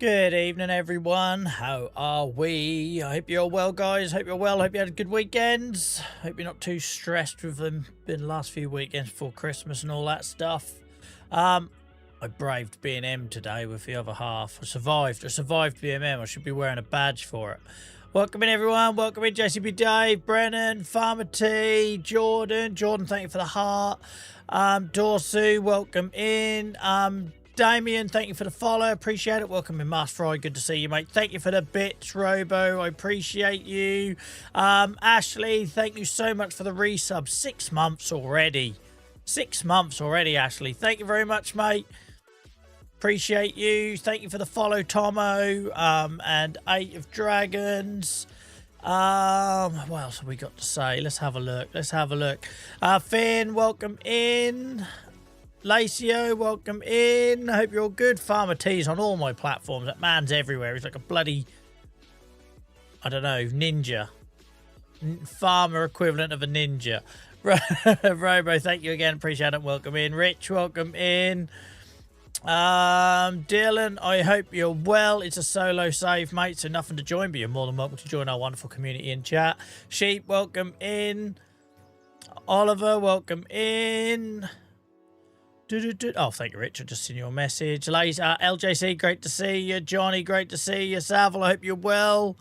Good evening, everyone. How are we? I hope you're well, guys. Hope you're well. Hope you had a good weekends. Hope you're not too stressed with them. Been the last few weekends before Christmas and all that stuff. I braved B&M today with the other half. I survived B&M. I should be wearing a badge for it. Welcome in, everyone. Welcome in, JCB Dave, Brennan, Farmer T, Jordan. Jordan, thank you for the heart. Dorsu, welcome in. Damien, thank you for the follow. Appreciate it. Welcome in, Master Fry. Good to see you, mate. Thank you for the bits, Robo. I appreciate you. Ashley, thank you so much for the resub. 6 months already. 6 months already, Ashley. Thank you very much, mate. Appreciate you. Thank you for the follow, Tomo. And 8 of Dragons. What else have we got to say? Let's have a look. Finn, welcome in. Lacio, welcome in. I hope you're all good. Farmer T's on all my platforms. That man's everywhere. He's like a bloody, I don't know, ninja. Farmer equivalent of a ninja. Robo, thank you again. Appreciate it. Welcome in. Rich, welcome in. Dylan, I hope you're well. It's a solo save, mate, so nothing to join, but you're more than welcome to join our wonderful community in chat. Sheep, welcome in. Oliver, welcome in. Oh, thank you, Rich. I've just seen your message. LJC, great to see you. Johnny, great to see you. Savile, I hope you're well.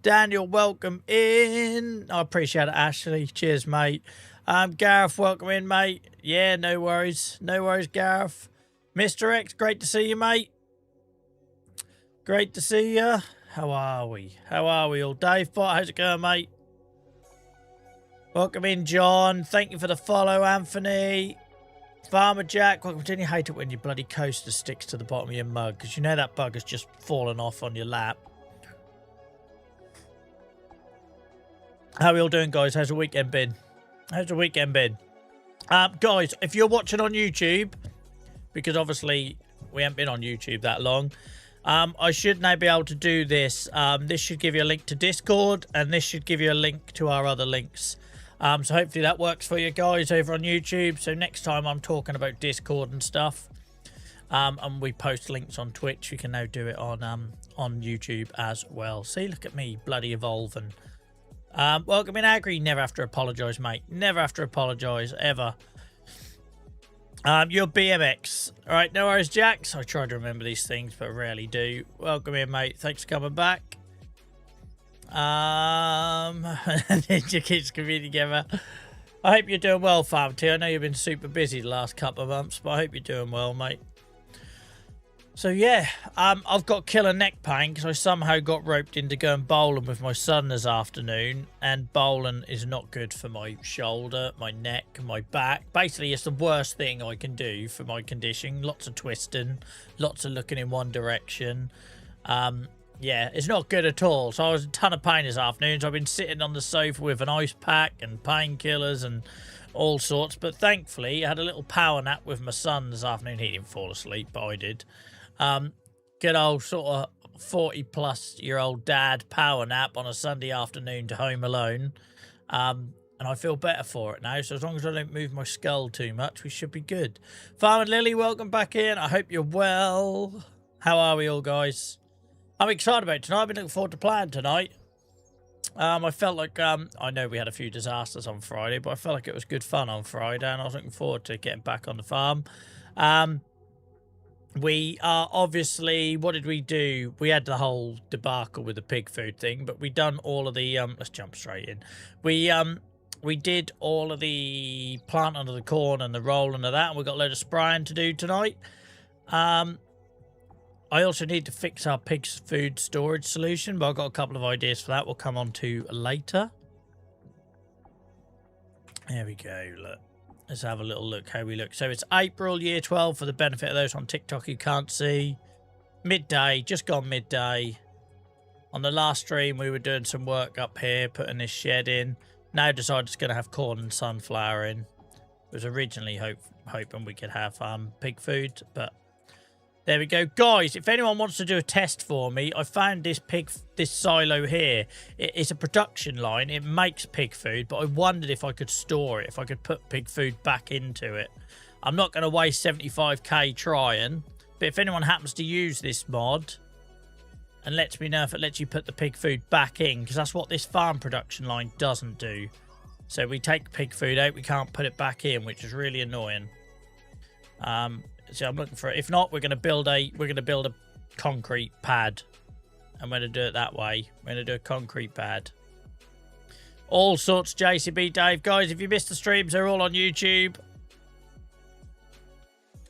Daniel, welcome in. I appreciate it, Ashley. Cheers, mate. Gareth, welcome in, mate. Yeah, no worries. No worries, Gareth. Mr. X, great to see you, mate. Great to see you. How are we? How are we all? Dave Bot, how's it going, mate? Welcome in, John. Thank you for the follow, Anthony. Farmer Jack, welcome. Didn't you hate it when your bloody coaster sticks to the bottom of your mug? Because you know that bug has just fallen off on your lap. How are we all doing, guys? How's the weekend been? Guys, if you're watching on YouTube, because obviously we haven't been on YouTube that long, I should now be able to do this. This should give you a link to Discord, and this should give you a link to our other links. So hopefully that works for you guys over on YouTube. So next time I'm talking about Discord and stuff, and we post links on Twitch, we can now do it on YouTube as well. See, look at me, bloody evolving. Welcome in, Agri. Never have to apologise, mate. Never have to apologise, ever. You're BMX. All right, no worries, Jax. I try to remember these things, but rarely do. Welcome in, mate. Thanks for coming back. Ninja Kids Community together. I hope you're doing well, Farm T. I know you've been super busy the last couple of months, but I hope you're doing well, mate. So yeah, I've got killer neck pain because I somehow got roped into going bowling with my son this afternoon, and bowling is not good for my shoulder, my neck, my back. Basically, it's the worst thing I can do for my condition. Lots of twisting, lots of looking in one direction. Yeah, it's not good at all. So I was in a ton of pain this afternoon. So I've been sitting on the sofa with an ice pack and painkillers and all sorts. But thankfully, I had a little power nap with my son this afternoon. He didn't fall asleep, but I did. Good old sort of 40-plus-year-old dad power nap on a Sunday afternoon to home alone. And I feel better for it now. So as long as I don't move my skull too much, we should be good. Farmer Lily, welcome back in. I hope you're well. How are we all, guys? I'm excited about tonight. I've been looking forward to playing tonight. I felt like, I know we had a few disasters on Friday, but I felt like it was good fun on Friday, and I was looking forward to getting back on the farm. We are obviously, what did we do? We had the whole debacle with the pig food thing, but we done all of the, let's jump straight in. We did all of the plant under the corn and the rolling of that, and we got a load of spraying to do tonight. I also need to fix our pig's food storage solution, but I've got a couple of ideas for that we'll come on to later. There we go, look. Let's have a little look how we look. So it's April, year 12, for the benefit of those on TikTok who can't see. Midday, just gone midday. On the last stream, we were doing some work up here, putting this shed in. Now decided it's going to have corn and sunflower in. It was originally hoping we could have pig food, but there we go. Guys, if anyone wants to do a test for me, I found this silo here. It's a production line. It makes pig food, but I wondered if I could store it, if I could put pig food back into it. I'm not going to waste 75k trying, but if anyone happens to use this mod, and lets me know if it lets you put the pig food back in, because that's what this farm production line doesn't do. So we take pig food out, we can't put it back in, which is really annoying. So I'm looking for it. If not, we're gonna build a concrete pad. I'm gonna do it that way. We're gonna do a concrete pad. All sorts, JCB Dave. Guys, if you missed the streams, they're all on YouTube.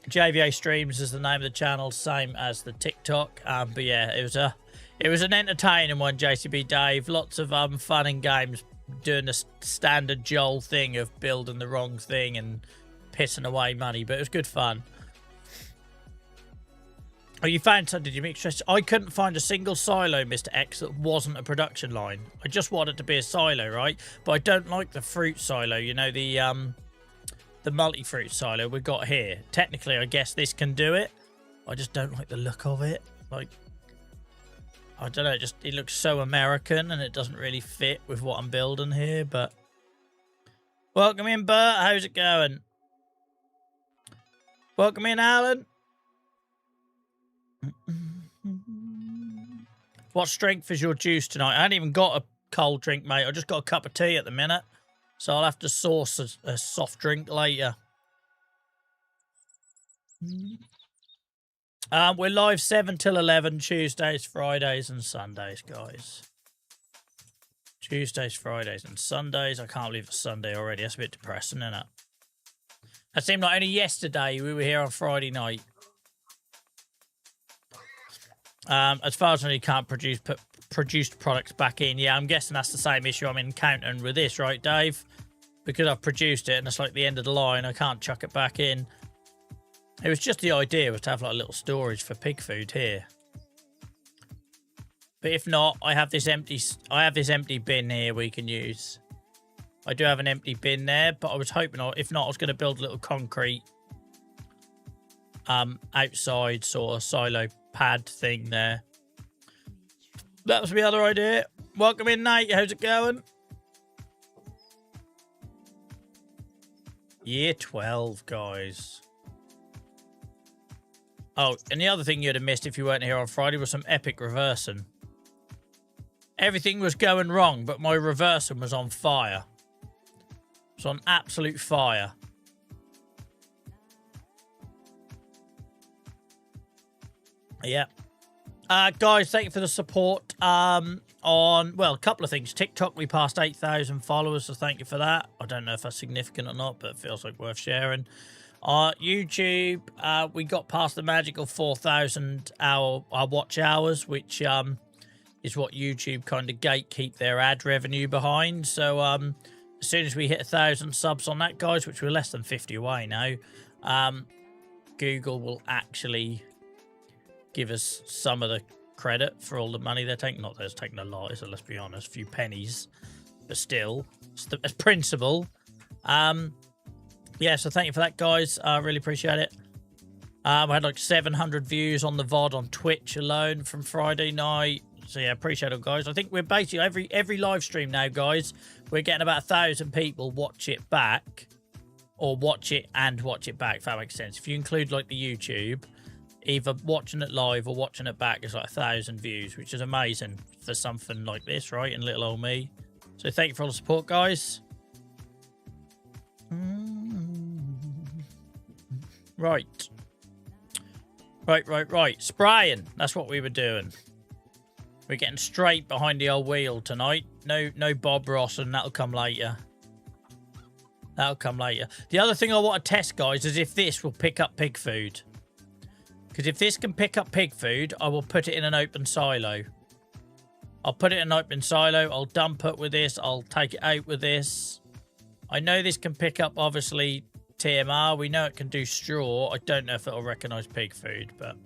JVA Streams is the name of the channel, same as the TikTok. But yeah, it was an entertaining one, JCB Dave. Lots of fun and games, doing the standard Joel thing of building the wrong thing and pissing away money, but it was good fun. Oh, you found something, did you make stress? I couldn't find a single silo, Mr. X, that wasn't a production line. I just wanted it to be a silo, right? But I don't like the fruit silo, you know, the multi-fruit silo we got here. Technically, I guess this can do it. I just don't like the look of it. Like, I don't know, it looks so American and it doesn't really fit with what I'm building here, but... Welcome in, Bert. How's it going? Welcome in, Alan. What strength is your juice tonight? I haven't even got a cold drink, mate. I just got a cup of tea at the minute. So I'll have to source a soft drink later. We're live 7 till 11, Tuesdays, Fridays and Sundays, guys. Tuesdays, Fridays and Sundays. I can't believe it's Sunday already. That's a bit depressing, isn't it? It seemed like only yesterday we were here on Friday night. As far as I know, you can't put produced products back in. Yeah, I'm guessing that's the same issue I'm encountering with this, right, Dave? Because I've produced it and it's like the end of the line, I can't chuck it back in. It was just the idea was to have like a little storage for pig food here. But if not, I have this empty bin here we can use. I do have an empty bin there, but I was hoping, if not, I was going to build a little concrete outside sort of silo pad thing there. That was my other idea. Welcome in, Nate. How's it going? Year 12, guys. Oh, and the other thing you'd have missed if you weren't here on Friday was some epic reversing. Everything was going wrong, but my reversing was on fire. It was on absolute fire. Yeah. Guys, thank you for the support on, well, a couple of things. TikTok, we passed 8,000 followers, so thank you for that. I don't know if that's significant or not, but it feels like worth sharing. YouTube, we got past the magical 4,000 watch hours, which is what YouTube kind of gatekeep their ad revenue behind. So as soon as we hit 1,000 subs on that, guys, which we're less than 50 away now, Google will actually give us some of the credit for all the money they're taking. Not that it's taking a lot, so let's be honest, a few pennies, but still, it's principle. Yeah, so thank you for that, guys. I really appreciate it. I had like 700 views on the VOD on Twitch alone from Friday night. So yeah, appreciate it, guys. I think we're basically every live stream now, guys, we're getting about 1,000 people watch it back, or watch it and watch it back, if that makes sense. If you include like the YouTube, either watching it live or watching it back, is like 1,000 views, which is amazing for something like this, right? And little old me. So thank you for all the support, guys. Right. Right. Spraying. That's what we were doing. We're getting straight behind the old wheel tonight. No Bob Ross, and that'll come later. That'll come later. The other thing I want to test, guys, is if this will pick up pig food. Because if this can pick up pig food, I will put it in an open silo. I'll put it in an open silo. I'll dump it with this. I'll take it out with this. I know this can pick up, obviously, TMR. We know it can do straw. I don't know if it'll recognise pig food, but...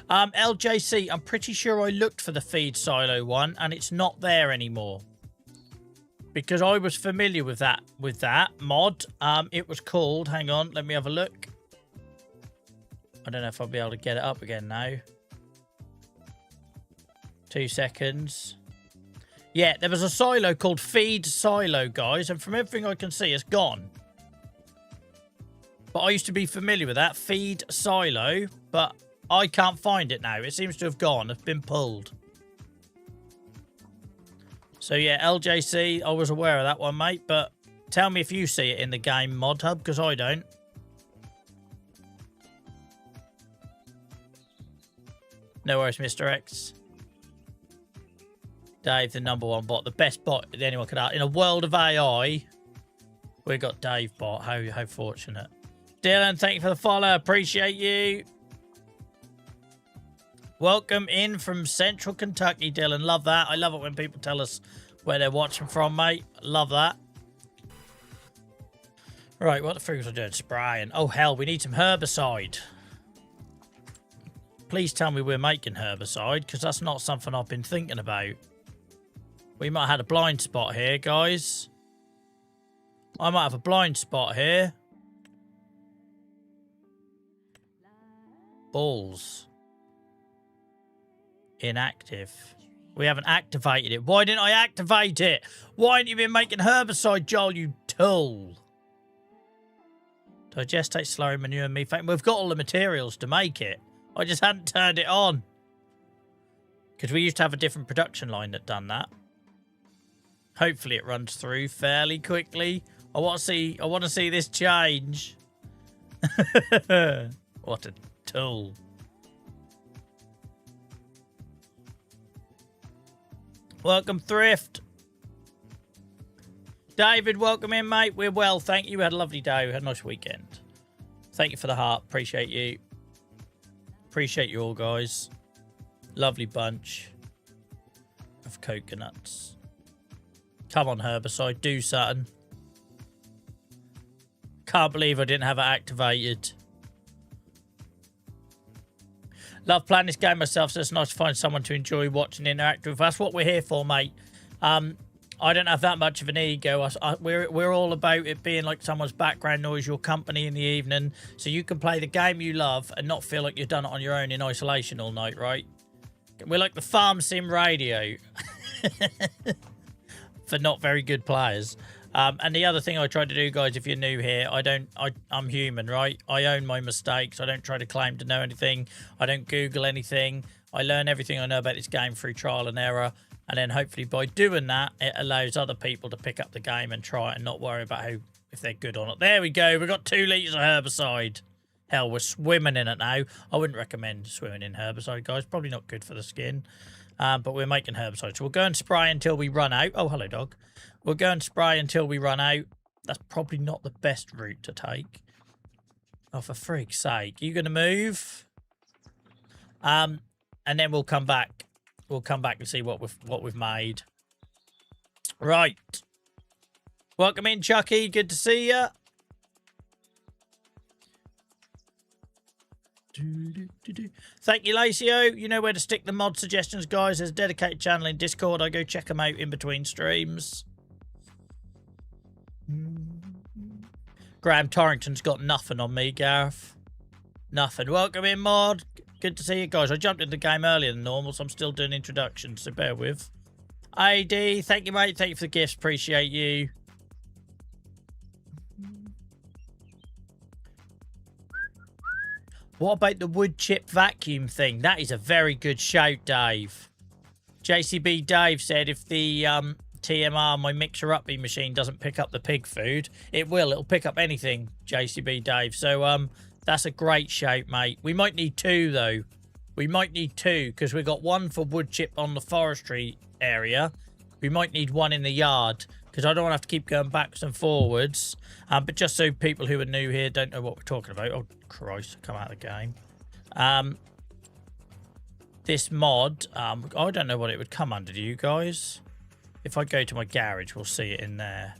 LJC, I'm pretty sure I looked for the feed silo one, and it's not there anymore. Because I was familiar with that mod. It was called, hang on, let me have a look. I don't know if I'll be able to get it up again now. 2 seconds. Yeah, there was a silo called Feed Silo, guys, and from everything I can see, it's gone. But I used to be familiar with that, Feed Silo, but I can't find it now. It seems to have gone. It's been pulled. So yeah, LJC, I was aware of that one, mate, but tell me if you see it in the game mod hub, because I don't. No worries, Mr. X. Dave, the #1 bot, the best bot that anyone could have. In a world of AI, we got Dave bot. How fortunate. Dylan, thank you for the follow. Appreciate you. Welcome in from Central Kentucky, Dylan. Love that. I love it when people tell us where they're watching from, mate. Love that. Right, what the freak was I doing? Spraying. Oh, hell, we need some herbicide. Please tell me we're making herbicide, because that's not something I've been thinking about. We might have had a blind spot here, guys. I might have a blind spot here. Balls. Inactive. We haven't activated it. Why didn't I activate it? Why haven't you been making herbicide, Joel, you tool? Digestate, slurry, manure, methane. We've got all the materials to make it. I just hadn't turned it on. Because we used to have a different production line that done that. Hopefully it runs through fairly quickly. I want to see this change. What a tool. Welcome, Thrift. David, welcome in, mate. We're well, thank you. We had a lovely day. We had a nice weekend. Thank you for the heart. Appreciate you. Appreciate you all, guys. Lovely bunch of coconuts. Come on, herbicide. Do something. Can't believe I didn't have it activated. Love playing this game myself, so it's nice to find someone to enjoy watching and interact with. That's what we're here for, mate. I don't have that much of an ego. We're all about it being like someone's background noise, your company in the evening, so you can play the game you love and not feel like you've done it on your own in isolation all night, right? We're like the farm sim radio for not very good players. And the other thing I try to do, guys, if you're new here, I'm human, right? I own my mistakes. I don't try to claim to know anything. I don't Google anything. I learn everything I know about this game through trial and error. And then hopefully by doing that, it allows other people to pick up the game and try it and not worry about if they're good or not. There we go. We've got 2 litres of herbicide. Hell, we're swimming in it now. I wouldn't recommend swimming in herbicide, guys. Probably not good for the skin. But we're making herbicide. So we'll go and spray until we run out. Oh, hello, dog. We'll go and spray until we run out. That's probably not the best route to take. Oh, for freak's sake. Are you going to move? And then we'll come back. We'll come back and see what we've made. Right. Welcome in, Chucky. Good to see you. Thank you, Lacio. You know where to stick the mod suggestions, guys. There's a dedicated channel in Discord. I go check them out in between streams. Graham Torrington's got nothing on me, Gareth. Nothing. Welcome in, mod. Good to see you guys. I jumped into the game earlier than normal, so I'm still doing introductions, so bear with. AD, thank you, mate. Thank you for the gifts. Appreciate you. What about the wood chip vacuum thing? That is a very good shout, Dave. JCB Dave said if the TMR, my mixer-uppy machine, doesn't pick up the pig food, it will. It'll pick up anything, JCB Dave. So that's a great shout, mate. We might need 2, though. We might need 2, because we've got 1 for wood chip on the forestry area. We might need 1 in the yard, because I don't want to have to keep going backwards and forwards. But just so people who are new here don't know what we're talking about. Oh, Christ, come out of the game. This mod, I don't know what it would come under, do you guys? If I go to my garage, we'll see it in there.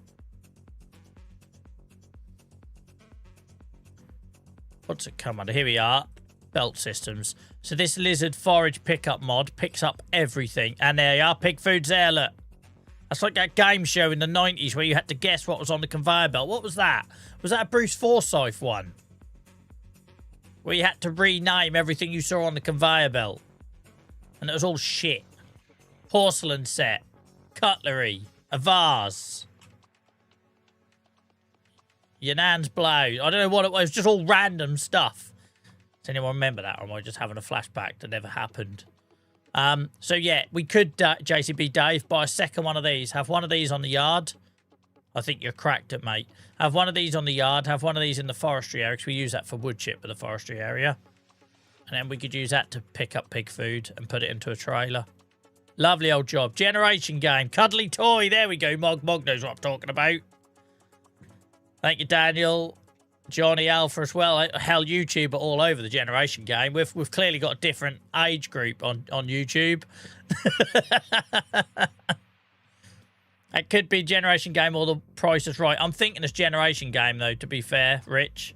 What's it come under? Here we are. Belt systems. So this lizard forage pickup mod picks up everything. And there you are. Pig food's there, look. That's like that game show in the 90s where you had to guess what was on the conveyor belt. What was that? Was that a Bruce Forsyth one? Where you had to rename everything you saw on the conveyor belt. And it was all shit. Porcelain set. Cutlery. A vase. Your nan's blow. I don't know what it was. Just all random stuff. Does anyone remember that, or am I just having a flashback that never happened? So yeah, we could, JCB Dave, buy a second one of these. Have one of these on the yard. I think you're cracked it, mate. Have one of these on the yard. Have one of these in the forestry area, because we use that for wood chip for the forestry area. And then we could use that to pick up pig food and put it into a trailer. Lovely old job. Generation game. Cuddly toy. There we go. Mog knows what I'm talking about. Thank you, Daniel. Johnny Alpha as well. Hell, YouTube are all over the generation game. We've clearly got a different age group on YouTube. It could be generation game or the price is right. I'm thinking it's generation game though, to be fair, Rich.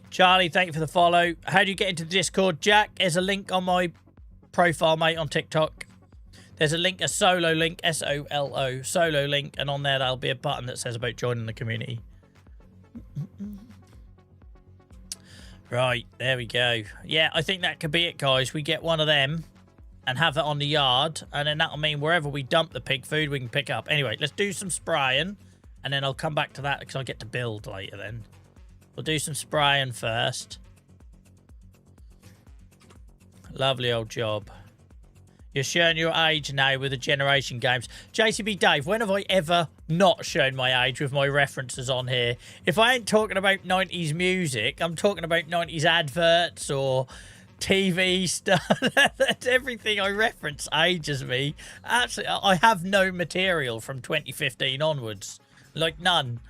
Charlie, thank you for the follow. How do you get into Discord, Jack? There's a link on my profile, mate, on TikTok. There's a link, a solo link, S-O-L-O, solo link, and on there there'll be a button that says about joining the community. Right, there we go. Yeah, I think that could be it, guys. We get one of them and have it on the yard, and then that'll mean wherever we dump the pig food, we can pick up. Anyway, let's do some spraying, and then I'll come back to that because I'll get to build later then. We'll do some spraying first. Lovely old job. You're showing your age now with the generation games. JCB Dave, when have I ever not shown my age with my references on here? If I ain't talking about 90s music, I'm talking about 90s adverts or TV stuff. That's everything I reference ages me. Actually, I have no material from 2015 onwards. Like none.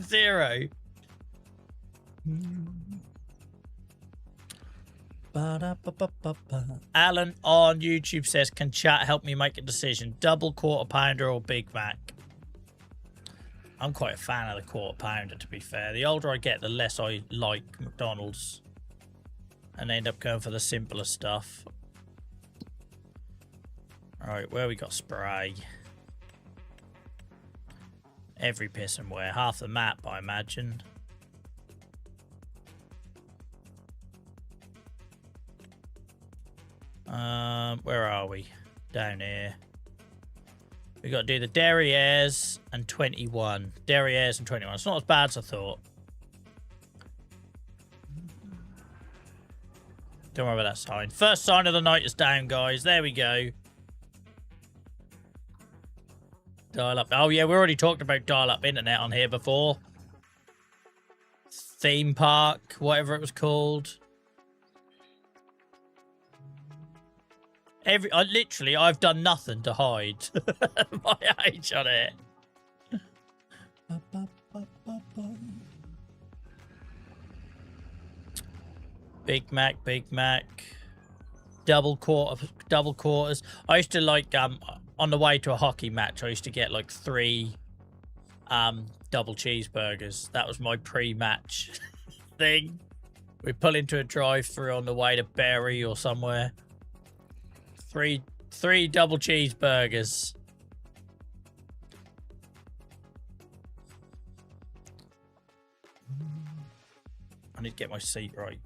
Zero. Alan on YouTube says, can chat help me make a decision? Double quarter pounder or Big Mac? I'm quite a fan of the quarter pounder, to be fair. The older I get, the less I like McDonald's. And I end up going for the simpler stuff. Alright, where we got spray? Every piss and where. Half the map, I imagine. Where are we? Down here. We got to do the derrieres and 21. Derrieres and 21. It's not as bad as I thought. Don't worry about that sign. First sign of the night is down, guys. There we go. Dial up. Oh, yeah, we already talked about dial-up internet on here before. Theme park, whatever it was called. I've done nothing to hide my age on it. Big Mac, Big Mac. Double quarters. I used to like on the way to a hockey match, I used to get like 3 double cheeseburgers. That was my pre-match thing. We pull into a drive-thru on the way to Bury or somewhere. Three double cheeseburgers. I need to get my seat right.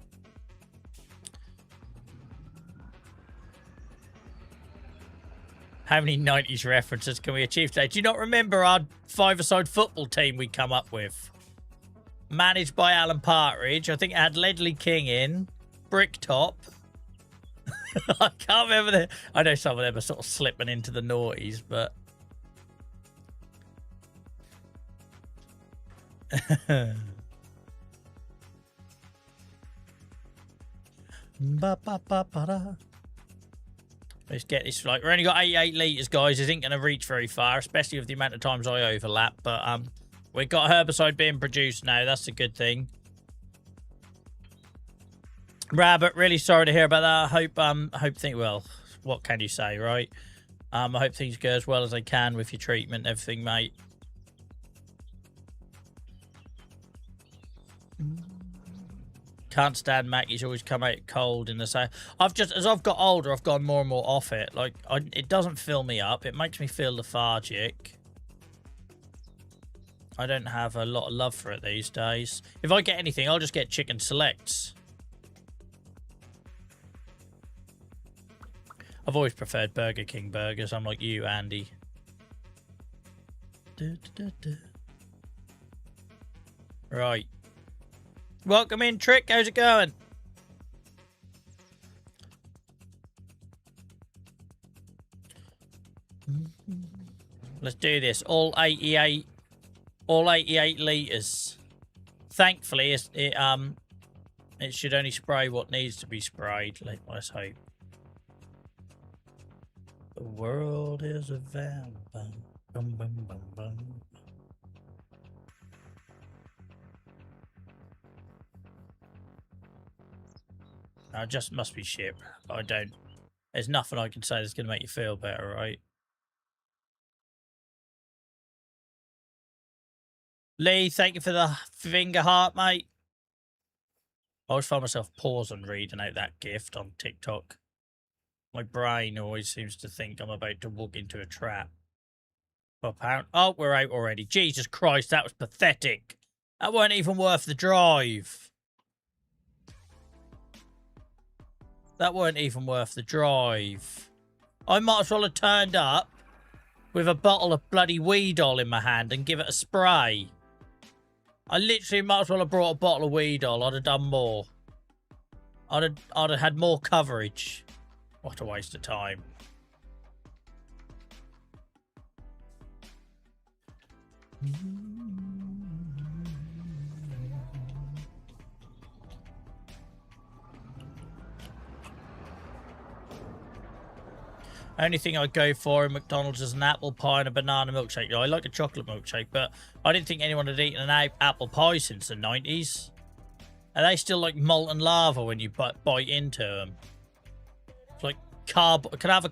How many 90s references can we achieve today? Do you not remember our 5-a-side football team we come up with? Managed by Alan Partridge. I think it had Ledley King in. Bricktop. I can't remember I know some of them are sort of slipping into the noughties, but... Let's get this right. We're only got 88 litres, guys. This ain't going to reach very far, especially with the amount of times I overlap. But we've got herbicide being produced now. That's a good thing. Rabbit, really sorry to hear about that. I hope well, what can you say, right? I hope things go as well as they can with your treatment and everything, mate. Can't stand Mackey's always come out cold in the same. As I've got older, I've gone more and more off it. Like, it doesn't fill me up. It makes me feel lethargic. I don't have a lot of love for it these days. If I get anything, I'll just get chicken selects. I've always preferred Burger King burgers. I'm like you, Andy. Right. Welcome in, Trick. How's it going? Let's do this. All 88 litres. Thankfully, it should only spray what needs to be sprayed. Let's hope. The world is a vampire. Bum, bum, bum, bum. I just must be shit. I don't. There's nothing I can say that's going to make you feel better, right? Lee, thank you for the finger heart, mate. I always find myself pausing reading out that gift on TikTok. My brain always seems to think I'm about to walk into a trap. £1. Oh, we're out already. Jesus Christ, that was pathetic. That weren't even worth the drive. That weren't even worth the drive. I might as well have turned up with a bottle of bloody Weedol in my hand and give it a spray. I literally might as well have brought a bottle of Weedol. I'd have done more. I'd have had more coverage. What a waste of time. Only thing I'd go for in McDonald's is an apple pie and a banana milkshake. I like a chocolate milkshake, but I didn't think anyone had eaten an apple pie since the 90s. Are they still like molten lava when you bite into them? It's like Can I have a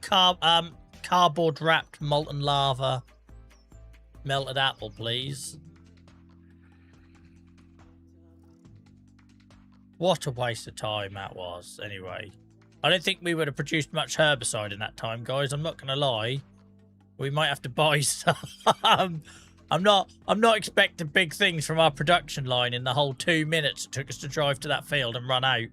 cardboard wrapped molten lava melted apple, please? What a waste of time that was. Anyway, I don't think we would have produced much herbicide in that time, guys. I'm not going to lie. We might have to buy some. I'm not expecting big things from our production line in the whole 2 minutes it took us to drive to that field and run out.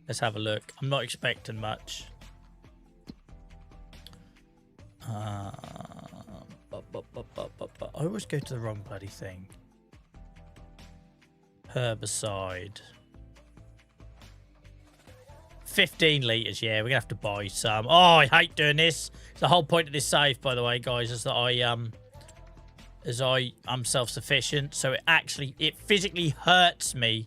Let's have a look. I'm not expecting much. I always go to the wrong bloody thing. Herbicide. 15 litres, yeah, we're gonna have to buy some. Oh, I hate doing this. The whole point of this save, by the way, guys, is that I'm self-sufficient, so it physically hurts me.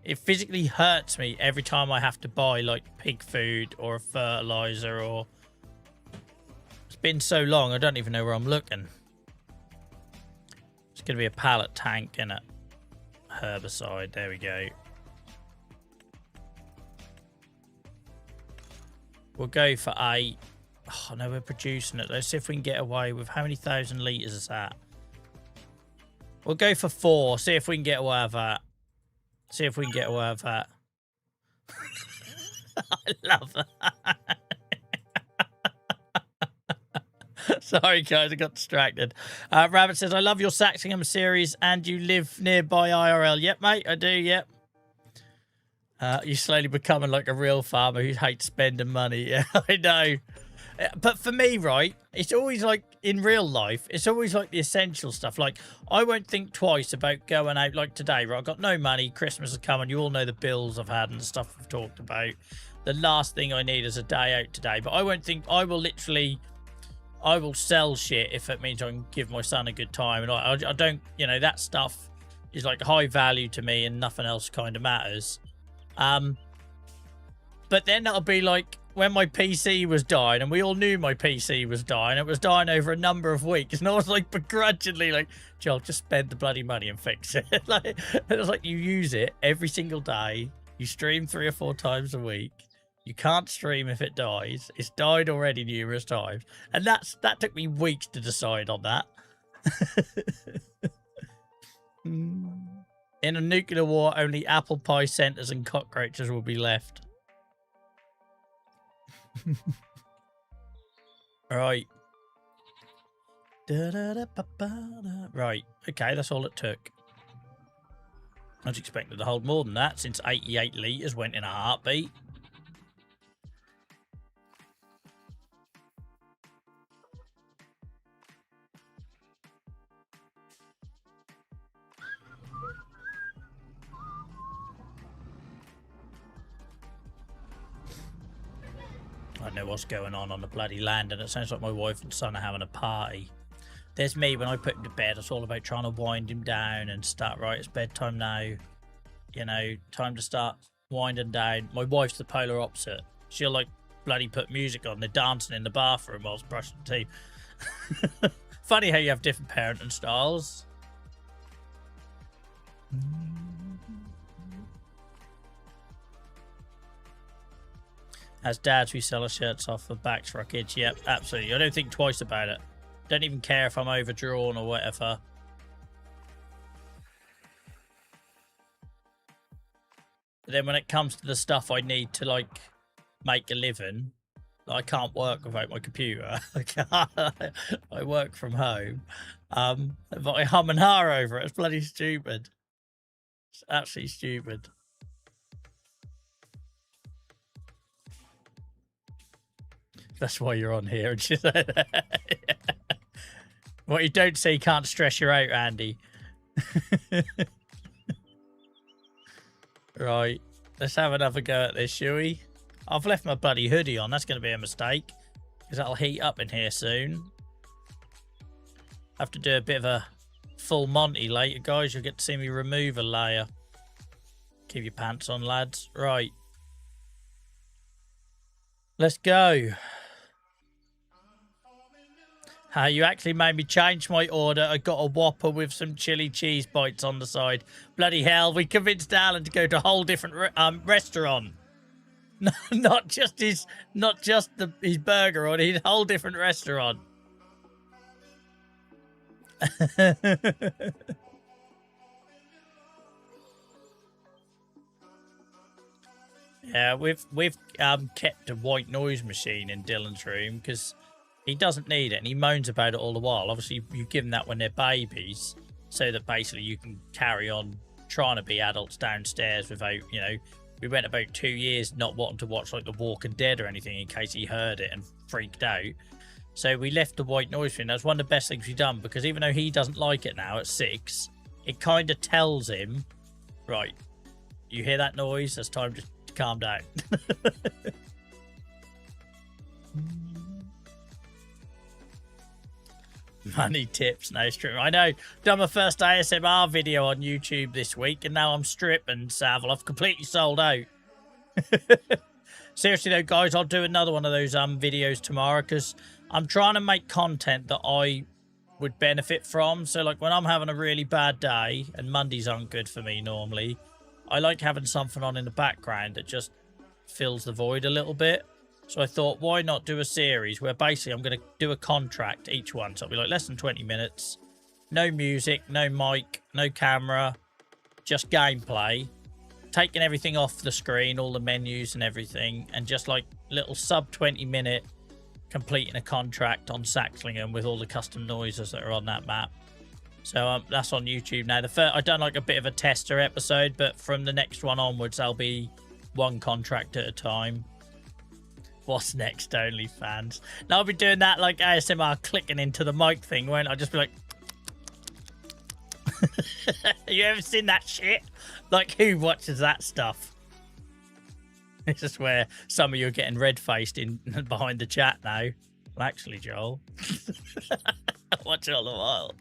It physically hurts me every time I have to buy like pig food or a fertilizer, or it's been so long I don't even know where I'm looking. It's gonna be a pallet tank, innit? Herbicide, there we go. We'll go for 8. Oh no, we're producing it. Let's see if we can get away with how many thousand litres is that. We'll go for 4. See if we can get away with that. See if we can get away with that. I love that. Sorry, guys, I got distracted. Rabbit says, I love your Saxingham series and you live nearby IRL. Yep, mate, I do, yep. You're slowly becoming like a real farmer who hates spending money. Yeah, I know. But for me, right, it's always like in real life, it's always like the essential stuff. Like, I won't think twice about going out like today, right? I've got no money. Christmas is coming. You all know the bills I've had and the stuff we've talked about. The last thing I need is a day out today. But I won't think, I will sell shit if it means I can give my son a good time. And I don't, you know, that stuff is like high value to me and nothing else kind of matters. But then that'll be like when my PC was dying, and we all knew my PC was dying. It was dying over a number of weeks, and I was like begrudgingly like, Joel, just spend the bloody money and fix it. Like, it was like, you use it every single day. You stream 3 or 4 times a week. You can't stream if it dies. It's died already numerous times. And that took me weeks to decide on that. In a nuclear war, only apple pie centres and cockroaches will be left. Right. Right. Okay, that's all it took. I was expecting to hold more than that since 88 litres went in a heartbeat. I know what's going on the bloody land, and it sounds like my wife and son are having a party. There's me when I put him to bed. It's all about trying to wind him down and start, right, it's bedtime now. You know, time to start winding down. My wife's the polar opposite. She'll, like, bloody put music on. They're dancing in the bathroom whilst brushing teeth. Funny how you have different parenting styles. As dads, we sell our shirts off for backs for our kids. Yep, absolutely. I don't think twice about it. Don't even care if I'm overdrawn or whatever. But then when it comes to the stuff I need to, like, make a living, I can't work without my computer. I work from home. But I hum and ha over it. It's bloody stupid. It's absolutely stupid. That's why you're on here. What you don't say can't stress you out, Andy. Right, let's have another go at this, shall we? I've left my bloody hoodie on. That's going to be a mistake, because that'll heat up in here soon. Have to do a bit of a full Monty later, guys. You'll get to see me remove a layer. Keep your pants on, lads. Right. Let's go. You actually made me change my order. I got a Whopper with some chili cheese bites on the side. Bloody hell, we convinced Alan to go to a whole different restaurant. Not just his burger order, his whole different restaurant. Yeah, we've kept a white noise machine in Dylan's room because he doesn't need it, and he moans about it all the while. Obviously, you give them that when they're babies, so that basically you can carry on trying to be adults downstairs without, you know, we went about 2 years not wanting to watch, like, The Walking Dead or anything in case he heard it and freaked out. So we left the white noise thing. That's one of the best things we've done, because even though he doesn't like it now at 6, it kind of tells him, right, you hear that noise? It's time to calm down. Money tips, no strip. I know. Done my first ASMR video on YouTube this week, and now I'm stripping, Savile. I've completely sold out. Seriously though, guys, I'll do another one of those videos tomorrow, because I'm trying to make content that I would benefit from. So, like, when I'm having a really bad day, and Mondays aren't good for me normally, I like having something on in the background that just fills the void a little bit. So I thought, why not do a series where basically I'm going to do a contract each one. So it'll be like less than 20 minutes. No music, no mic, no camera, just gameplay. Taking everything off the screen, all the menus and everything. And just like little sub 20 minute completing a contract on Saxlingham with all the custom noises that are on that map. So that's on YouTube now. I've done like a bit of a tester episode, but from the next one onwards, there'll be one contract at a time. What's next, OnlyFans? Now I'll be doing that like ASMR clicking into the mic thing, won't I? Just be like... You ever seen that shit? Like, who watches that stuff? This is where some of you are getting red-faced in behind the chat now. Well, actually, Joel. I watch it all the while.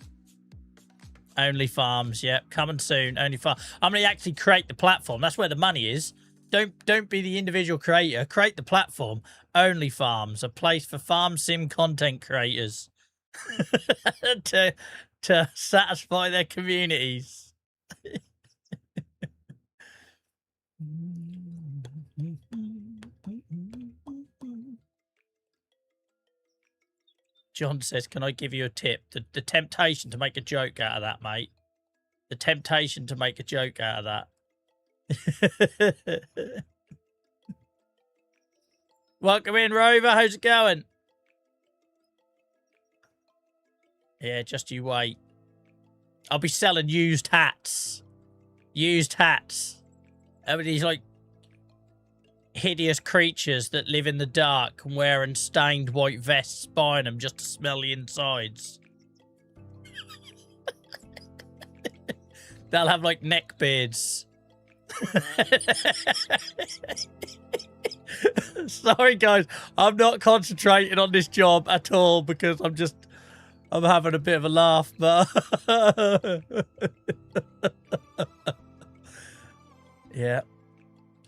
OnlyFarms, yep. Coming soon, OnlyFarms. I'm going to actually create the platform. That's where the money is. Don't be the individual creator. Create the platform. OnlyFarms, a place for farm sim content creators to satisfy their communities. John says, can I give you a tip? The temptation to make a joke out of that, mate. The temptation to make a joke out of that. Welcome in, Rover. How's it going? Yeah, just you wait. I'll be selling used hats. Used hats. These like hideous creatures that live in the dark and wearing stained white vests, buying them just to smell the insides. They'll have like neck beards. Sorry, guys. I'm not concentrating on this job at all because I'm having a bit of a laugh, but yeah.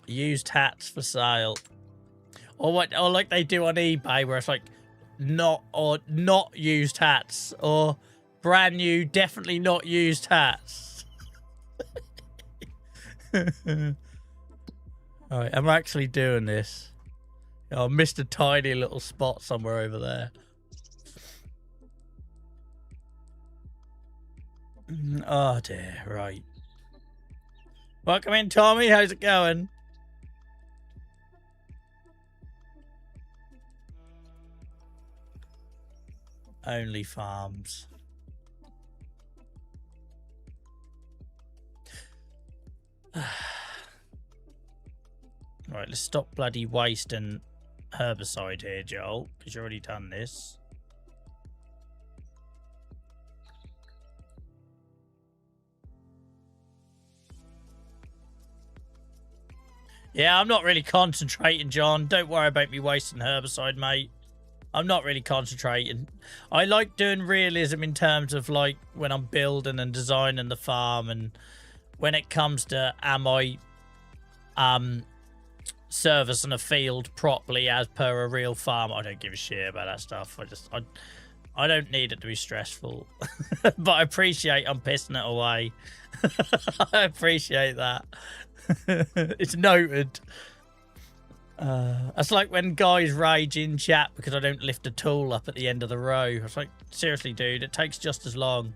Used hats for sale. Or like they do on eBay where it's like not used hats or brand new, definitely not used hats. Alright, I'm actually doing this. Oh, I missed a tiny little spot somewhere over there. Oh dear, right. Welcome in, Tommy. How's it going? OnlyFarms. Right, let's stop bloody wasting herbicide here, Joel, because you've already done this. Yeah, I'm not really concentrating, John. Don't worry about me wasting herbicide, mate. I'm not really concentrating. I like doing realism in terms of like when I'm building and designing the farm, and when it comes to am I servicing a field properly as per a real farm. I don't give a shit about that stuff. I don't need it to be stressful. But I appreciate I'm pissing it away. I appreciate that. It's noted. That's like when guys rage in chat because I don't lift a tool up at the end of the row. It's like, seriously, dude, it takes just as long.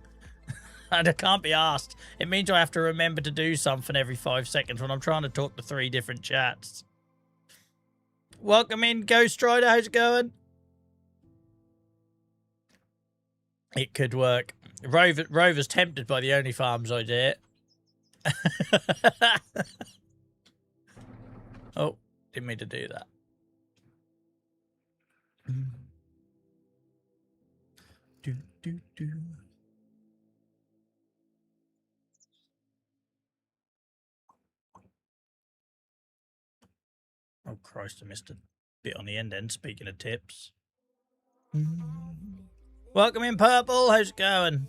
And I can't be asked. It means I have to remember to do something every 5 seconds when I'm trying to talk to 3 different chats. Welcome in, Ghost Rider. How's it going? It could work. Rover's tempted by the OnlyFarms idea. Oh, didn't mean to do that. Oh, Christ, I missed a bit on the end, speaking of tips. Welcome in, Purple. How's it going?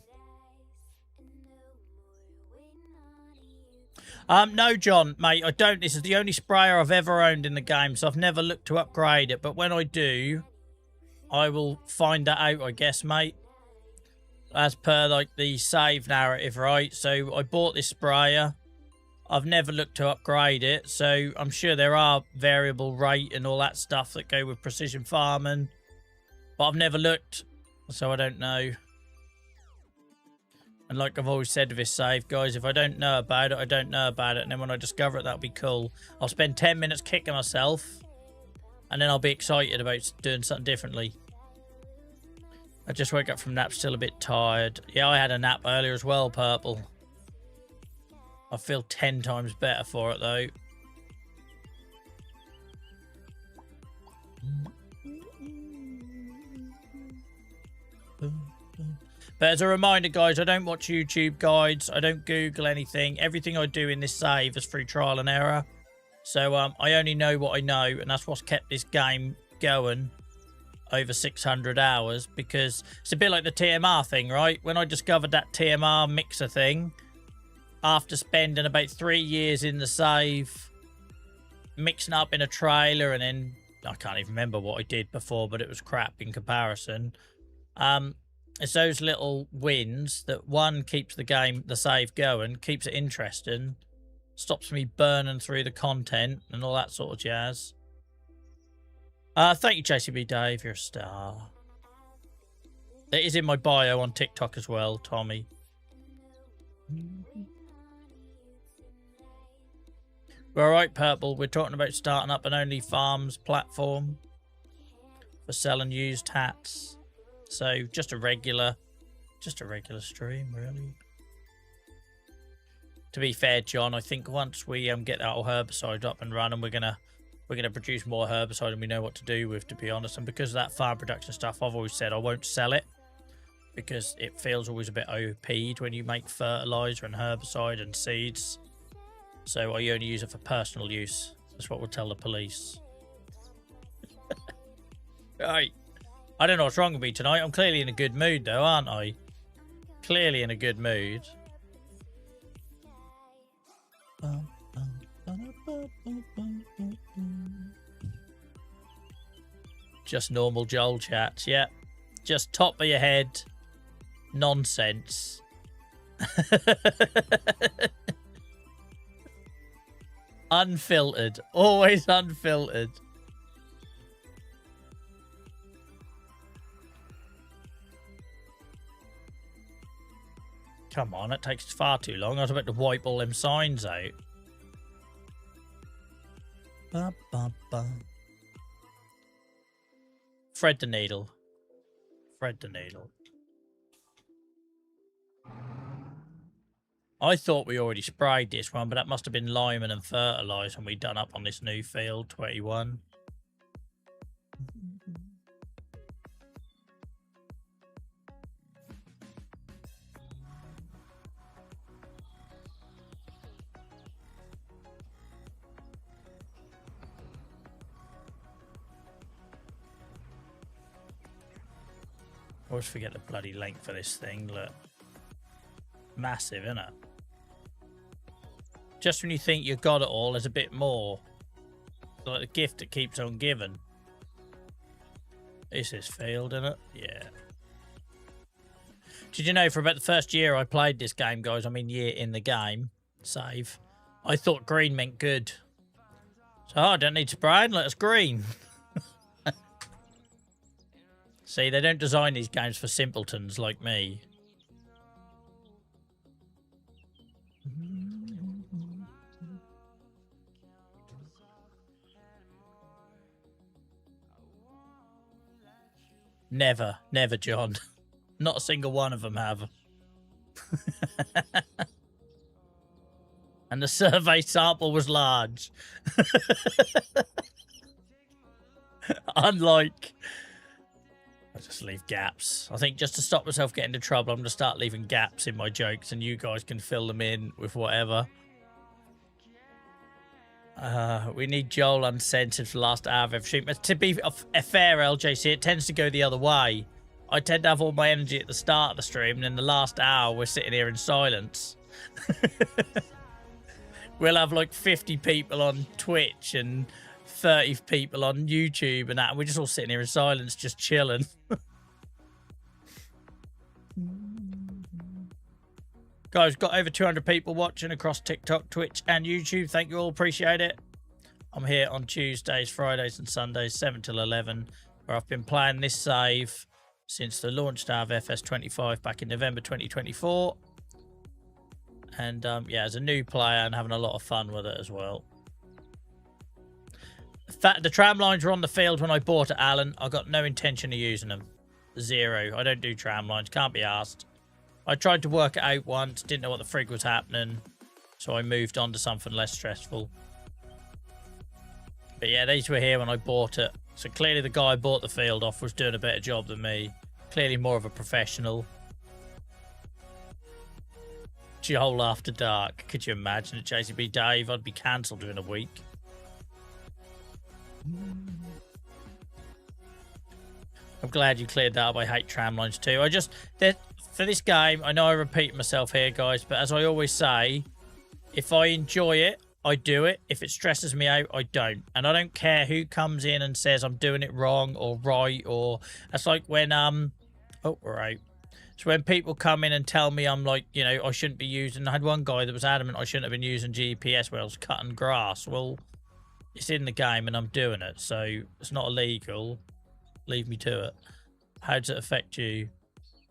No, John, mate, I don't. This is the only sprayer I've ever owned in the game, so I've never looked to upgrade it. But when I do, I will find that out, I guess, mate. As per, like, the save narrative, right? So I bought this sprayer. I've never looked to upgrade it, so I'm sure there are variable rate and all that stuff that go with precision farming. But I've never looked, so I don't know. And like I've always said with this save, guys, if I don't know about it, I don't know about it. And then when I discover it, that'll be cool. I'll spend 10 minutes kicking myself, and then I'll be excited about doing something differently. I just woke up from nap, still a bit tired. Yeah, I had a nap earlier as well, Purple. I feel 10 times better for it, though. But as a reminder, guys, I don't watch YouTube guides. I don't Google anything. Everything I do in this save is through trial and error. So I only know what I know, and that's what's kept this game going over 600 hours, because it's a bit like the TMR thing, right? When I discovered that TMR mixer thing, after spending about 3 years in the save, mixing up in a trailer, and then I can't even remember what I did before, but it was crap in comparison. It's those little wins that, one, keeps the save going, keeps it interesting, stops me burning through the content and all that sort of jazz. Thank you, JCB Dave. You're a star. It is in my bio on TikTok as well, Tommy. We're alright, Purple. We're talking about starting up an OnlyFarms platform for selling used hats. So just a regular stream, really. To be fair, John, I think once we get that whole herbicide up and running, we're gonna produce more herbicide, and we know what to do with, to be honest. And because of that farm production stuff, I've always said I won't sell it, because it feels always a bit OP'd when you make fertilizer and herbicide and seeds. So I only use it for personal use. That's what we'll tell the police. Right. I don't know what's wrong with me tonight. I'm clearly in a good mood, though, aren't I? Clearly in a good mood. Just normal Joel chats, yeah. Just top of your head nonsense. Unfiltered. Always unfiltered. Come on, it takes far too long. I was about to wipe all them signs out. Ba, ba, ba. Thread the needle. Thread the needle. I thought we already sprayed this one, but that must have been lime and fertiliser when we done up on this new field, 21. I always forget the bloody length for this thing. Look. Massive, isn't it? Just when you think you've got it all, there's a bit more. It's like the gift that keeps on giving. This is field, isn't it? Yeah. Did you know for about the first year I played this game, guys, I mean year in the game, save, I thought green meant good. So I don't need to spray, let us green. See, they don't design these games for simpletons like me. Never, never, John. Not a single one of them have. And the survey sample was large. Unlike... I just leave gaps. I think just to stop myself getting into trouble, I'm going to start leaving gaps in my jokes and you guys can fill them in with whatever. We need Joel uncensored for the last hour of every stream. To be fair, LJC, it tends to go the other way. I tend to have all my energy at the start of the stream, and in the last hour, we're sitting here in silence. We'll have like 50 people on Twitch and 30 people on YouTube and that, and we're just all sitting here in silence, just chilling. Guys, got over 200 people watching across TikTok, Twitch, and YouTube. Thank you all. Appreciate it. I'm here on Tuesdays, Fridays, and Sundays, 7 till 11, where I've been playing this save since the launch day of FS25 back in November 2024. And, yeah, as a new player and having a lot of fun with it as well. In fact, the tram lines were on the field when I bought it, Alan. I got no intention of using them. Zero. I don't do tram lines. Can't be asked. I tried to work it out once, didn't know what the frig was happening, so I moved on to something less stressful. But yeah, these were here when I bought it. So clearly the guy I bought the field off was doing a better job than me. Clearly more of a professional. Joel after dark. Could you imagine it, JCB Dave? I'd be cancelled within a week. I'm glad you cleared that up. I hate tram lines too. For this game, I know I repeat myself here, guys, but as I always say, if I enjoy it, I do it. If it stresses me out, I don't. And I don't care who comes in and says I'm doing it wrong or right, or... That's like when, oh, right. So when people come in and tell me I'm like, you know, I shouldn't be using... I had one guy that was adamant I shouldn't have been using GPS when I was cutting grass. Well, it's in the game and I'm doing it, so it's not illegal. Leave me to it. How does it affect you?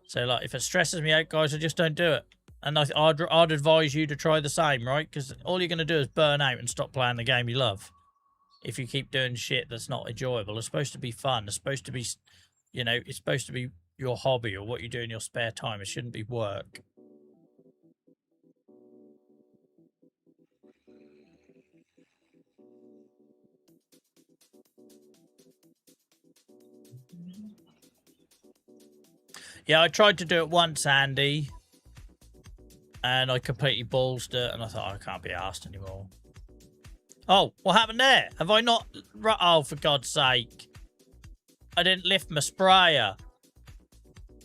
So, like, if it stresses me out, guys, I just don't do it. And I'd advise you to try the same, right? Because all you're going to do is burn out and stop playing the game you love. If you keep doing shit that's not enjoyable. It's supposed to be fun. It's supposed to be, you know, it's supposed to be your hobby or what you do in your spare time. It shouldn't be work. Yeah, I tried to do it once, Andy, and I completely ballsed it, and I thought, I can't be arsed anymore. Oh, what happened there? Have I not... Oh, for God's sake. I didn't lift my sprayer.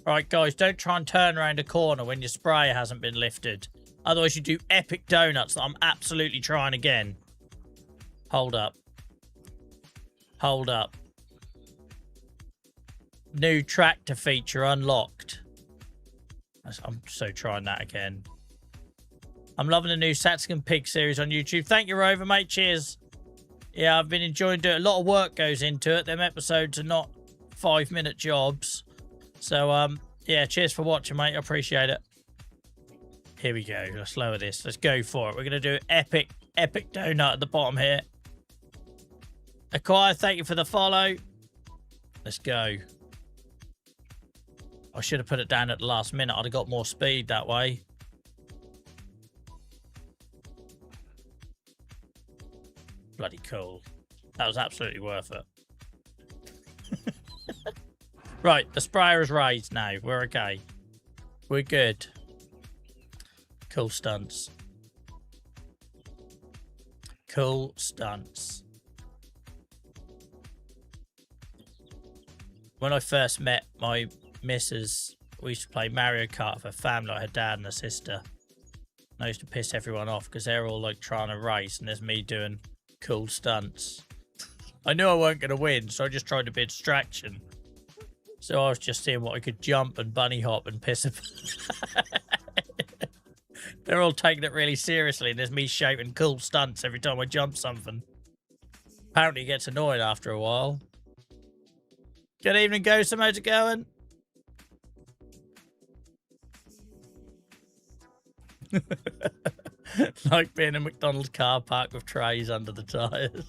Right, guys, don't try and turn around a corner when your sprayer hasn't been lifted. Otherwise, you do epic donuts that I'm absolutely trying again. Hold up. Hold up. New tractor feature unlocked. I'm so trying that again. I'm loving the new Satskin Pig series on YouTube. Thank you, Rover, mate. Cheers. Yeah, I've been enjoying doing it. A lot of work goes into it. Them episodes are not 5-minute jobs. So, yeah, cheers for watching, mate. I appreciate it. Here we go. Let's lower this. Let's go for it. We're going to do epic donut at the bottom here. Acquire, thank you for the follow. Let's go. I should have put it down at the last minute. I'd have got more speed that way. Bloody cool. That was absolutely worth it. Right, the sprayer is raised now. We're okay. We're good. Cool stunts. Cool stunts. When I first met my missus, we used to play Mario Kart with her family, like her dad and her sister. And I used to piss everyone off because they're all like trying to race and there's me doing cool stunts. I knew I weren't going to win, so I just tried to be a distraction. So I was just seeing what I could jump and bunny hop and piss. They're all taking it really seriously, and there's me shouting cool stunts every time I jump something. Apparently it gets annoying after a while. Good evening, Ghost. How's it going? Like being in a McDonald's car park with trays under the tyres.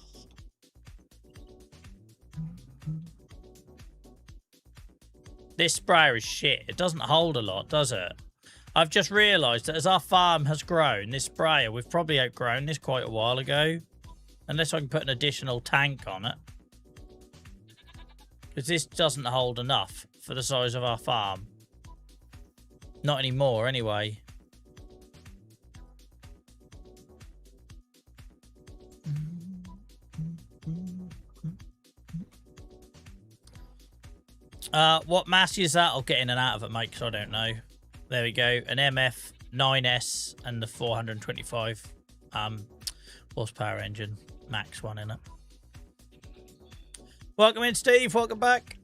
This sprayer is shit. It doesn't hold a lot, does it? I've just realised that as our farm has grown, this sprayer, we've probably outgrown this quite a while ago. Unless I can put an additional tank on it. Because this doesn't hold enough for the size of our farm. Not anymore, anyway. What massey is that? I'll get in and out of it, mate, because I don't know. There we go. An MF 9S and the 425 horsepower engine. Max one in it. Welcome in, Steve. Welcome back.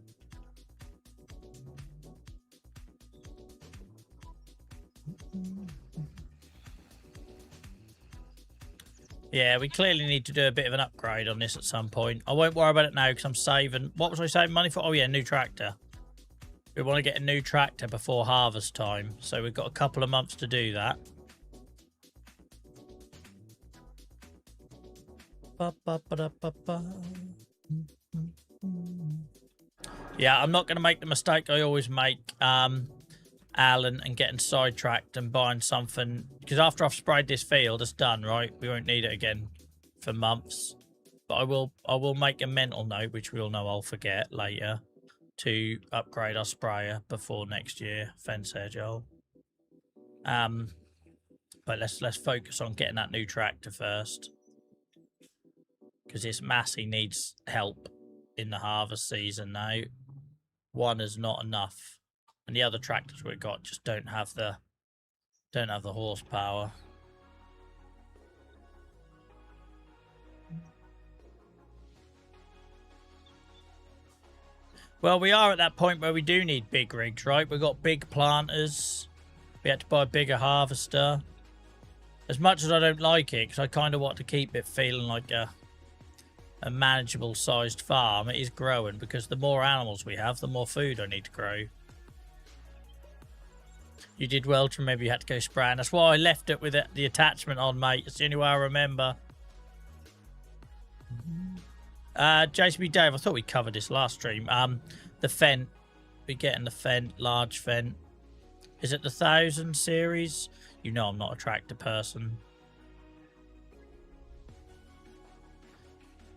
Yeah, we clearly need to do a bit of an upgrade on this at some point. I won't worry about it now because I'm saving... What was I saving money for? Oh, yeah, new tractor. We want to get a new tractor before harvest time. So we've got a couple of months to do that. Yeah, I'm not going to make the mistake I always make, Alan, and getting sidetracked and buying something. Because after I've sprayed this field, it's done, right? We won't need it again for months. But I will make a mental note, which we all know I'll forget later, to upgrade our sprayer before next year. Fence there, Joel. But let's focus on getting that new tractor first. Because this Massey needs help in the harvest season now. One is not enough. And the other tractors we've got just don't have the horsepower. Well, we are at that point where we do need big rigs, right? We've got big planters. We had to buy a bigger harvester. As much as I don't like it, because I kind of want to keep it feeling like a manageable sized farm, it is growing, because the more animals we have, the more food I need to grow. You did well to remember you had to go spraying. That's why I left it with the attachment on, mate. It's the only way I remember. JCB Dave, I thought we covered this last stream. The Fent. We're getting the Fent, large Fent. Is it the 1000 series? You know I'm not a tractor person.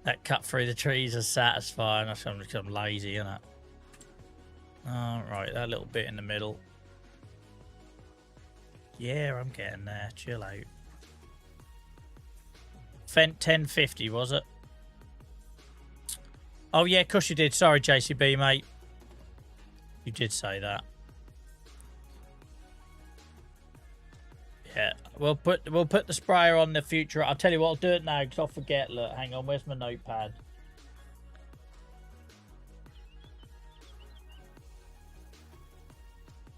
That cut through the trees is satisfying. That's because I'm lazy, isn't it? Alright, that little bit in the middle. Yeah, I'm getting there. Chill out. Fent 1050, was it? Oh, yeah, of course you did. Sorry, JCB, mate. You did say that. Yeah, we'll put the sprayer on the future. I'll tell you what, I'll do it now because I'll forget. Look, hang on, where's my notepad?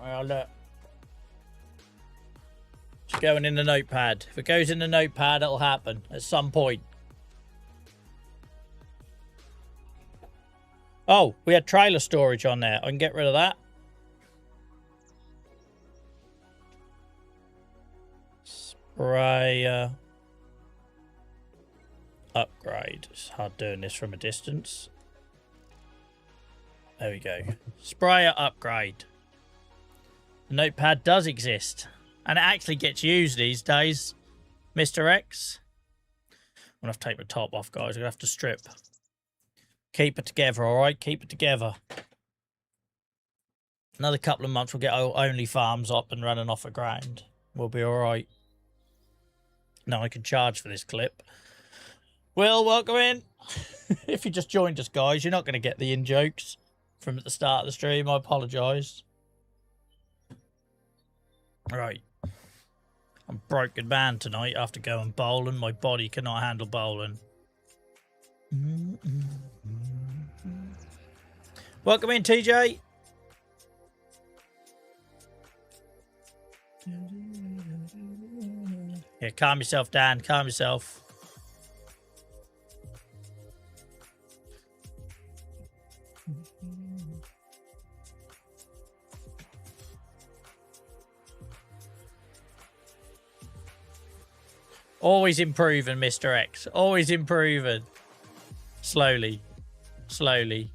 Oh, look. It's going in the notepad. If it goes in the notepad, it'll happen at some point. Oh, we had trailer storage on there. I can get rid of that. Sprayer upgrade. It's hard doing this from a distance. There we go. Sprayer upgrade. The notepad does exist. And it actually gets used these days. Mr. X. I'm going to have to take my top off, guys. I'm going to have to strip. Keep it together, alright? Keep it together. Another couple of months, we'll get OnlyFarms up and running off the ground. We'll be alright. Now I can charge for this clip. Will, welcome in. If you just joined us, guys, you're not going to get the in-jokes from at the start of the stream. I apologise. Right. I'm a broken man tonight after going bowling. My body cannot handle bowling. Welcome in, TJ. Yeah, calm yourself, Dan. Calm yourself. Always improving, Mr. X. Always improving. Slowly. Slowly.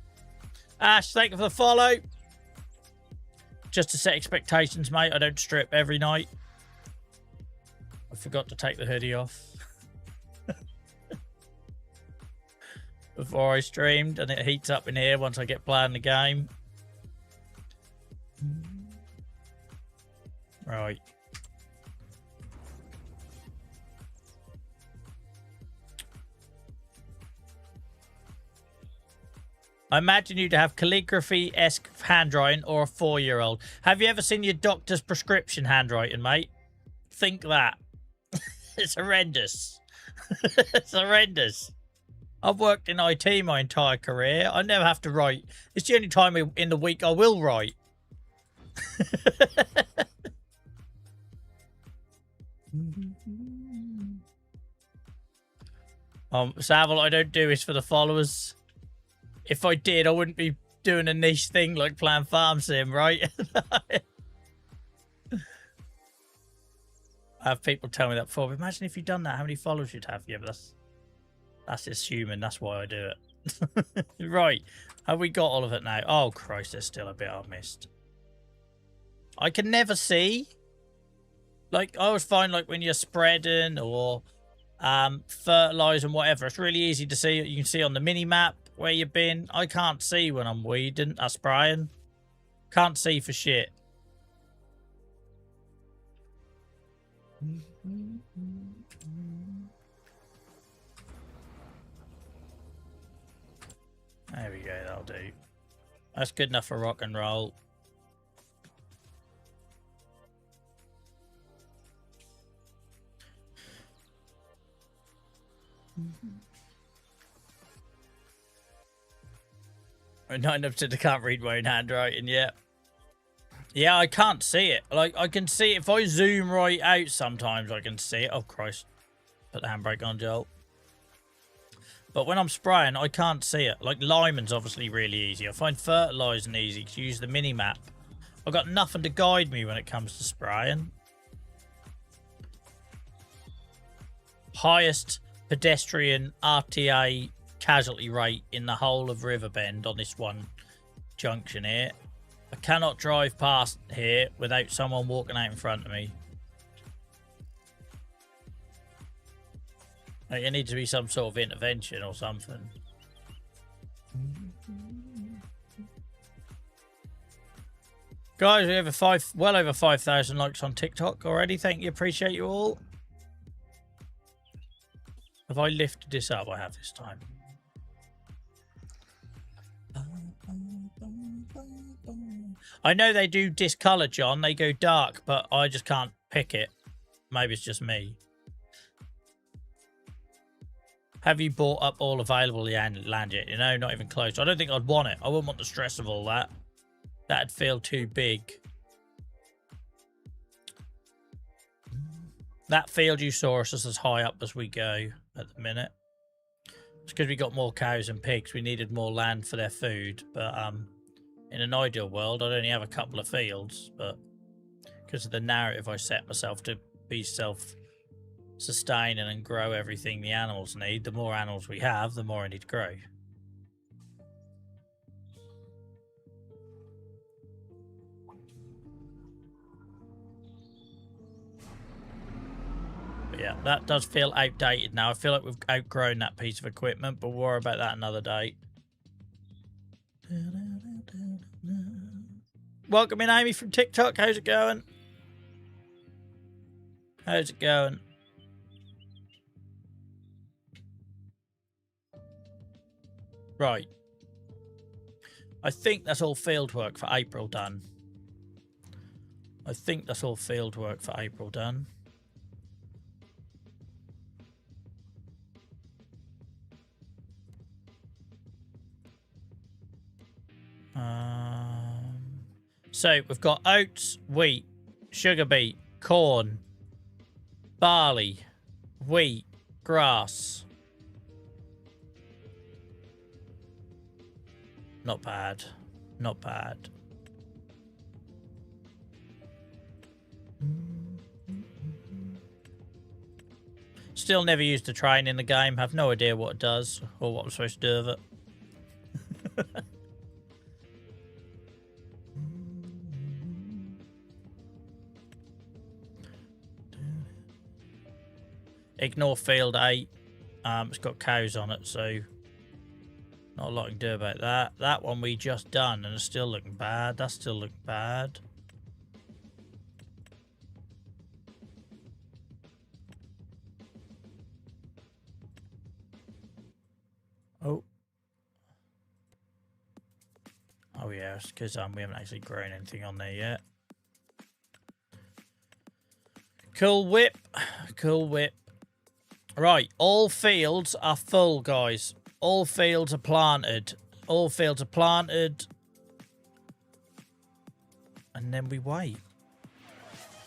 Ash, thank you for the follow. Just to set expectations, mate. I don't strip every night. I forgot to take the hoodie off. Before I streamed, and it heats up in here once I get playing the game. Right. I imagine you to have calligraphy-esque handwriting or a 4-year-old. Have you ever seen your doctor's prescription handwriting, mate? Think that. It's horrendous. It's horrendous. I've worked in IT my entire career. I never have to write. It's the only time in the week I will write. Savile, I don't do this for the followers. If I did, I wouldn't be doing a niche thing like playing Farm Sim, right? I have people tell me that before. Imagine if you'd done that, how many followers you'd have. Yeah, but that's assuming. That's why I do it. Right. Have we got all of it now? Oh, Christ, there's still a bit I missed. I can never see. Like, I always find, like, when you're spreading or fertilising, whatever, it's really easy to see. You can see on the mini-map where you've been. I can't see when I'm weeding, spraying. Can't see for shit. There we go, that'll do. That's good enough for rock and roll. I 9% can't read my own handwriting yet. Yeah, I can't see it. Like, I can see it. If I zoom right out sometimes, I can see it. Oh, Christ. Put the handbrake on, Joel. But when I'm spraying, I can't see it. Like, limon's obviously really easy. I find fertilising easy to use the mini-map. I've got nothing to guide me when it comes to spraying. Highest pedestrian RTA casualty rate in the whole of Riverbend on this one junction here. I cannot drive past here without someone walking out in front of me. Like, it needs to be some sort of intervention or something. Guys, we have well over 5,000 likes on TikTok already. Thank you, appreciate you all. Have I lifted this up? I have this time. I know they do discolour, John. They go dark, but I just can't pick it. Maybe it's just me. Have you bought up all available land yet? You know, not even close. I don't think I'd want it. I wouldn't want the stress of all that. That'd feel too big. That field you saw us is as high up as we go at the minute. It's because we got more cows and pigs. We needed more land for their food. But in an ideal world, I'd only have a couple of fields. But because of the narrative I set myself to be self-sustaining and grow everything the animals need, the more animals we have, the more I need to grow. Yeah, that does feel outdated now. I feel like we've outgrown that piece of equipment, but we'll worry about that another day. Welcome in, Amy from TikTok. How's it going? How's it going? Right. I think that's all field work for April done. I think that's all field work for April done. So we've got oats, wheat, sugar beet, corn, barley, wheat, grass. Not bad. Not bad. Still never used the train in the game. Have no idea what it does or what I'm supposed to do with it. Ignore field 8. It's got cows on it, so not a lot I can do about that. That one we just done, and it's still looking bad. That's still looking bad. Oh. Oh yeah, it's because we haven't actually grown anything on there yet. Cool whip. Cool whip. Right, all fields are full, guys. All fields are planted. All fields are planted. And then we wait.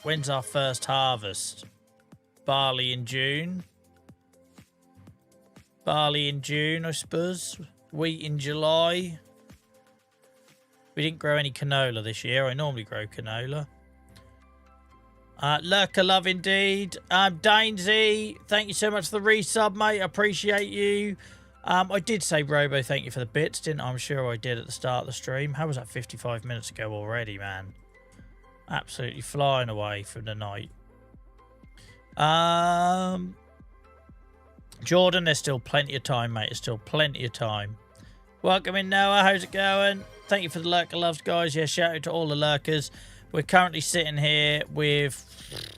When's our first harvest? Barley in June. Barley in June, I suppose. Wheat in July. We didn't grow any canola this year. I normally grow canola. Lurker love indeed. Dainsy, thank you so much for the resub, mate. I appreciate you. I did say Robo, thank you for the bits, didn't I? I'm sure I did at the start of the stream. How was that 55 minutes ago already, man? Absolutely flying away from the night. Jordan, there's still plenty of time, mate. There's still plenty of time. Welcome in, Noah. How's it going? Thank you for the lurker loves, guys. Yeah, shout out to all the lurkers. We're currently sitting here with,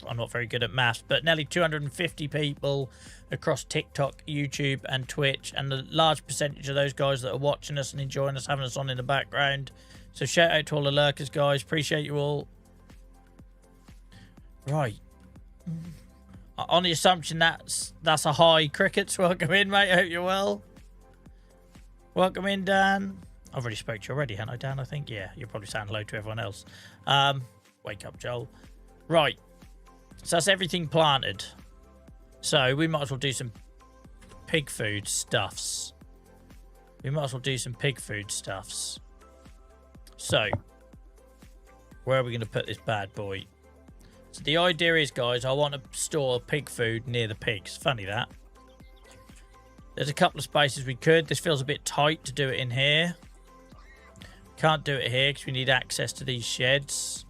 I'm not very good at maths, but nearly 250 people across TikTok, YouTube, and Twitch. And a large percentage of those guys that are watching us and enjoying us, having us on in the background. So shout out to all the lurkers, guys. Appreciate you all. Right. On the assumption that's a hi. Crickets, welcome in, mate. I hope you're well. Welcome in, Dan. I've already spoke to you already, haven't I, Dan? I think, yeah. You'll probably sound hello to everyone else. Wake up, Joel. Right. So that's everything planted. So we might as well do some pig food stuffs. So, where are we going to put this bad boy? So the idea is, guys, I want to store pig food near the pigs. Funny that. There's a couple of spaces we could. This feels a bit tight to do it in here. Can't do it here because we need access to these sheds.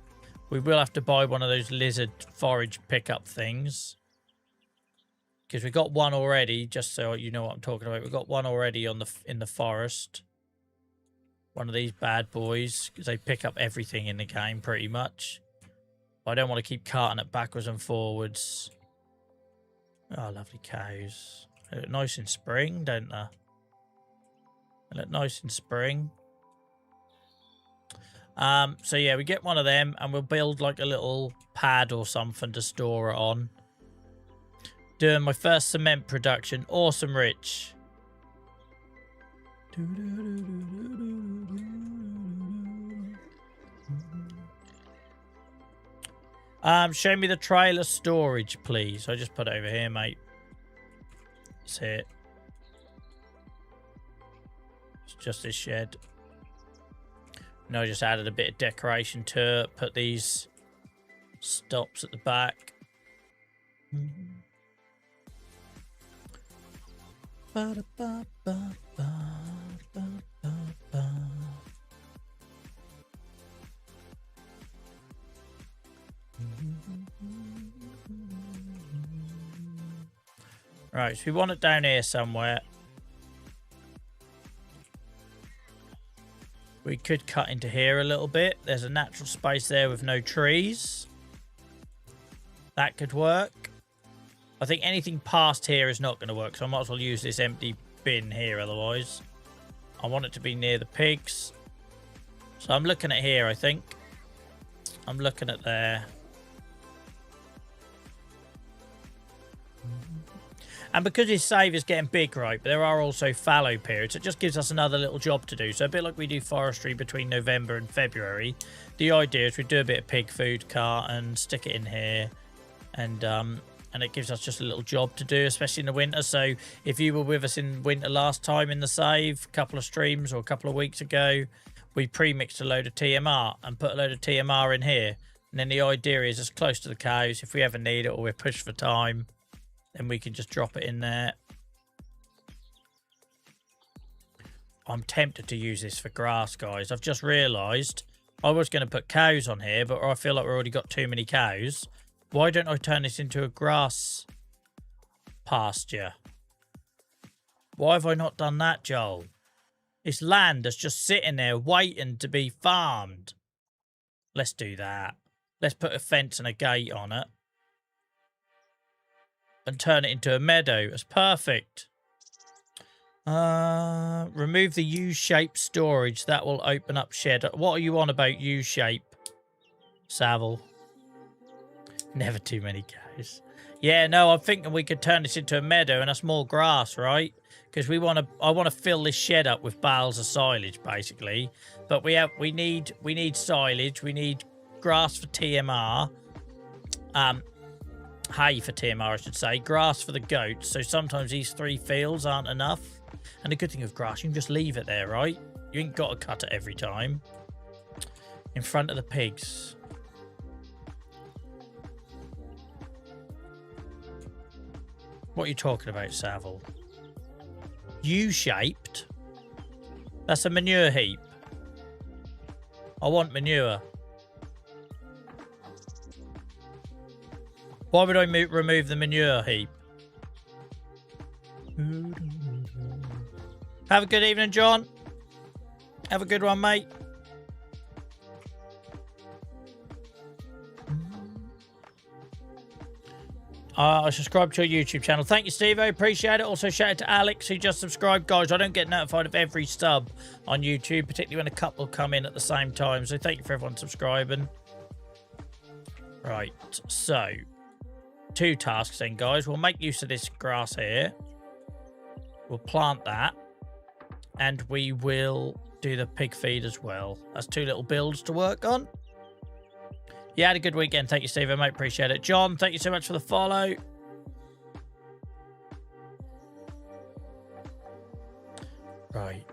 We will have to buy one of those lizard forage pickup things. Because we got one already, just so you know what I'm talking about. We've got one already on in the forest. One of these bad boys. Because they pick up everything in the game, pretty much. I don't want to keep carting it backwards and forwards. Oh, lovely cows. They look nice in spring, don't they? They look nice in spring. So yeah, we get one of them and we'll build like a little pad or something to store it on. Doing my first cement production. Awesome, Rich. Show me the trailer storage, please. I just put it over here, mate. That's it. It's just this shed. And I just added a bit of decoration to it. Put these stops at the back. Right, so we want it down here somewhere. We could cut into here a little bit. There's a natural space there with no trees. That could work. I think anything past here is not going to work, so I might as well use this empty bin here otherwise. I want it to be near the pigs. So I'm looking at here, I think. I'm looking at there. And because this save is getting big, right, but there are also fallow periods, it just gives us another little job to do. So a bit like we do forestry between November and February, the idea is we do a bit of pig food cart and stick it in here. And it gives us just a little job to do, especially in the winter. So if you were with us in winter last time in the save, a couple of streams or a couple of weeks ago, we pre-mixed a load of TMR and put a load of TMR in here. And then the idea is as close to the cows, if we ever need it or we're pushed for time, then we can just drop it in there. I'm tempted to use this for grass, guys. I've just realised I was going to put cows on here, but I feel like we've already got too many cows. Why don't I turn this into a grass pasture? Why have I not done that, Joel? This land that's just sitting there waiting to be farmed. Let's do that. Let's put a fence and a gate on it. And turn it into a meadow. That's perfect. Remove the U-shaped storage. That will open up shed. What are you on about U-shape, Savile? Never too many cows. Yeah, no, I'm thinking we could turn this into a meadow and that's more grass, right? Because I want to fill this shed up with bales of silage, basically. But we need silage. We need grass for TMR. Hay for TMR, I should say. Grass for the goats. So sometimes these 3 fields aren't enough. And the good thing with grass, you can just leave it there, right? You ain't got to cut it every time. In front of the pigs. What are you talking about, Savile? U-shaped? That's a manure heap. I want manure. Why would I remove the manure heap? Have a good evening, John. Have a good one, mate. I subscribe to your YouTube channel. Thank you, Steve. I appreciate it. Also, shout out to Alex, who just subscribed. Guys, I don't get notified of every sub on YouTube, particularly when a couple come in at the same time. So thank you for everyone subscribing. Right, so 2 tasks then, guys. We'll make use of this grass here. We'll plant that. And we will do the pig feed as well. That's 2 little builds to work on. You had a good weekend. Thank you, Steve. I might appreciate it. John, thank you so much for the follow. Right.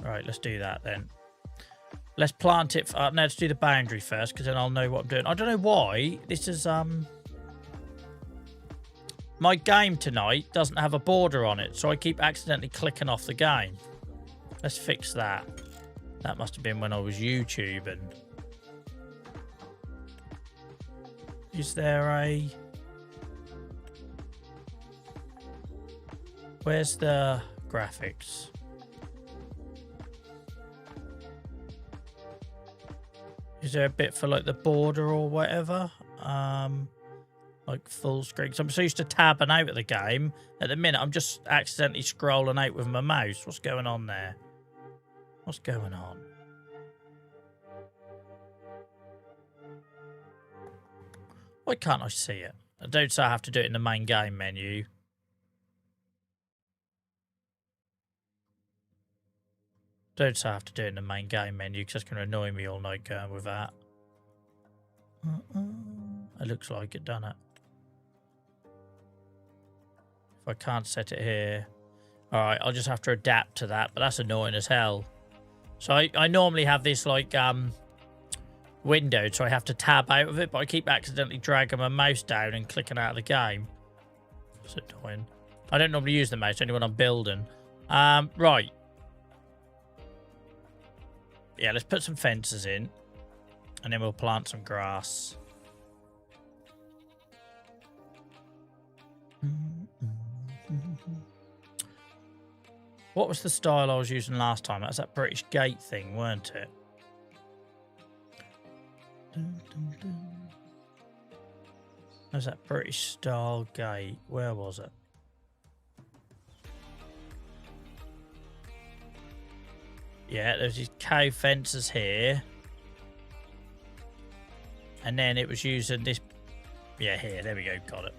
Right, let's do that then. Let's plant it. No, let's do the boundary first, because then I'll know what I'm doing. I don't know why this is my game tonight doesn't have a border on it, so I keep accidentally clicking off the game. Let's fix that. That must have been when I was YouTubing. Is there a... Where's the graphics? Is there a bit for like the border or whatever? Like full screen. So I'm so used to tabbing out of the game. At the minute, I'm just accidentally scrolling out with my mouse. What's going on there? What's going on? Why can't I see it? I don't say I have to do it in the main game menu. Don't say I have to do it in the main game menu because that's going to annoy me all night going with that. It looks like it, doesn't it? If I can't set it here. Alright, I'll just have to adapt to that, but that's annoying as hell. So I normally have this like window, so I have to tab out of it, but I keep accidentally dragging my mouse down and clicking out of the game. It's annoying. I don't normally use the mouse, only when I'm building. Right. Yeah, let's put some fences in. And then we'll plant some grass. What was the style I was using last time? That was that British gate thing, weren't it? That was that British style gate. Where was it? Yeah, there's these cow fences here. And then it was using this... Yeah, here. There we go. Got it.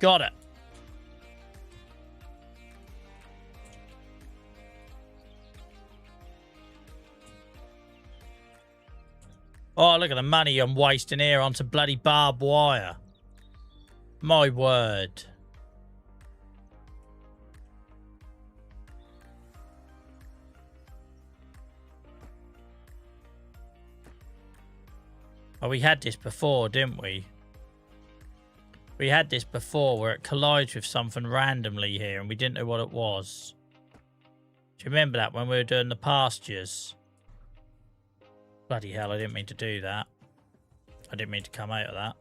Got it. Oh, look at the money I'm wasting here on some bloody barbed wire. My word. Oh, we had this before, didn't we? We had this before where it collides with something randomly here and we didn't know what it was. Do you remember that when we were doing the pastures? Bloody hell, I didn't mean to do that. I didn't mean to come out of that.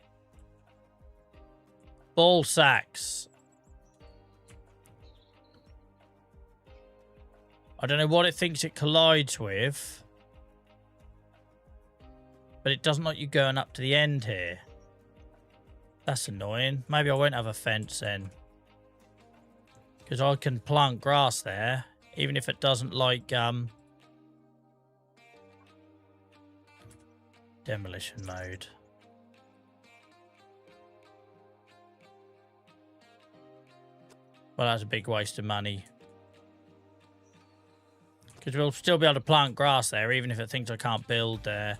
Ball sacks. I don't know what it thinks it collides with. But it doesn't like you going up to the end here. That's annoying. Maybe I won't have a fence then. Because I can plant grass there. Even if it doesn't like demolition mode. Well, that's a big waste of money. Because we'll still be able to plant grass there, even if it thinks I can't build there.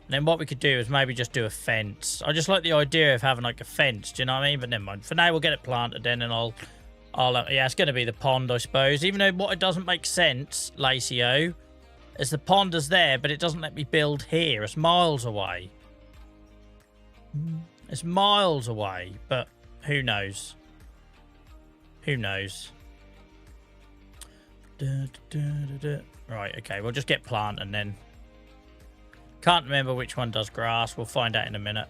And then what we could do is maybe just do a fence. I just like the idea of having like a fence, do you know what I mean? But never mind. For now, we'll get it planted then, and I'll yeah, it's going to be the pond, I suppose. Even though what it doesn't make sense, Lacio, is the pond is there, but it doesn't let me build here. It's miles away. It's miles away, but who knows? Who knows? Right, okay, we'll just get plant and then... Can't remember which one does grass. We'll find out in a minute.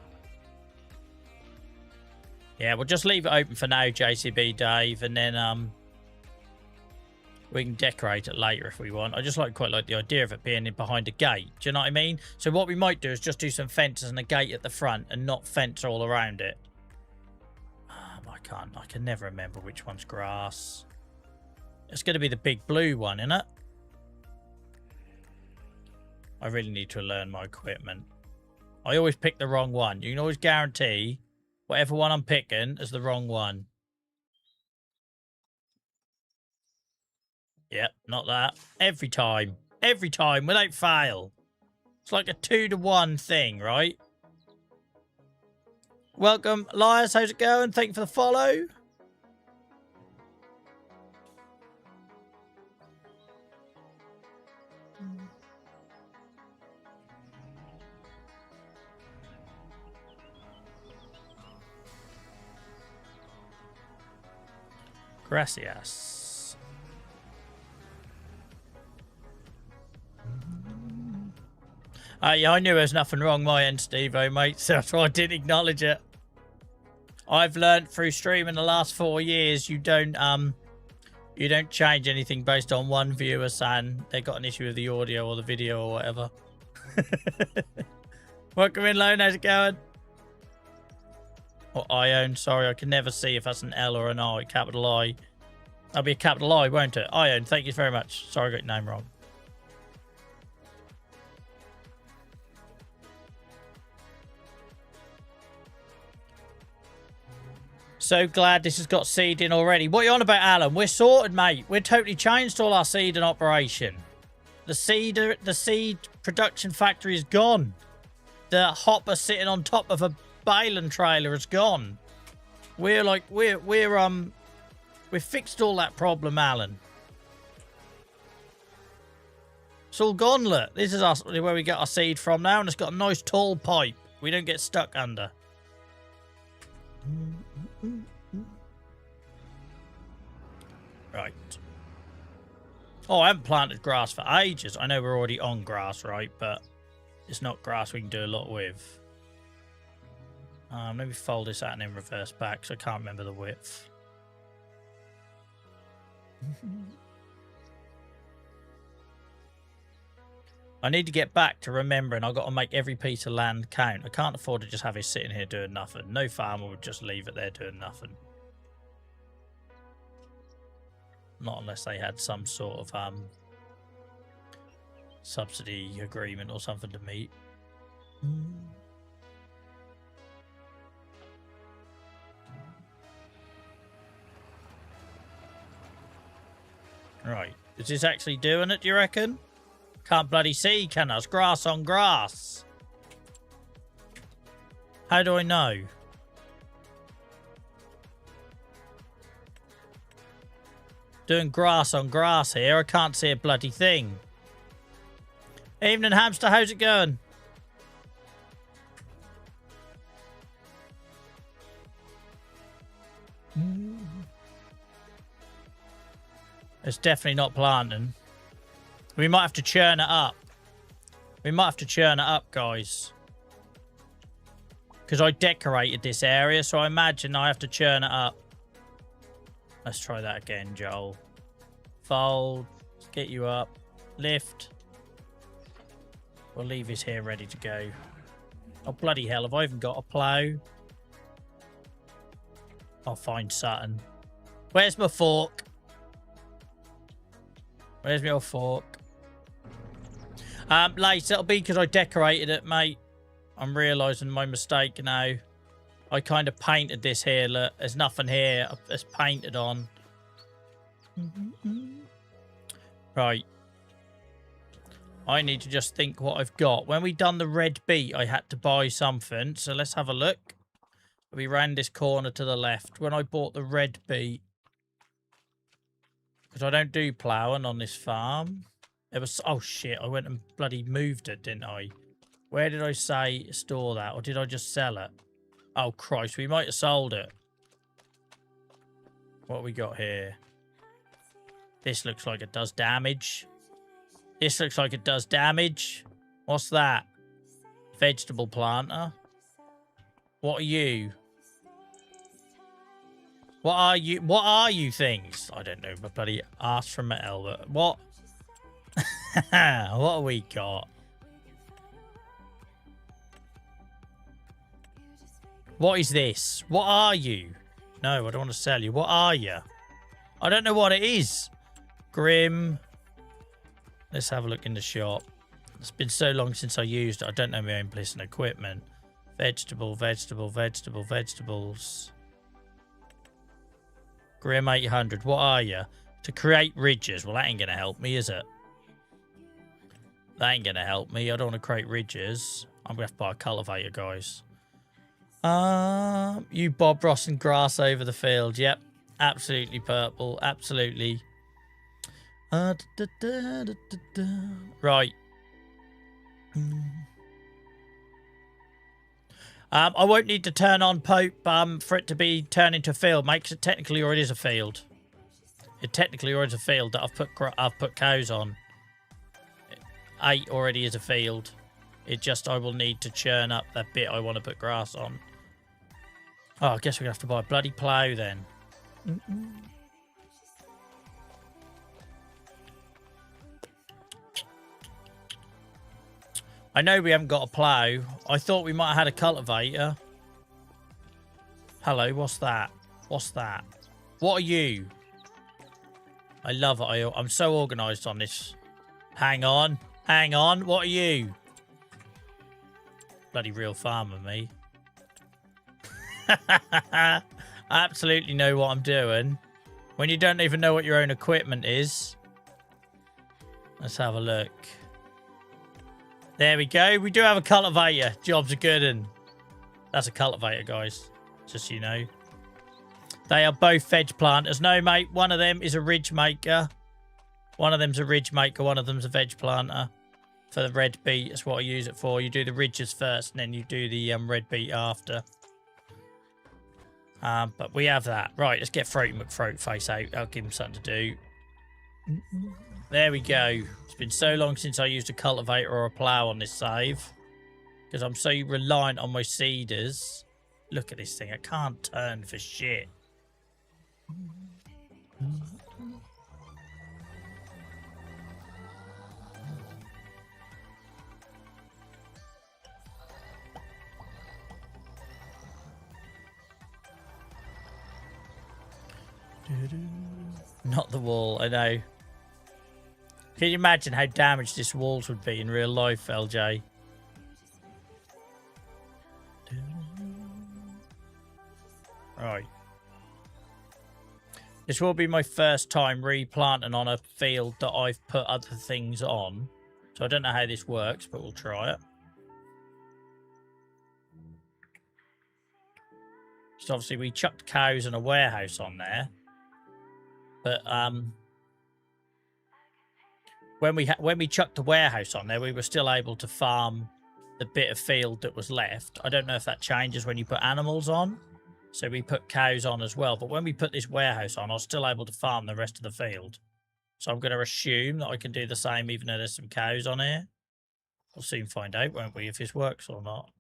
Yeah, we'll just leave it open for now, JCB Dave, and then we can decorate it later if we want. I just quite like the idea of it being in behind a gate. Do you know what I mean? So what we might do is just do some fences and a gate at the front and not fence all around it. I can never remember which one's grass. It's going to be the big blue one, isn't it? I really need to learn my equipment. I always pick the wrong one. You can always guarantee whatever one I'm picking is the wrong one. Yep, not that. Every time. Every time, without fail. It's like a 2-to-1 thing, right? Welcome, Elias. How's it going? Thank you for the follow. Gracias. Yeah, I knew there was nothing wrong my end, Steve-o, mate, so that's why I didn't acknowledge it. I've learned through streaming the last 4 years you don't change anything based on one viewer saying they got an issue with the audio or the video or whatever. Welcome in, Lone. How's it going? Or Ione. Sorry, I can never see if that's an L or an I. Capital I. That'll be a capital I, won't it? Ione, thank you very much. Sorry, I got your name wrong. So glad this has got seeding already. What are you on about, Alan? We're sorted, mate. We're totally changed all our seeding operation. The seed production factory is gone. The hopper sitting on top of a baling trailer is gone. We're fixed all that problem, Alan. It's all gone, look. This is where we get our seed from now, and it's got a nice tall pipe. We don't get stuck under. Right. Oh, I haven't planted grass for ages. I know we're already on grass, right? But it's not grass we can do a lot with. Let me fold this out and then reverse back, because I can't remember the width. I need to get back to remembering I've got to make every piece of land count. I can't afford to just have it sitting here doing nothing. No farmer would just leave it there doing nothing. Not unless they had some sort of subsidy agreement or something to meet. Right. Is this actually doing it, do you reckon? Can't bloody see, can I? It's grass on grass. How do I know? Doing grass on grass here. I can't see a bloody thing. Evening, hamster. How's it going? It's definitely not planting. We might have to churn it up. We might have to churn it up, guys. Because I decorated this area, so I imagine I have to churn it up. Let's try that again, Joel. Fold. Let's get you up. Lift. We'll leave this here ready to go. Oh, bloody hell. Have I even got a plough? I'll find something. Where's my fork? Where's my old fork? Later, it'll be because I decorated it, mate. I'm realising my mistake now. I kind of painted this here. Look, there's nothing here. It's painted on. Right. I need to just think what I've got. When we done the red beet, I had to buy something. So let's have a look. We ran this corner to the left. When I bought the red beet, because I don't do ploughing on this farm. It was... Oh, shit. I went and bloody moved it, didn't I? Where did I say store that? Or did I just sell it? Oh, Christ. We might have sold it. What we got here? This looks like it does damage. This looks like it does damage. What's that? Vegetable planter. What are you? What are you? What are you things? I don't know, but bloody arse from my elbow. What? What have we got? What is this? What are you? No, I don't want to sell you. What are you? I don't know what it is. Grim. Let's have a look in the shop. It's been so long since I used it. I don't know my own place and equipment. Vegetable, vegetable, vegetable, vegetables. Grim 800. What are you? To create ridges. Well, that ain't going to help me, is it? That ain't going to help me. I don't want to create ridges. I'm going to have to buy a cultivator, guys. You Bob Ross and grass over the field. Yep. Absolutely purple. Absolutely. Right. I won't need to turn on Pope for it to be turned into a field, mate, because it technically already is a field. It technically already is a field that I've put cows on. 8 already is a field. It just, I will need to churn up that bit I want to put grass on. Oh, I guess we're going to have to buy a bloody plough then. I know we haven't got a plough. I thought we might have had a cultivator. Hello, what's that? What's that? What are you? I love it. I'm so organised on this. Hang on. Hang on. What are you? Bloody real farmer, me. I absolutely know what I'm doing. When you don't even know what your own equipment is. Let's have a look. There we go. We do have a cultivator. Job's a good one. That's a cultivator, guys. Just so you know. They are both veg planters. No, mate. One of them is a ridge maker. One of them's a ridge maker. One of them's a veg planter. For the red beet, that's what I use it for. You do the ridges first, and then you do the red beet after. But we have that. Right, let's get Throaty McThroatface out. I'll give him something to do. There we go. It's been so long since I used a cultivator or a plough on this save. Because I'm so reliant on my seeders. Look at this thing. I can't turn for shit. Not the wall, I know. Can you imagine how damaged this walls would be in real life, LJ? Right. This will be my first time replanting on a field that I've put other things on. So I don't know how this works, but we'll try it. So obviously we chucked cows and a warehouse on there. But when we chucked the warehouse on there, we were still able to farm the bit of field that was left. I don't know if that changes when you put animals on. So we put cows on as well. But when we put this warehouse on, I was still able to farm the rest of the field. So I'm going to assume that I can do the same even though there's some cows on here. We'll soon find out, won't we, if this works or not.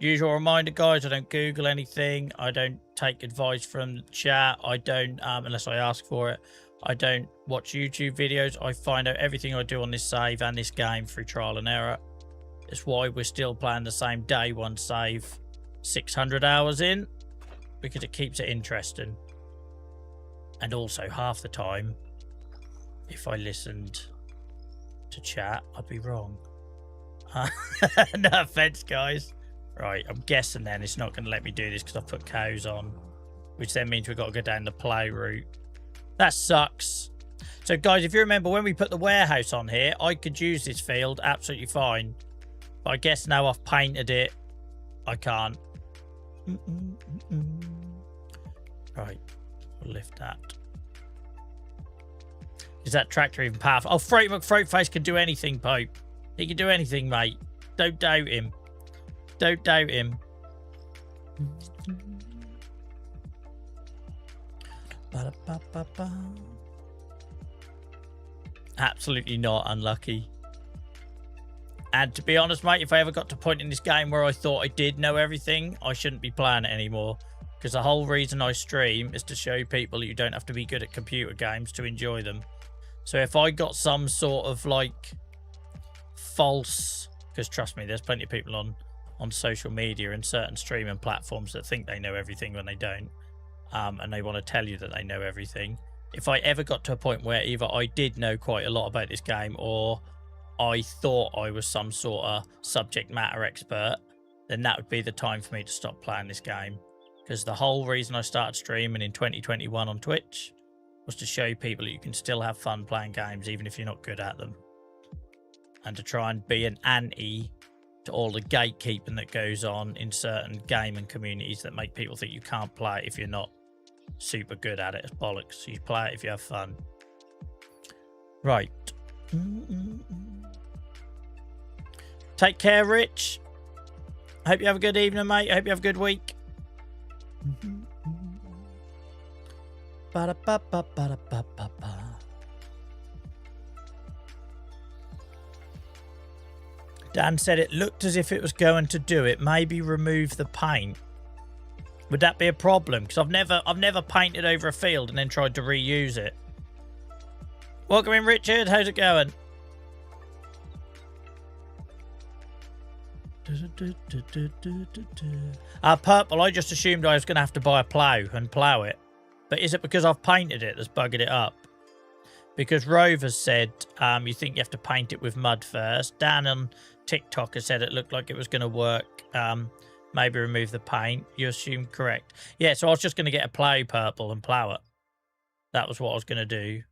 Usual reminder, guys, I don't Google anything. I don't take advice from the chat. I don't, unless I ask for it. I don't watch YouTube videos. I find out everything I do on this save and this game through trial and error. It's why we're still playing the same day one save 600 hours in. Because it keeps it interesting. And also, half the time, if I listened to chat, I'd be wrong. No offense, guys. Right, I'm guessing then it's not going to let me do this because I've put cows on. Which then means we've got to go down the plough route. That sucks. So, guys, if you remember, when we put the warehouse on here, I could use this field absolutely fine. But I guess now I've painted it, I can't. Right, we'll lift that. Is that tractor even powerful? Oh, Throaty McThroatface can do anything, Pope. He can do anything, mate. Don't doubt him. Don't doubt him. Absolutely not unlucky. And to be honest, mate, if I ever got to a point in this game where I thought I did know everything, I shouldn't be playing it anymore. Because the whole reason I stream is to show people that you don't have to be good at computer games to enjoy them. So if I got some sort of like false, because trust me, there's plenty of people on social media and certain streaming platforms that think they know everything when they don't, and they want to tell you that they know everything. If I ever got to a point where either I did know quite a lot about this game or I thought I was some sort of subject matter expert, then that would be the time for me to stop playing this game. Because the whole reason I started streaming in 2021 on Twitch was to show people that you can still have fun playing games even if you're not good at them. And to try and be an anti to all the gatekeeping that goes on in certain gaming communities that make people think you can't play it if you're not super good at it. It's bollocks. You play it if you have fun. Right. Take care, Rich. Hope you have a good evening, mate. Hope you have a good week. Dan said it looked as if it was going to do it. Maybe remove the paint. Would that be a problem? Because I've never painted over a field and then tried to reuse it. Welcome in, Richard. How's it going? Purple, I just assumed I was going to have to buy a plough and plough it. But is it because I've painted it that's bugging it up? Because Rover said you think you have to paint it with mud first. Dan on TikToker said it looked like it was going to work. Maybe remove the paint. You assume correct. Yeah, so I was just going to get a plough purple and plough it. That was what I was going to do.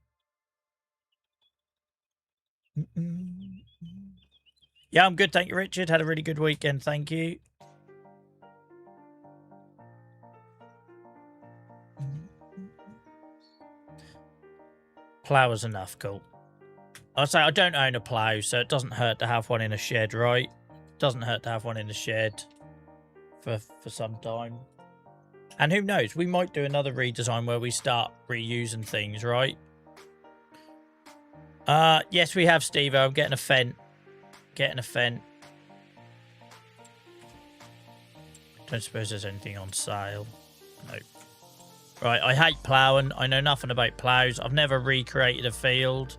Yeah, I'm good. Thank you, Richard. Had a really good weekend. Thank you. Plough is enough. Cool. I'll say I don't own a plough, so it doesn't hurt to have one in a shed, right? Doesn't hurt to have one in the shed for some time. And who knows, we might do another redesign where we start reusing things, right? Yes, we have, Steve. I'm getting a Fent. Getting a Fent. Don't suppose there's anything on sale. No. Right, I hate ploughing. I know nothing about ploughs. I've never recreated a field.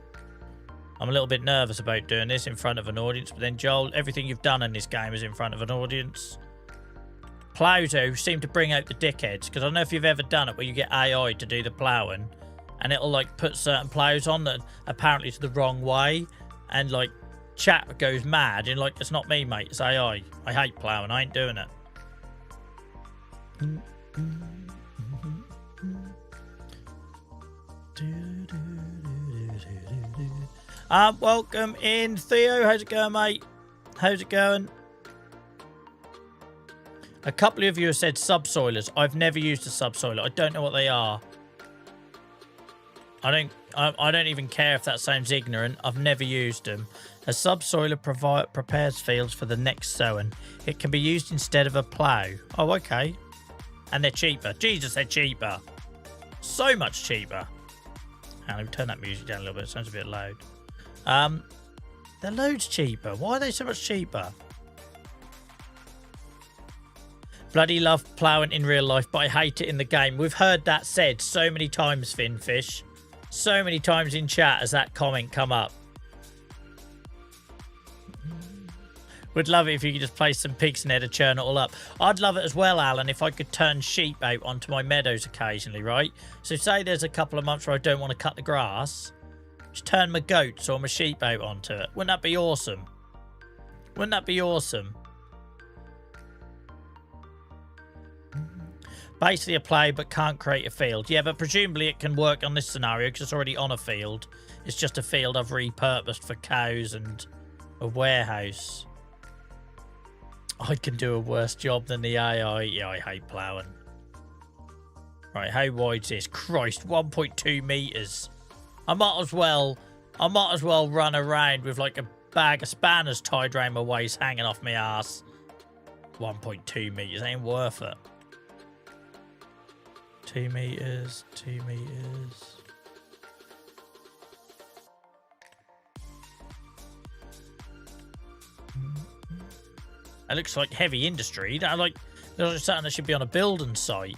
I'm a little bit nervous about doing this in front of an audience, but then, Joel, everything you've done in this game is in front of an audience. Ploughs, though, seem to bring out the dickheads, because I don't know if you've ever done it where you get AI to do the ploughing, and it'll, like, put certain ploughs on that apparently it's the wrong way, and, like, chat goes mad, and, like, it's not me, mate, it's AI. I hate ploughing, I ain't doing it. Welcome in, Theo. How's it going, mate? How's it going? A couple of you have said subsoilers. I've never used a subsoiler. I don't know what they are. I don't even care if that sounds ignorant. I've never used them. A subsoiler prepares fields for the next sowing. It can be used instead of a plough. Oh, okay. And they're cheaper. Jesus, they're cheaper. So much cheaper. Hang on, let me turn that music down a little bit. It sounds a bit loud. They're loads cheaper. Why are they so much cheaper? Bloody love ploughing in real life, but I hate it in the game. We've heard that said so many times, Finfish. So many times in chat has that comment come up. Would love it if you could just place some pigs in there to churn it all up. I'd love it as well, Alan, if I could turn sheep out onto my meadows occasionally, right? So say there's a couple of months where I don't want to cut the grass. Just turn my goats or my sheep out onto it. Wouldn't that be awesome? Wouldn't that be awesome? Basically a play, but can't create a field. Yeah, but presumably it can work on this scenario because it's already on a field. It's just a field I've repurposed for cows and a warehouse. I can do a worse job than the AI. Yeah, I hate ploughing. Right, how wide's this? Christ, 1.2 meters. I might as well run around with like a bag of spanners tied around my waist, hanging off my ass. 1.2 meters ain't worth it. 2 meters, 2 meters. That looks like heavy industry. That like there's something that should be on a building site.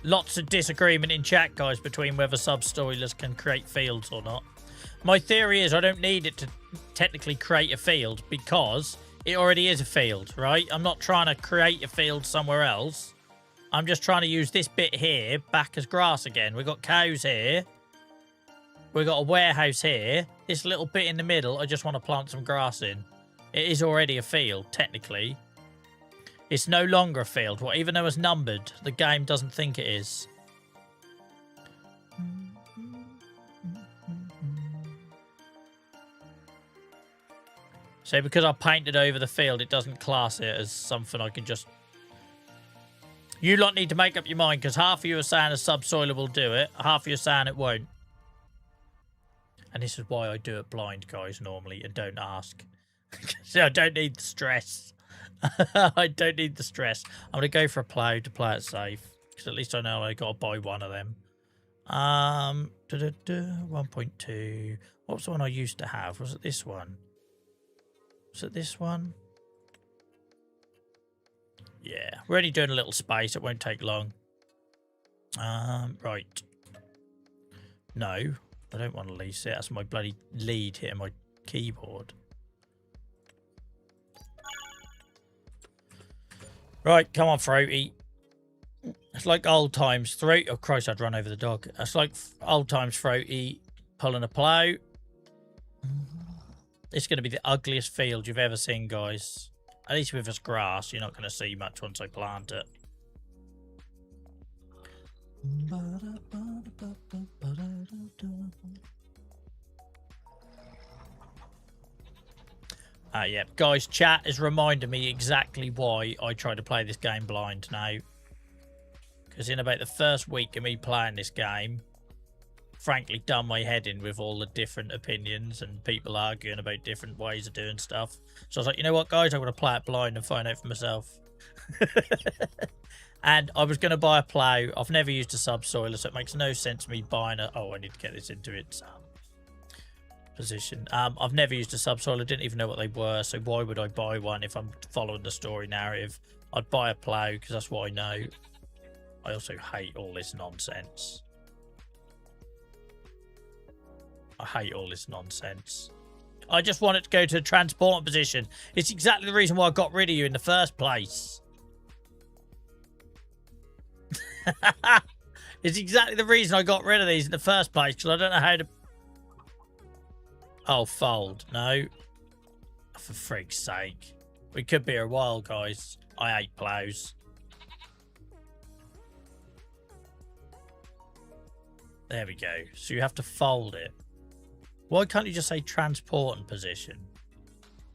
Lots of disagreement in chat, guys, between whether subsoilers can create fields or not. My theory is I don't need it to technically create a field because it already is a field, right? I'm not trying to create a field somewhere else. I'm just trying to use this bit here back as grass again. We've got cows here. We've got a warehouse here. This little bit in the middle, I just want to plant some grass in. It is already a field, technically. It's no longer a field. Well, even though it's numbered, the game doesn't think it is. So because I painted over the field, it doesn't class it as something I can just... You lot need to make up your mind, because half of you are saying a subsoiler will do it, half of you are saying it won't. And this is why I do it blind, guys, normally, and don't ask. So I don't need the stress. I don't need the stress. I'm going to go for a plough to play it safe, because at least I know I got to buy one of them. 1.2. What was the one I used to have? Was it this one? Was it this one? Yeah, we're only doing a little space. It won't take long. Right. No, I don't want to lease it. That's my bloody lead hitting my keyboard. Right, come on, Throaty. It's like old times, Throaty. Oh, Christ, I'd run over the dog. It's like old times, Throaty, pulling a plough. It's going to be the ugliest field you've ever seen, guys. At least with this grass, you're not going to see much once I plant it. Yeah, guys, chat is reminding me exactly why I try to play this game blind now. Because in about the first week of me playing this game, frankly done my head in with all the different opinions and people arguing about different ways of doing stuff. So I was like, you know what, guys, I'm going to play it blind and find out for myself. And I was going to buy a plough. I've never used a subsoiler, so it makes no sense me buying a... Oh, I need to get this into its position. I've never used a subsoiler. Didn't even know what they were, so why would I buy one if I'm following the story narrative? I'd buy a plough because that's what I know. I also hate all this nonsense. I hate all this nonsense. I just want it to go to a transporting position. It's exactly the reason why I got rid of you in the first place. It's exactly the reason I got rid of these in the first place, because I don't know how to... Oh, fold. No. For frig's sake. We could be here a while, guys. I hate ploughs. There we go. So you have to fold it. Why can't you just say transporting position?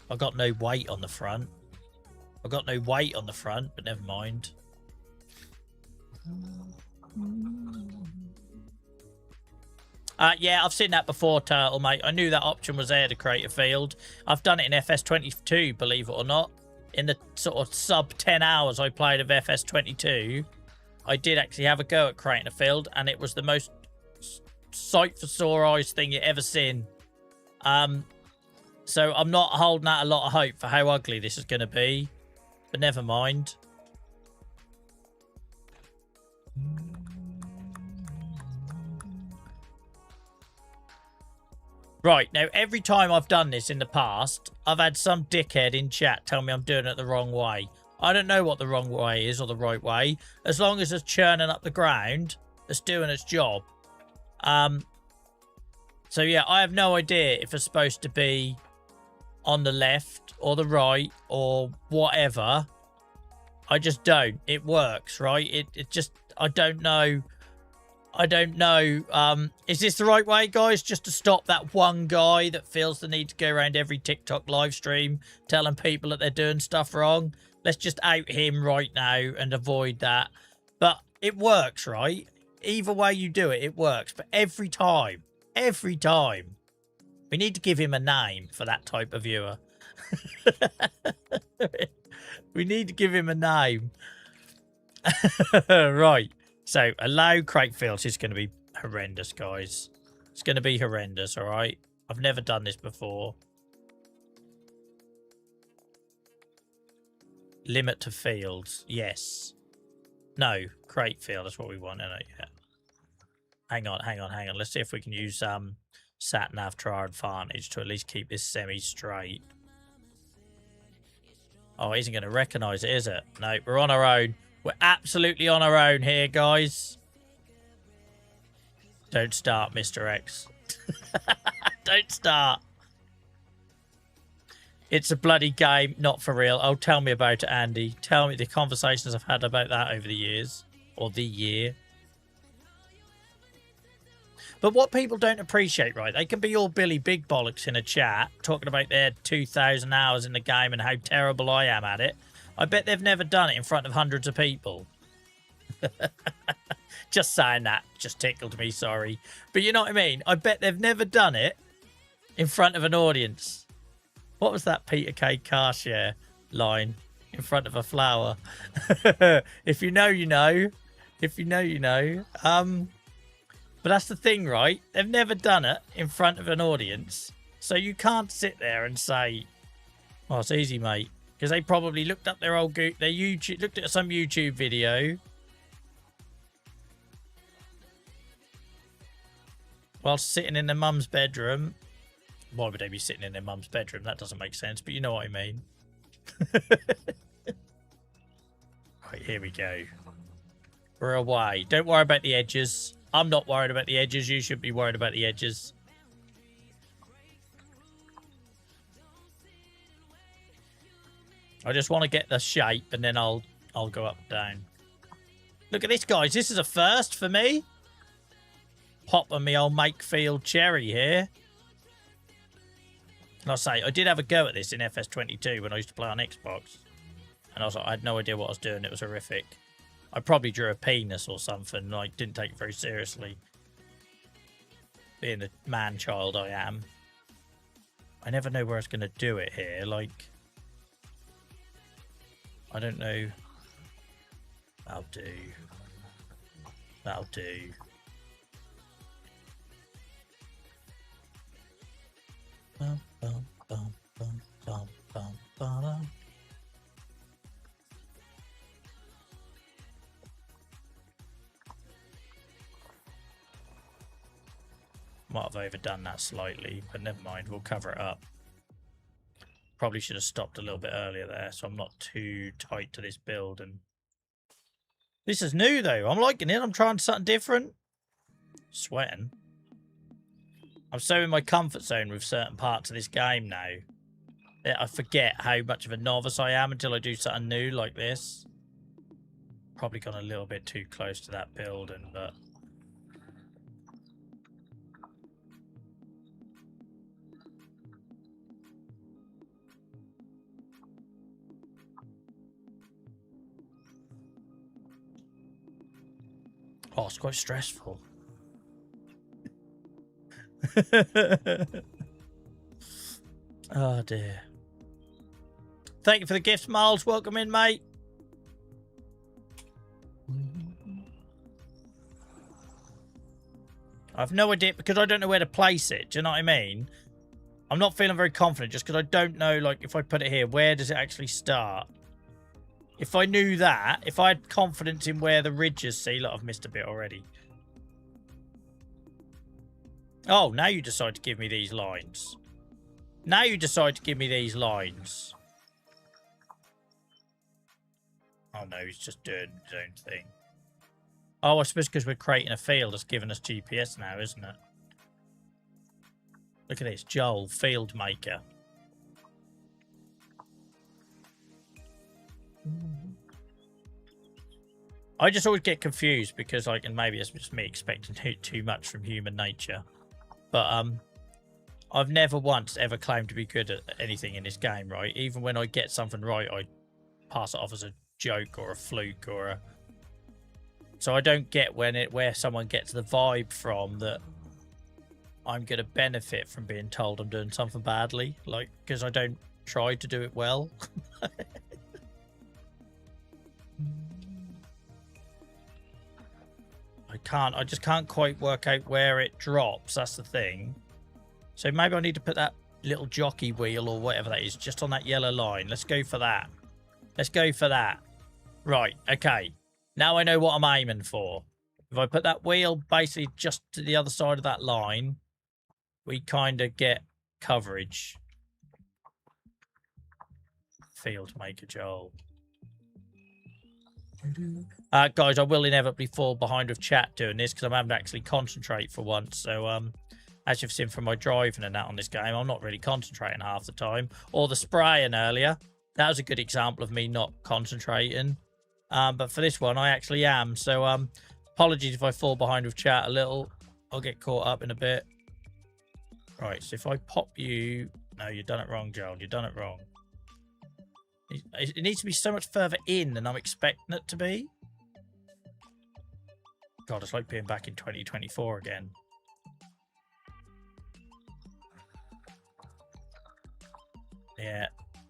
I've got no weight on the front. I've got no weight on the front, but never mind. Yeah, I've seen that before, Turtle, mate. I knew that option was there to create a field. I've done it in FS22, believe it or not. In the sort of sub 10 hours I played of FS22, I did actually have a go at creating a field, and it was the most sight for sore eyes thing you ever seen. So I'm not holding out a lot of hope for how ugly this is going to be, but never mind. Right, now every time I've done this in the past, I've had some dickhead in chat tell me I'm doing it the wrong way. I don't know what the wrong way is or the right way. As long as it's churning up the ground, it's doing its job. So yeah, I have no idea if it's supposed to be on the left or the right or whatever. I just don't. It works, right? It just, I don't know. I don't know. Is this the right way, guys? Just to stop that one guy that feels the need to go around every TikTok live stream telling people that they're doing stuff wrong. Let's just out him right now and avoid that. But it works, right? Either way you do it, it works. But every time, we need to give him a name for that type of viewer. We need to give him a name. Right. So, allow crate fields is going to be horrendous, guys. It's going to be horrendous, all right? I've never done this before. Limit to fields. Yes. No, crate field. That's what we want, isn't it? Yeah. Hang on. Let's see if we can use sat-nav to our advantage to at least keep this semi-straight. Oh, it isn't going to recognise it, is it? No, we're on our own. We're absolutely on our own here, guys. Don't start, Mr. X. Don't start. It's a bloody game, not for real. Oh, tell me about it, Andy. Tell me the conversations I've had about that over the years. Or the year. But what people don't appreciate, right? They can be all Billy Big Bollocks in a chat, talking about their 2,000 hours in the game and how terrible I am at it. I bet they've never done it in front of hundreds of people. Just saying that. Just tickled me, sorry. But you know what I mean? I bet they've never done it in front of an audience. What was that Peter K. Carshare line? In front of a flower. If you know, you know. If you know, you know. But that's the thing, right? They've never done it in front of an audience. So you can't sit there and say, oh, it's easy, mate. Because they probably looked up their old YouTube, looked at some YouTube video while sitting in their mum's bedroom. Why would they be sitting in their mum's bedroom? That doesn't make sense, but you know what I mean. Right, here we go. We're away. Don't worry about the edges. I'm not worried about the edges. You should be worried about the edges. I just want to get the shape, and then I'll go up and down. Look at this, guys. This is a first for me. Popping me old Makefield cherry here. And I'll say, I did have a go at this in FS25 when I used to play on Xbox. And I was like, I had no idea what I was doing. It was horrific. I probably drew a penis or something, and I didn't take it very seriously. Being the man-child I am. I never know where I was going to do it here. Like, I don't know. That'll do. That'll do. Bum, bum, bum, bum, bum, bum, bum. Might have overdone that slightly, but never mind. We'll cover it up. Probably should have stopped a little bit earlier there, so I'm not too tight to this build. And this is new, though. I'm liking it. I'm trying something different. Sweating. I'm so in my comfort zone with certain parts of this game now that I forget how much of a novice I am until I do something new like this. Probably gone a little bit too close to that building, but... Oh, it's quite stressful. Oh, dear. Thank you for the gifts, Miles. Welcome in, mate. I've no idea because I don't know where to place it. Do you know what I mean? I'm not feeling very confident just because I don't know, like, if I put it here, where does it actually start? If I knew that, if I had confidence in where the ridges... See, look, I've missed a bit already. Oh, now you decide to give me these lines. Now you decide to give me these lines. Oh, no, he's just doing his own thing. Oh, I suppose because we're creating a field, it's giving us GPS now, isn't it? Look at this. Joel, field maker. I just always get confused because, like, and maybe it's just me expecting too much from human nature. But, I've never once ever claimed to be good at anything in this game, right? Even when I get something right, I pass it off as a joke or a fluke or a... So I don't get where someone gets the vibe from that I'm going to benefit from being told I'm doing something badly. Like, because I don't try to do it well. I just can't quite work out where it drops. That's the thing. So maybe I need to put that little jockey wheel or whatever that is just on that yellow line. Let's go for that. Let's go for that. Right, okay. Now I know what I'm aiming for. If I put that wheel basically just to the other side of that line, we kind of get coverage. Field maker Joel. Guys, I will inevitably fall behind with chat doing this because I'm having to actually concentrate for once. So, as you've seen from my driving and that on this game, I'm not really concentrating half the time. Or the spraying earlier. That was a good example of me not concentrating. But for this one, I actually am. So, apologies if I fall behind with chat a little. I'll get caught up in a bit. Right, so if I pop you... No, you've done it wrong, Joel. You've done it wrong. It needs to be so much further in than I'm expecting it to be. God, it's like being back in 2024 again. Yeah,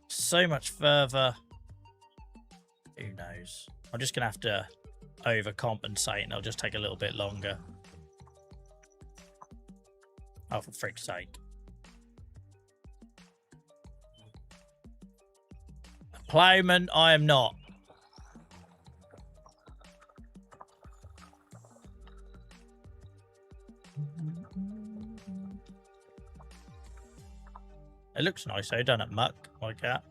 so much further. Who knows? I'm just going to have to overcompensate and it'll just take a little bit longer. Oh, for frick's sake. Plowman, I am not. It looks nice though, doesn't it, Muck? Like that.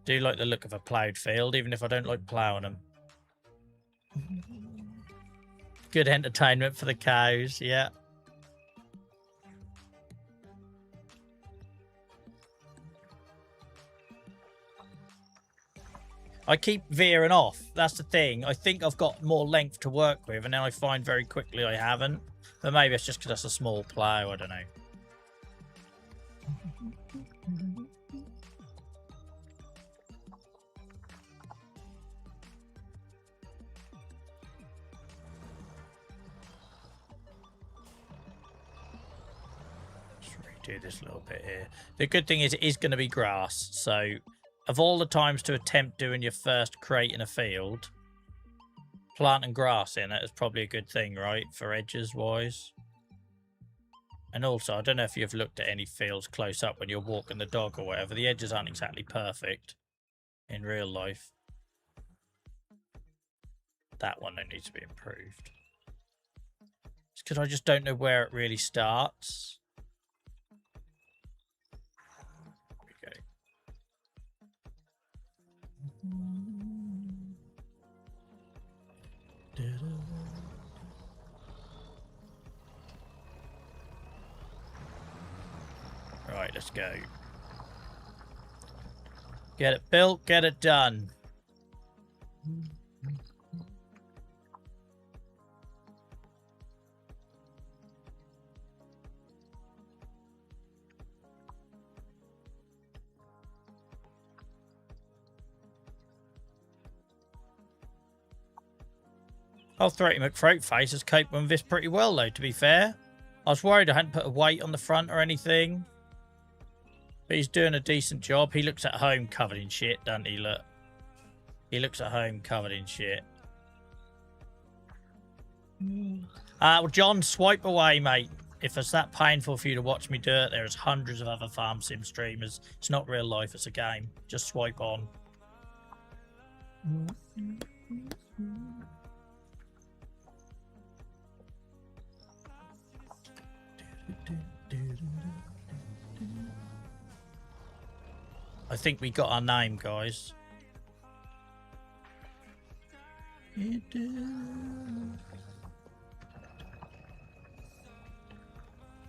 Do like the look of a ploughed field, even if I don't like ploughing them. Good entertainment for the cows, yeah. I keep veering off. That's the thing. I think I've got more length to work with, and then I find very quickly I haven't. But maybe it's just because that's a small plough. I don't know. Let's redo this little bit here. The good thing is it is going to be grass. So of all the times to attempt doing your first crate in a field, planting grass in it is probably a good thing, right? For edges wise. And also, I don't know if you've looked at any fields close up when you're walking the dog or whatever. The edges aren't exactly perfect in real life. That one needs to be improved. It's because I just don't know where it really starts. There we go. Right, let's go. Get it built, get it done. Oh, Throaty McThroatface has coped with this pretty well, though, to be fair. I was worried I hadn't put a weight on the front or anything. But he's doing a decent job. He looks at home covered in shit, doesn't he? Look. He looks at home covered in shit. Well, John, swipe away, mate. If it's that painful for you to watch me do it, there's hundreds of other farm sim streamers. It's not real life, it's a game. Just swipe on. I think we got our name, guys.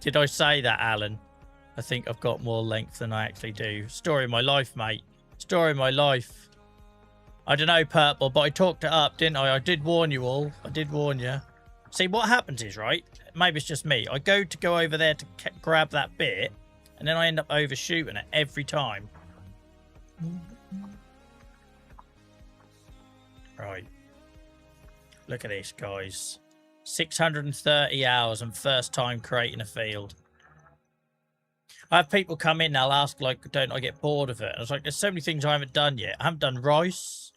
Did I say that, Alan? I think I've got more length than I actually do. Story of my life, mate. Story of my life. I don't know, Purple, but I talked it up, didn't I? I did warn you all. I did warn you. See, what happens is, right? Maybe it's just me. I go over there to grab that bit, and then I end up overshooting it every time. Right. Look at this, guys. 630 hours and first time creating a field. I have people come in, they'll ask, like, don't I get bored of it? I was like, there's so many things I haven't done yet. I haven't done rice,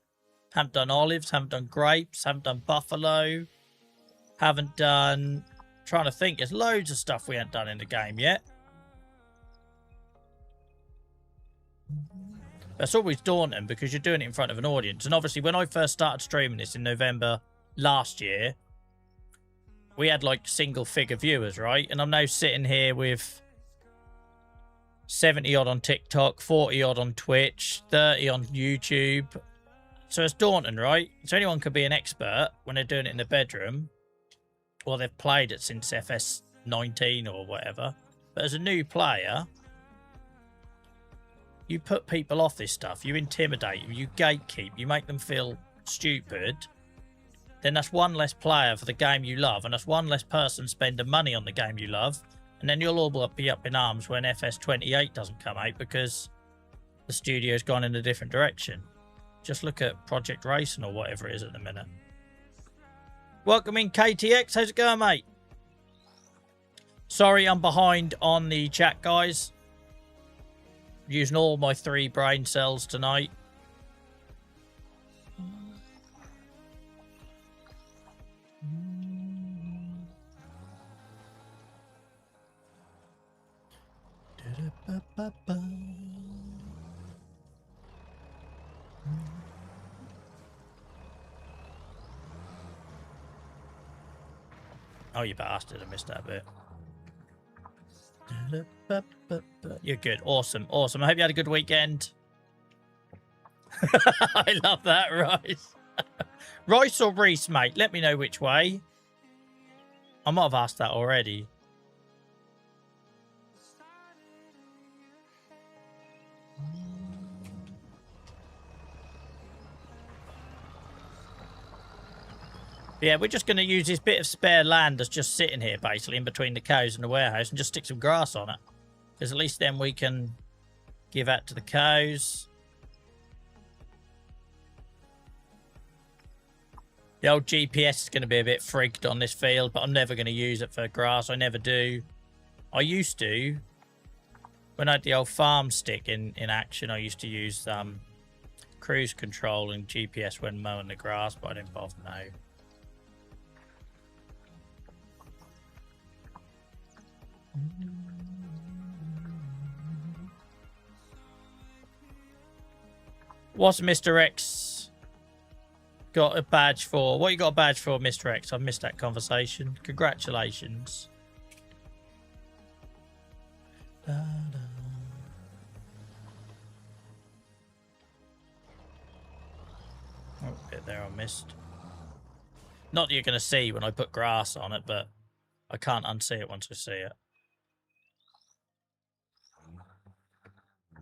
haven't done olives, haven't done grapes, haven't done buffalo, haven't done... trying to think, there's loads of stuff we haven't done in the game yet. That's always daunting because you're doing it in front of an audience. And obviously, when I first started streaming this in November last year, we had like single figure viewers, right? And I'm now sitting here with 70 odd on TikTok, 40 odd on Twitch, 30 on YouTube. So it's daunting, right? So anyone could be an expert when they're doing it in the bedroom, or they've played it since FS19 or whatever. But as a new player, you put people off this stuff, you intimidate them, you gatekeep, you make them feel stupid. Then that's one less player for the game you love, and that's one less person spending money on the game you love. And then you'll all be up in arms when FS28 doesn't come out because the studio's gone in a different direction. Just look at Project Racing or whatever it is at the minute. Welcome in, KTX. How's it going, mate? Sorry, I'm behind on the chat, guys. Using all my 3 brain cells tonight. Oh, you bastard. I missed that bit. You're good. Awesome. Awesome. I hope you had a good weekend. I love that, Rice. Rice or Reese, mate? Let me know which way. I might have asked that already. Yeah, we're just going to use this bit of spare land that's just sitting here, basically, in between the cows and the warehouse, and just stick some grass on it. Because at least then we can give out to the cows. The old GPS is going to be a bit frigged on this field, but I'm never going to use it for grass. I never do. I used to. When I had the old farm stick in action, I used to use cruise control and GPS when mowing the grass, but I don't bother now. What's Mr. X got a badge for? What you got a badge for, Mr. X? I've missed that conversation. Congratulations. Da, da. Oh, bit there I missed. Not that you're going to see when I put grass on it, but I can't unsee it once I see it.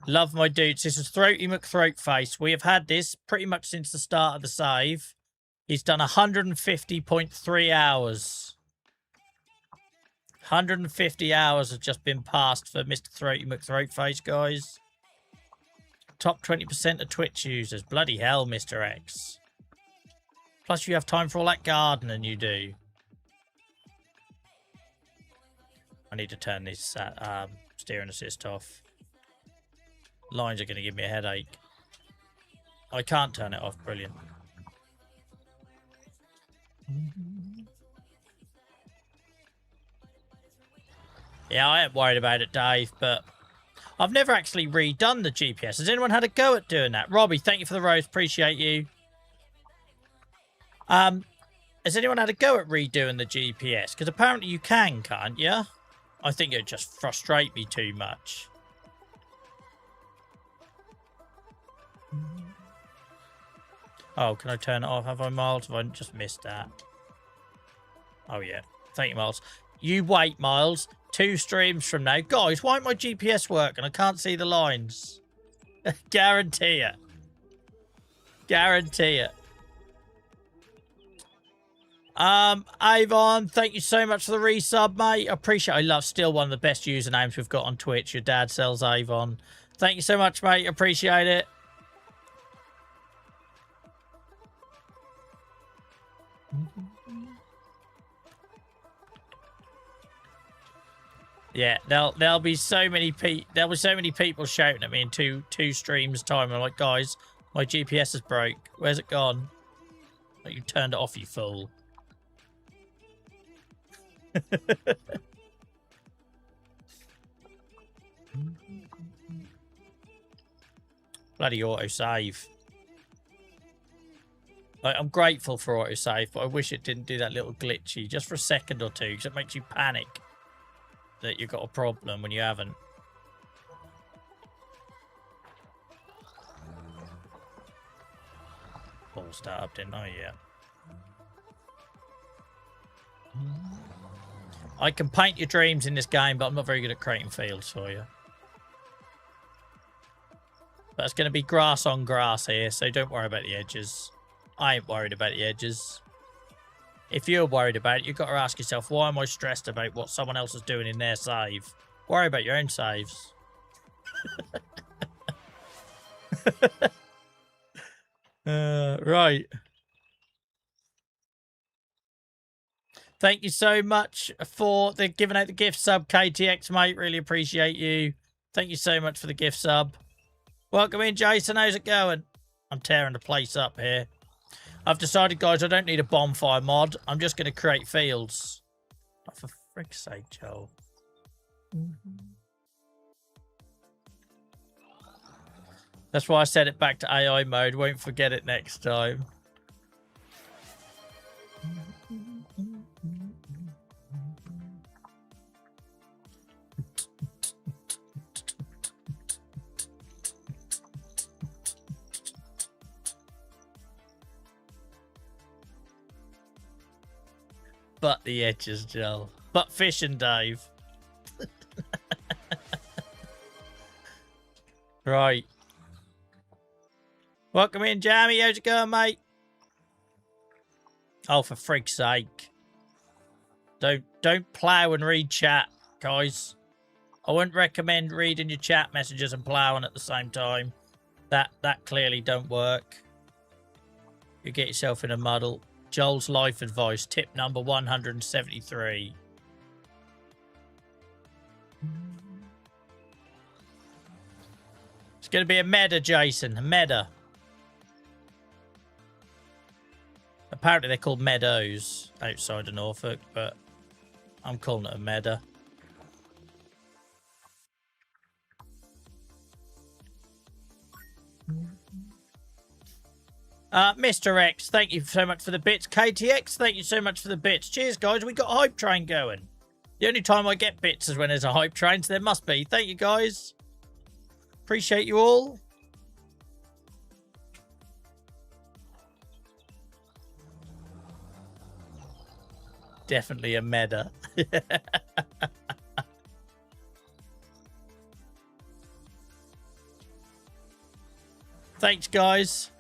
Love my dudes. This is Throaty McThroatface. We have had this pretty much since the start of the save. He's done 150.3 hours. 150 hours have just been passed for Mr. Throaty McThroatface, guys. Top 20% of Twitch users. Bloody hell, Mr. X. Plus you have time for all that gardening you do. I need to turn this steering assist off. Lines are going to give me a headache. I can't turn it off. Brilliant. Yeah, I ain't worried about it, Dave, but I've never actually redone the GPS. Has anyone had a go at doing that? Robbie, thank you for the rose. Appreciate you. Has anyone had a go at redoing the GPS? Because apparently you can, can't you? I think it would just frustrate me too much. Oh, can I turn it off? Have I, Miles? Have I just missed that? Oh, yeah. Thank you, Miles. You wait, Miles. 2 streams from now. Guys, why won't my GPS work and I can't see the lines? Guarantee it. Guarantee it. Avon, thank you so much for the resub, mate. I appreciate it. I love still one of the best usernames we've got on Twitch. Your dad sells Avon. Thank you so much, mate. Appreciate it. Yeah, there'll be so many people shouting at me in two streams time. I'm like, guys, my GPS is broke. Where's it gone? Like, you turned it off, you fool. Bloody autosave. Like, I'm grateful for autosave, but I wish it didn't do that little glitchy just for a second or two, because it makes you panic that you've got a problem when you haven't. Ball start up, didn't I? Yeah. I can paint your dreams in this game, but I'm not very good at creating fields for you. But it's going to be grass on grass here, so don't worry about the edges. I ain't worried about the edges. If you're worried about it, you've got to ask yourself, why am I stressed about what someone else is doing in their save? Worry about your own saves. Right. Thank you so much for the giving out the gift sub, KTX, mate. Really appreciate you. Thank you so much for the gift sub. Welcome in, Jason. How's it going? I'm tearing the place up here. I've decided, guys, I don't need a bonfire mod. I'm just going to create fields. Oh, for frick's sake, Joel. That's why I set it back to AI mode. Won't forget it next time. But the edges, Joel. But fishing, Dave. Right. Welcome in, Jamie. How's it going, mate? Oh, for frig's sake. Don't plough and read chat, guys. I wouldn't recommend reading your chat messages and ploughing at the same time. That clearly don't work. You get yourself in a muddle. Joel's life advice, tip number 173. It's going to be a meta, Jason. A meta. Apparently they're called meadows outside of Norfolk, but I'm calling it a meta. Mr. X, thank you so much for the bits. KTX, thank you so much for the bits. Cheers, guys. We got a hype train going. The only time I get bits is when there's a hype train, so there must be. Thank you, guys. Appreciate you all. Definitely a meta. Thanks, guys.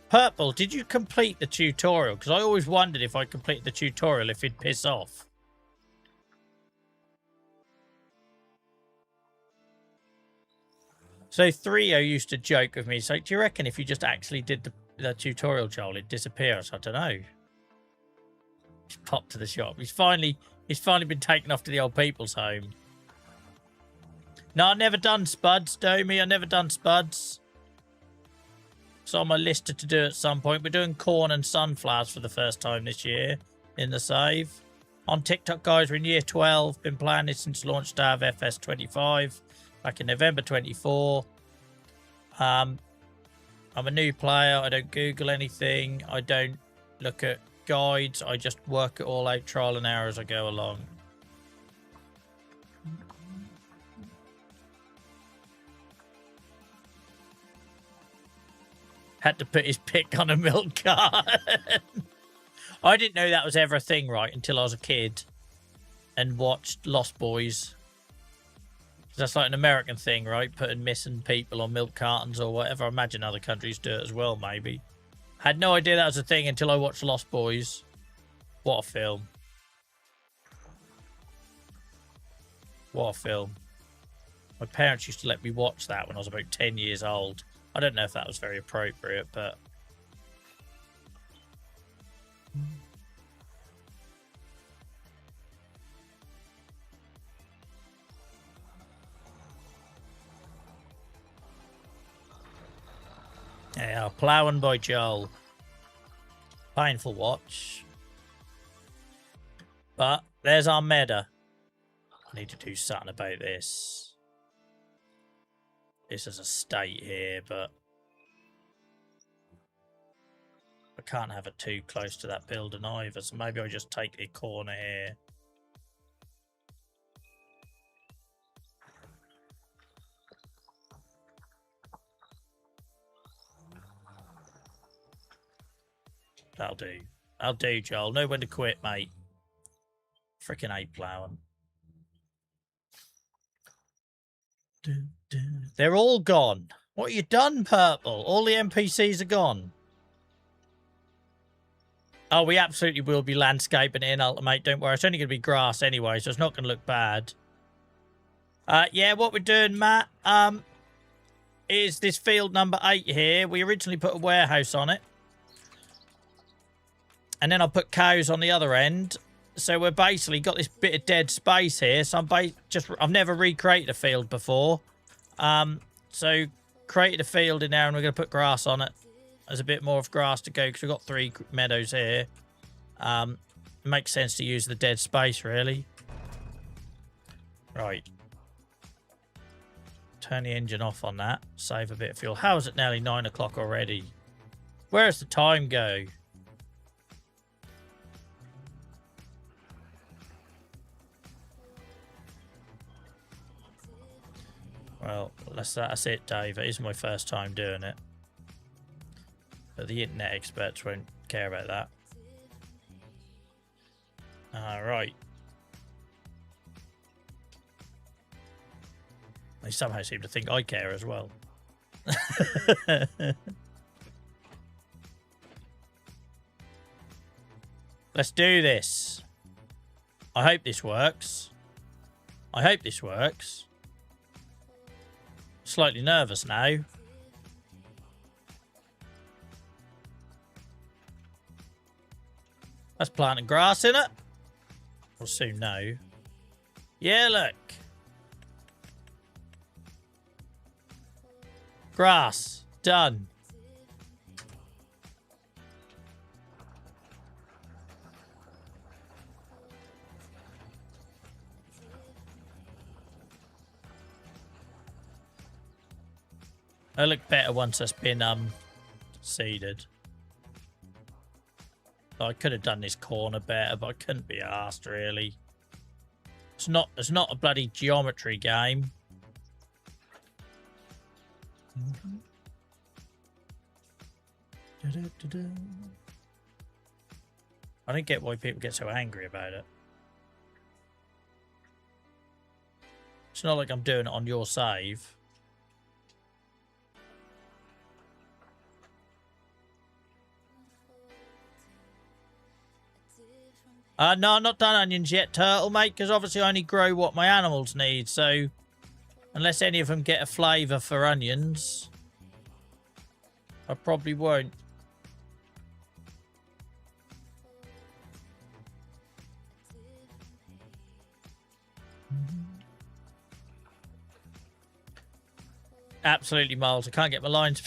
Purple, did you complete the tutorial? Because I always wondered if I completed the tutorial, if he'd piss off. So Theo used to joke with me. So do you reckon if you just actually did the tutorial, Joel, it'd disappear? I don't know. He's popped to the shop. He's finally been taken off to the old people's home. No, I've never done spuds, Domi. I've never done spuds. It's on my list to do at some point. We're doing corn and sunflowers for the first time this year in the save. On TikTok, guys, we're in year 12. Been playing this since launch day of FS25 back in November 24. I'm a new player. I don't Google anything. I don't look at guides. I just work it all out trial and error as I go along. Had to put his pick on a milk carton. I didn't know that was ever a thing, right, until I was a kid and watched Lost Boys. That's like an American thing, right? Putting missing people on milk cartons or whatever. I imagine other countries do it as well, maybe. Had no idea that was a thing until I watched Lost Boys. What a film. What a film. My parents used to let me watch that when I was about 10 years old. I don't know if that was very appropriate, but... Yeah, ploughing by Joel. Painful watch. But there's our meta. I need to do something about this. This is a state here, but I can't have it too close to that building either, so maybe I just take a corner here. That'll do. I'll do, Joel. Know when to quit, mate. Freaking hate ploughing. They're all gone. What you done, Purple? All the NPCs are gone. Oh, we absolutely will be landscaping it in, mate. Don't worry. It's only going to be grass anyway, so it's not going to look bad. Yeah, what we're doing, Matt, is this field number 8 here. We originally put a warehouse on it. And then I put cows on the other end. So we're basically got this bit of dead space here. So I've never recreated a field before. So created a field in there and we're going to put grass on it. There's a bit more of grass to go because we've got 3 meadows here. It makes sense to use the dead space, really. Right. Turn the engine off on that. Save a bit of fuel. How is it nearly 9 o'clock already? Where's the time go? Well, that's it, Dave. It is my first time doing it. But the internet experts won't care about that. Alright. They somehow seem to think I care as well. Let's do this. I hope this works. I hope this works. Slightly nervous now. That's planting grass in it. We'll soon know. Yeah, look. Grass. Done. It'll look better once it's been seeded. I could have done this corner better, but I couldn't be asked really. It's not a bloody geometry game. I don't get why people get so angry about it. It's not like I'm doing it on your save. No, I'm not done onions yet, Turtle, mate, because obviously I only grow what my animals need, so unless any of them get a flavour for onions, I probably won't. Absolutely, Miles. I can't get my lines.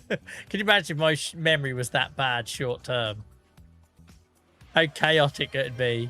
Can you imagine my memory was that bad short term? How chaotic it'd be.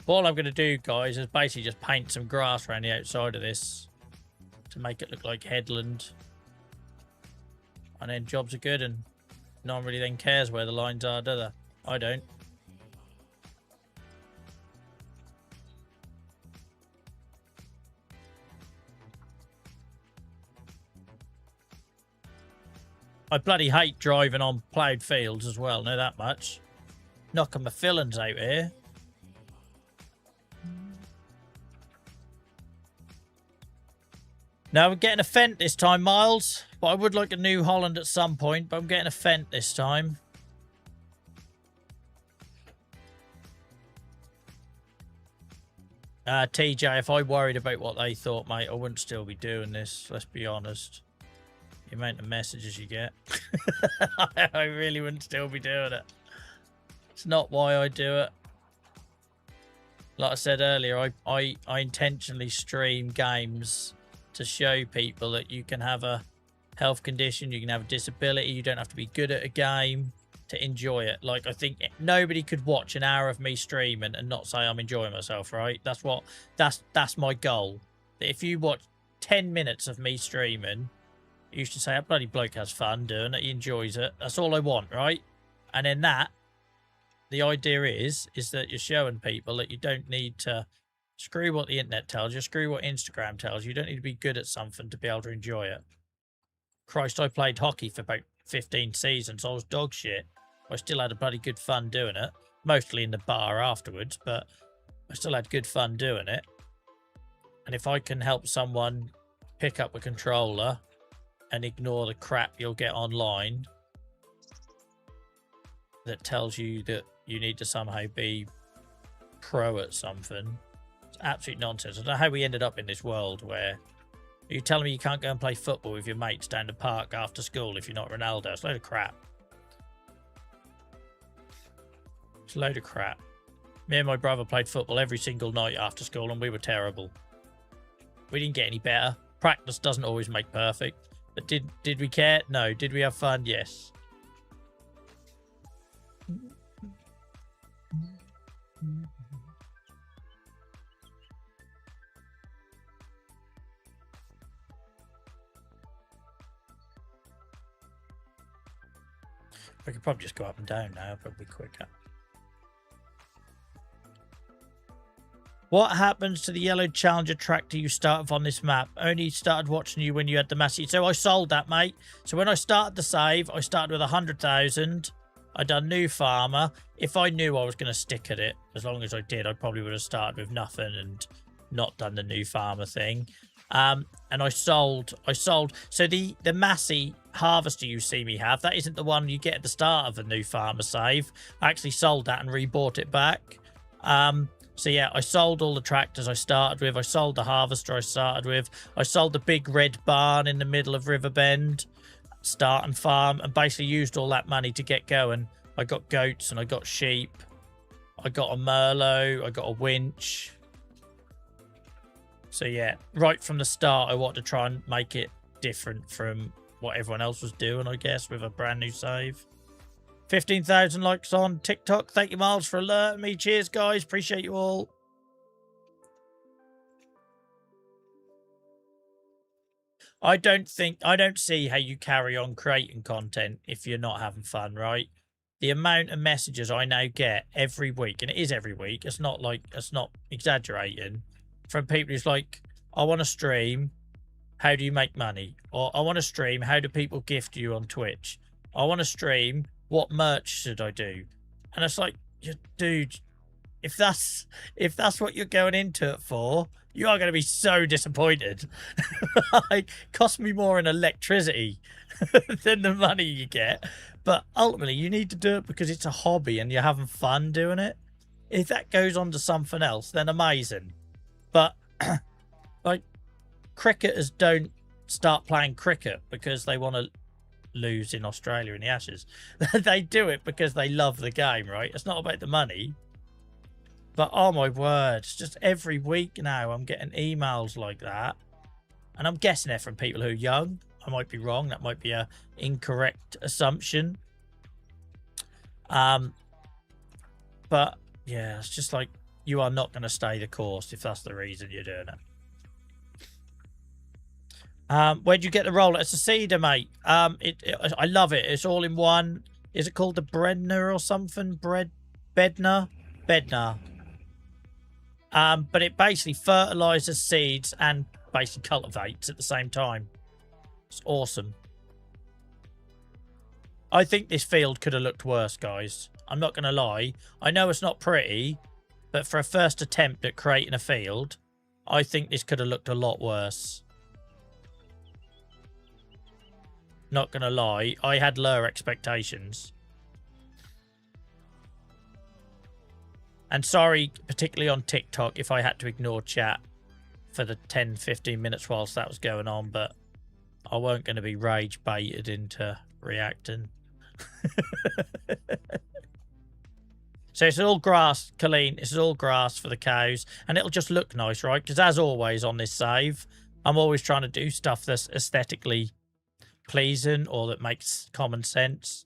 All I'm going to do, guys, is basically just paint some grass around the outside of this to make it look like headland. And then jobs are good, and no one really then cares where the lines are, do they? I don't. I bloody hate driving on ploughed fields as well, know that much. Knocking my fillings out here. Now, we're getting a Fent this time, Miles. But I would like a New Holland at some point, but I'm getting a Fent this time. TJ, if I worried about what they thought, mate, I wouldn't still be doing this, let's be honest. The amount of messages you get. I really wouldn't still be doing it. It's not why I do it. Like I said earlier, I intentionally stream games to show people that you can have a health condition, you can have a disability, you don't have to be good at a game to enjoy it. Like, I think nobody could watch an hour of me streaming and not say I'm enjoying myself, right? That's my goal. If you watch 10 minutes of me streaming, you should say, that bloody bloke has fun doing it, he enjoys it. That's all I want, right? And then the idea is that you're showing people that you don't need to screw what the internet tells you, screw what Instagram tells you. You don't need to be good at something to be able to enjoy it. Christ, I played hockey for about 15 seasons. I was dog shit. I still had a bloody good fun doing it. Mostly in the bar afterwards, but I still had good fun doing it. And if I can help someone pick up a controller and ignore the crap you'll get online that tells you that you need to somehow be pro at something, it's absolute nonsense. I don't know how we ended up in this world where you're telling me you can't go and play football with your mates down the park after school if you're not Ronaldo. It's a load of crap. It's a load of crap. Me and my brother played football every single night after school and we were terrible. We didn't get any better. Practice doesn't always make perfect. But did we care? No. Did we have fun? Yes. We could probably just go up and down now, probably quicker. What happens to the yellow Challenger tractor you started on this map? Only started watching you when you had the massive... So I sold that, mate. So when I started the save, I started with 100,000. I done new farmer. If I knew I was going to stick at it, as long as I did, I probably would have started with nothing and not done the new farmer thing. And I sold. So the Massey harvester you see me have, that isn't the one you get at the start of the new farmer save. I actually sold that and rebought it back. So yeah, I sold all the tractors I started with. I sold the harvester I started with. I sold the big red barn in the middle of Riverbend, start and farm, and basically used all that money to get going. I got goats and I got sheep. I got a Merlot. I got a winch. So yeah, right from the start, I wanted to try and make it different from what everyone else was doing, I guess, with a brand new save. 15,000 likes on TikTok. Thank you, Miles, for alerting me. Cheers, guys. Appreciate you all. I don't see how you carry on creating content if you're not having fun, right? The amount of messages I now get every week, and it is every week, it's not exaggerating, from people who's like, I want to stream, how do you make money? Or I want to stream, how do people gift you on Twitch? I want to stream, what merch should I do? And it's like, dude, if that's what you're going into it for, you are going to be so disappointed. Like, cost me more in electricity than the money you get. But ultimately, you need to do it because it's a hobby and you're having fun doing it. If that goes on to something else, then amazing. But like, cricketers don't start playing cricket because they want to lose in Australia in the Ashes. They do it because they love the game, right? It's not about the money. But oh my word, it's just every week now I'm getting emails like that. And I'm guessing they're from people who are young. I might be wrong. That might be a incorrect assumption. But yeah, it's just like, you are not going to stay the course if that's the reason you're doing it. Where'd you get the roller? It's a cedar, mate. I love it. It's all in one. Is it called the Bredner or something? Bednar? But it basically fertilizes seeds and basically cultivates at the same time. It's awesome. I think this field could have looked worse, guys. I'm not going to lie. I know it's not pretty, but for a first attempt at creating a field, I think this could have looked a lot worse. Not going to lie. I had lower expectations. And sorry, particularly on TikTok, if I had to ignore chat for the 10-15 minutes whilst that was going on, but I weren't going to be rage baited into reacting. So it's all grass, Colleen. It's all grass for the cows, and it'll just look nice, right? Because as always on this save, I'm always trying to do stuff that's aesthetically pleasing or that makes common sense.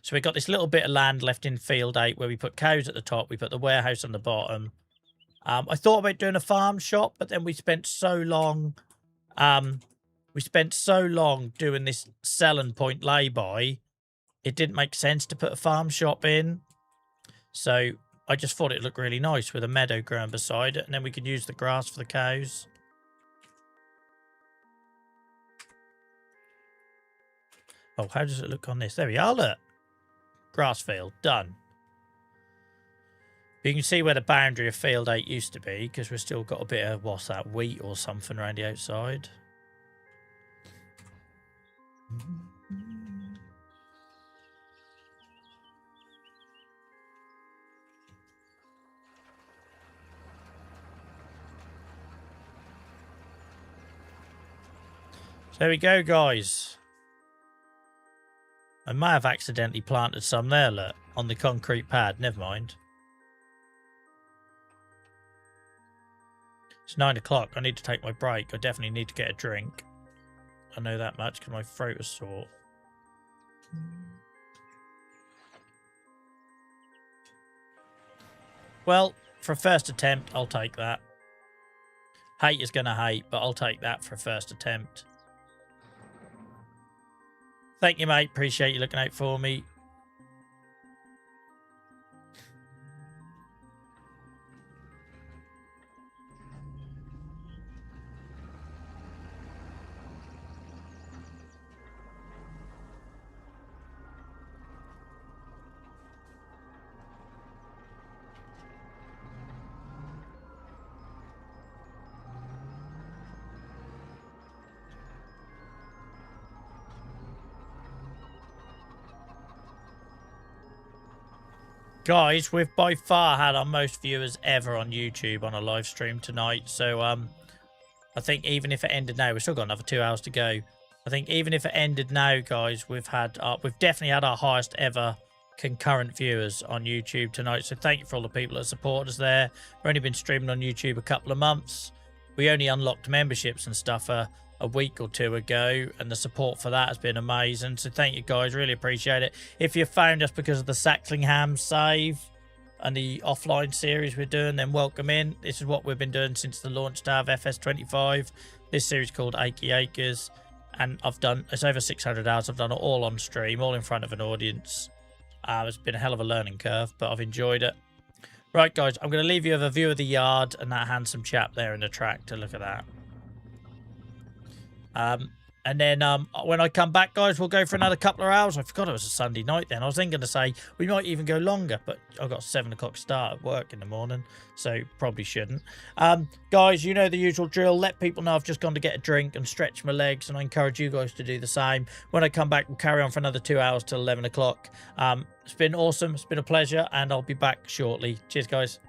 So we've got this little bit of land left in field 8 where we put cows at the top, we put the warehouse on the bottom. I thought about doing a farm shop, but then we spent so long doing this selling point lay-by, it didn't make sense to put a farm shop in. So I just thought it looked really nice with a meadow growing beside it, and then we could use the grass for the cows. Oh, how does it look on this? There we are, look. Grass field, done. But you can see where the boundary of field 8 used to be, because we've still got a bit of, what's that, wheat or something around the outside. So there we go, guys. I may have accidentally planted some there, look, on the concrete pad. Never mind. It's 9 o'clock. I need to take my break. I definitely need to get a drink. I know that much because my throat is sore. Well, for a first attempt, I'll take that. Hate is going to hate, but I'll take that for a first attempt. Thank you, mate. Appreciate you looking out for me. Guys, we've by far had our most viewers ever on YouTube on a live stream tonight. So, I think even if it ended now, we've still got another 2 hours to go. I think even if it ended now, guys, we've definitely had our highest ever concurrent viewers on YouTube tonight. So thank you for all the people that support us there. We've only been streaming on YouTube a couple of months. We only unlocked memberships and stuff a week or two ago, and the support for that has been amazing. So thank you, guys. Really appreciate it. If you found us because of the Sacklingham save and the offline series we're doing, then welcome in. This is what we've been doing since the launch to have FS25. This series called Achy Acres, and it's over 600 hours. I've done it all on stream, all in front of an audience. It's been a hell of a learning curve, but I've enjoyed it. Right, guys, I'm going to leave you with a view of the yard and that handsome chap there in the tractor. Look at that. And then when I come back, guys, we'll go for another couple of hours. I forgot it was a Sunday night then. I was then going to say we might even go longer, but I've got a 7 o'clock start at work in the morning, so probably shouldn't. Guys, you know the usual drill. Let people know I've just gone to get a drink and stretch my legs, and I encourage you guys to do the same. When I come back, we'll carry on for another 2 hours till 11 o'clock. It's been awesome. It's been a pleasure, and I'll be back shortly. Cheers, guys.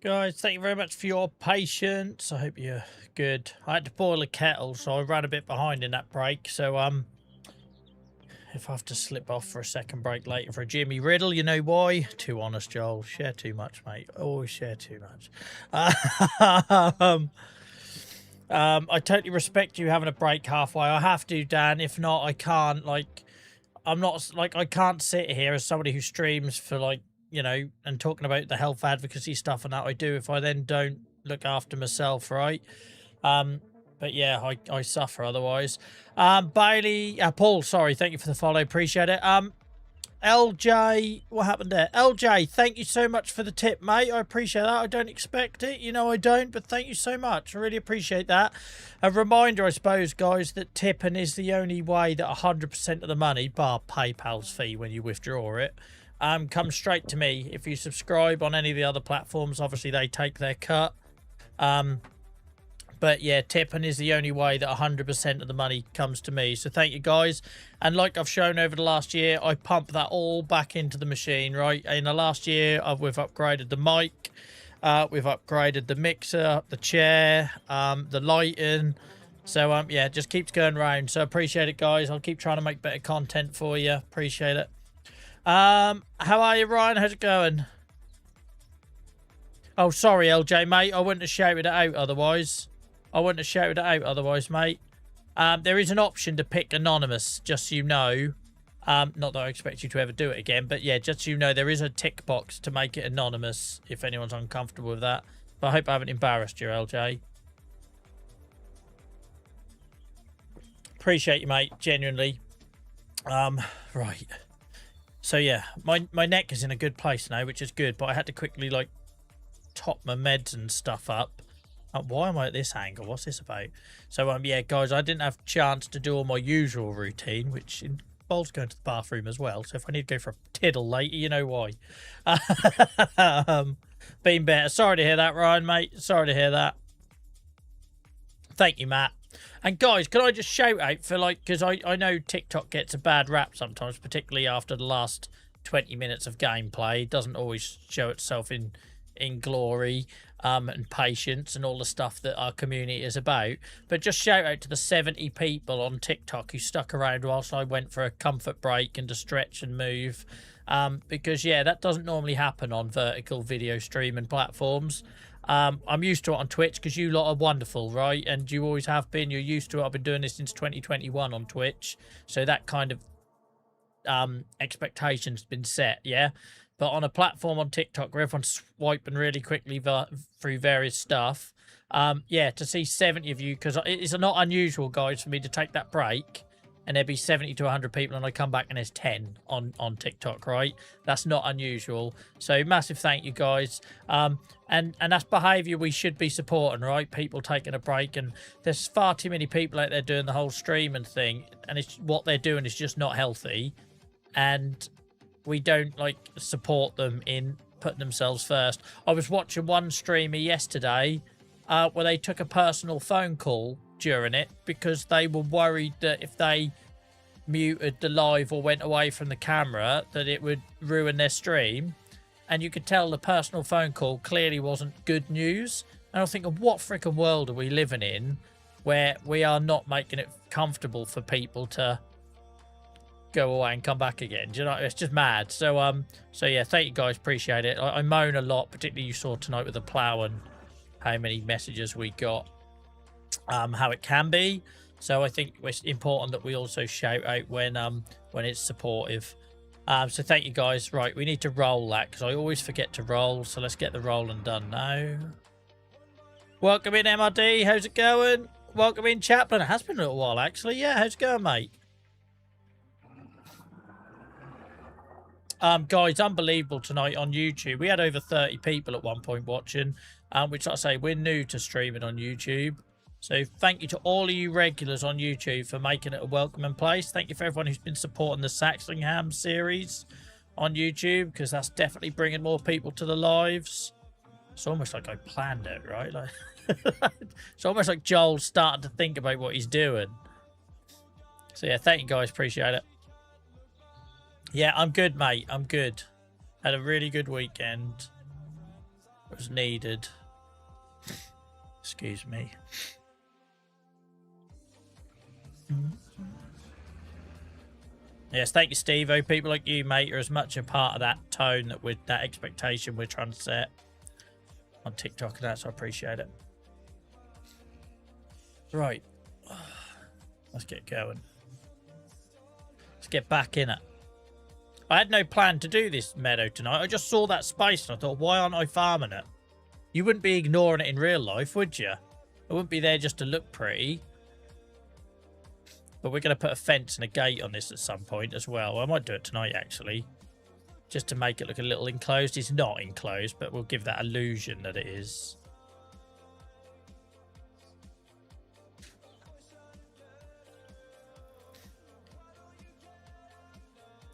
Guys, thank you very much for your patience. I hope you're good. I had to boil a kettle, so I ran a bit behind in that break. So, if I have to slip off for a second break later for a Jimmy Riddle, you know why? Too honest, Joel. Share too much, mate. Always share too much. I totally respect you having a break halfway. I have to, Dan. If not, I can't. Like, I'm not, like, I can't sit here as somebody who streams for, like, you know, and talking about the health advocacy stuff and that I do if I then don't look after myself, right? But yeah, I suffer otherwise. Bailey, Paul, sorry, thank you for the follow, appreciate it. LJ, what happened there? LJ, thank you so much for the tip, mate. I appreciate that. I don't expect it, you know I don't, but thank you so much. I really appreciate that. A reminder, I suppose, guys, that tipping is the only way that 100% of the money, bar PayPal's fee when you withdraw it, comes straight to me. If you subscribe on any of the other platforms, obviously they take their cut. But yeah, tipping is the only way that 100% of the money comes to me. So thank you, guys. And like I've shown over the last year, I pump that all back into the machine, right? In the last year, we've upgraded the mic. We've upgraded the mixer, the chair, the lighting. So, yeah, just keeps going round. So appreciate it, guys. I'll keep trying to make better content for you. Appreciate it. How are you, Ryan? How's it going? Oh, sorry, LJ, mate. I wouldn't have shouted it out otherwise. Mate. There is an option to pick anonymous, just so you know. Not that I expect you to ever do it again, but yeah, just so you know, there is a tick box to make it anonymous if anyone's uncomfortable with that. But I hope I haven't embarrassed you, LJ. Appreciate you, mate. Genuinely. Right. So yeah, my neck is in a good place now, which is good, but I had to quickly, like, top my meds and stuff up. Why am I at this angle? What's this about? So, yeah, guys, I didn't have a chance to do all my usual routine, which involves going to the bathroom as well. So if I need to go for a tiddle later, you know why. Been better. Sorry to hear that, Ryan, mate. Sorry to hear that. Thank you, Matt. And, guys, can I just shout out for, like, because I know TikTok gets a bad rap sometimes, particularly after the last 20 minutes of gameplay. It doesn't always show itself in glory. And patience and all the stuff that our community is about. But just shout out to the 70 people on TikTok who stuck around whilst I went for a comfort break and to stretch and move. Because, yeah, that doesn't normally happen on vertical video streaming platforms. I'm used to it on Twitch because you lot are wonderful, right? And you always have been. You're used to it. I've been doing this since 2021 on Twitch. So that kind of expectation's been set, yeah? But on a platform on TikTok where everyone's swiping really quickly through various stuff, yeah, to see 70 of you, because it's not unusual, guys, for me to take that break and there'd be 70 to 100 people and I come back and there's 10 on TikTok, right? That's not unusual. So massive thank you, guys. And that's behaviour we should be supporting, right? People taking a break, and there's far too many people out there doing the whole streaming thing, and it's what they're doing is just not healthy. And we don't, like, support them in putting themselves first. I was watching one streamer yesterday where they took a personal phone call during it because they were worried that if they muted the live or went away from the camera that it would ruin their stream. And you could tell the personal phone call clearly wasn't good news. And I was thinking, what freaking world are we living in where we are not making it comfortable for people to go away and come back again? Do you know, it's just mad. So yeah, thank you, guys, appreciate it. I moan a lot, particularly you saw tonight with the plough and how many messages we got, how it can be. So I think it's important that we also shout out when it's supportive. So thank you, guys. Right, we need to roll that because I always forget to roll, so let's get the rolling done now. Welcome in, MRD. How's it going? Welcome in, Chaplain. It has been a little while, actually. Yeah, how's it going, mate? Guys, unbelievable tonight on YouTube. We had over 30 people at one point watching, which, like I say, we're new to streaming on YouTube. So thank you to all of you regulars on YouTube for making it a welcoming place. Thank you for everyone who's been supporting the Saxlingham series on YouTube, because that's definitely bringing more people to the lives. It's almost like I planned it, right? Like, it's almost like Joel's starting to think about what he's doing. So yeah, thank you, guys. Appreciate it. Yeah, I'm good, mate. I'm good. Had a really good weekend. was needed. Excuse me. Yes, thank you, Steve-O. People like you, mate, are as much a part of that tone, that with that expectation we're trying to set on TikTok and that, so I appreciate it. Right. Let's get going. Let's get back in it. I had no plan to do this meadow tonight. I just saw that space and I thought, why aren't I farming it? You wouldn't be ignoring it in real life, would you? I wouldn't be there just to look pretty. But we're going to put a fence and a gate on this at some point as well. I might do it tonight, actually. Just to make it look a little enclosed. It's not enclosed, but we'll give that illusion that it is.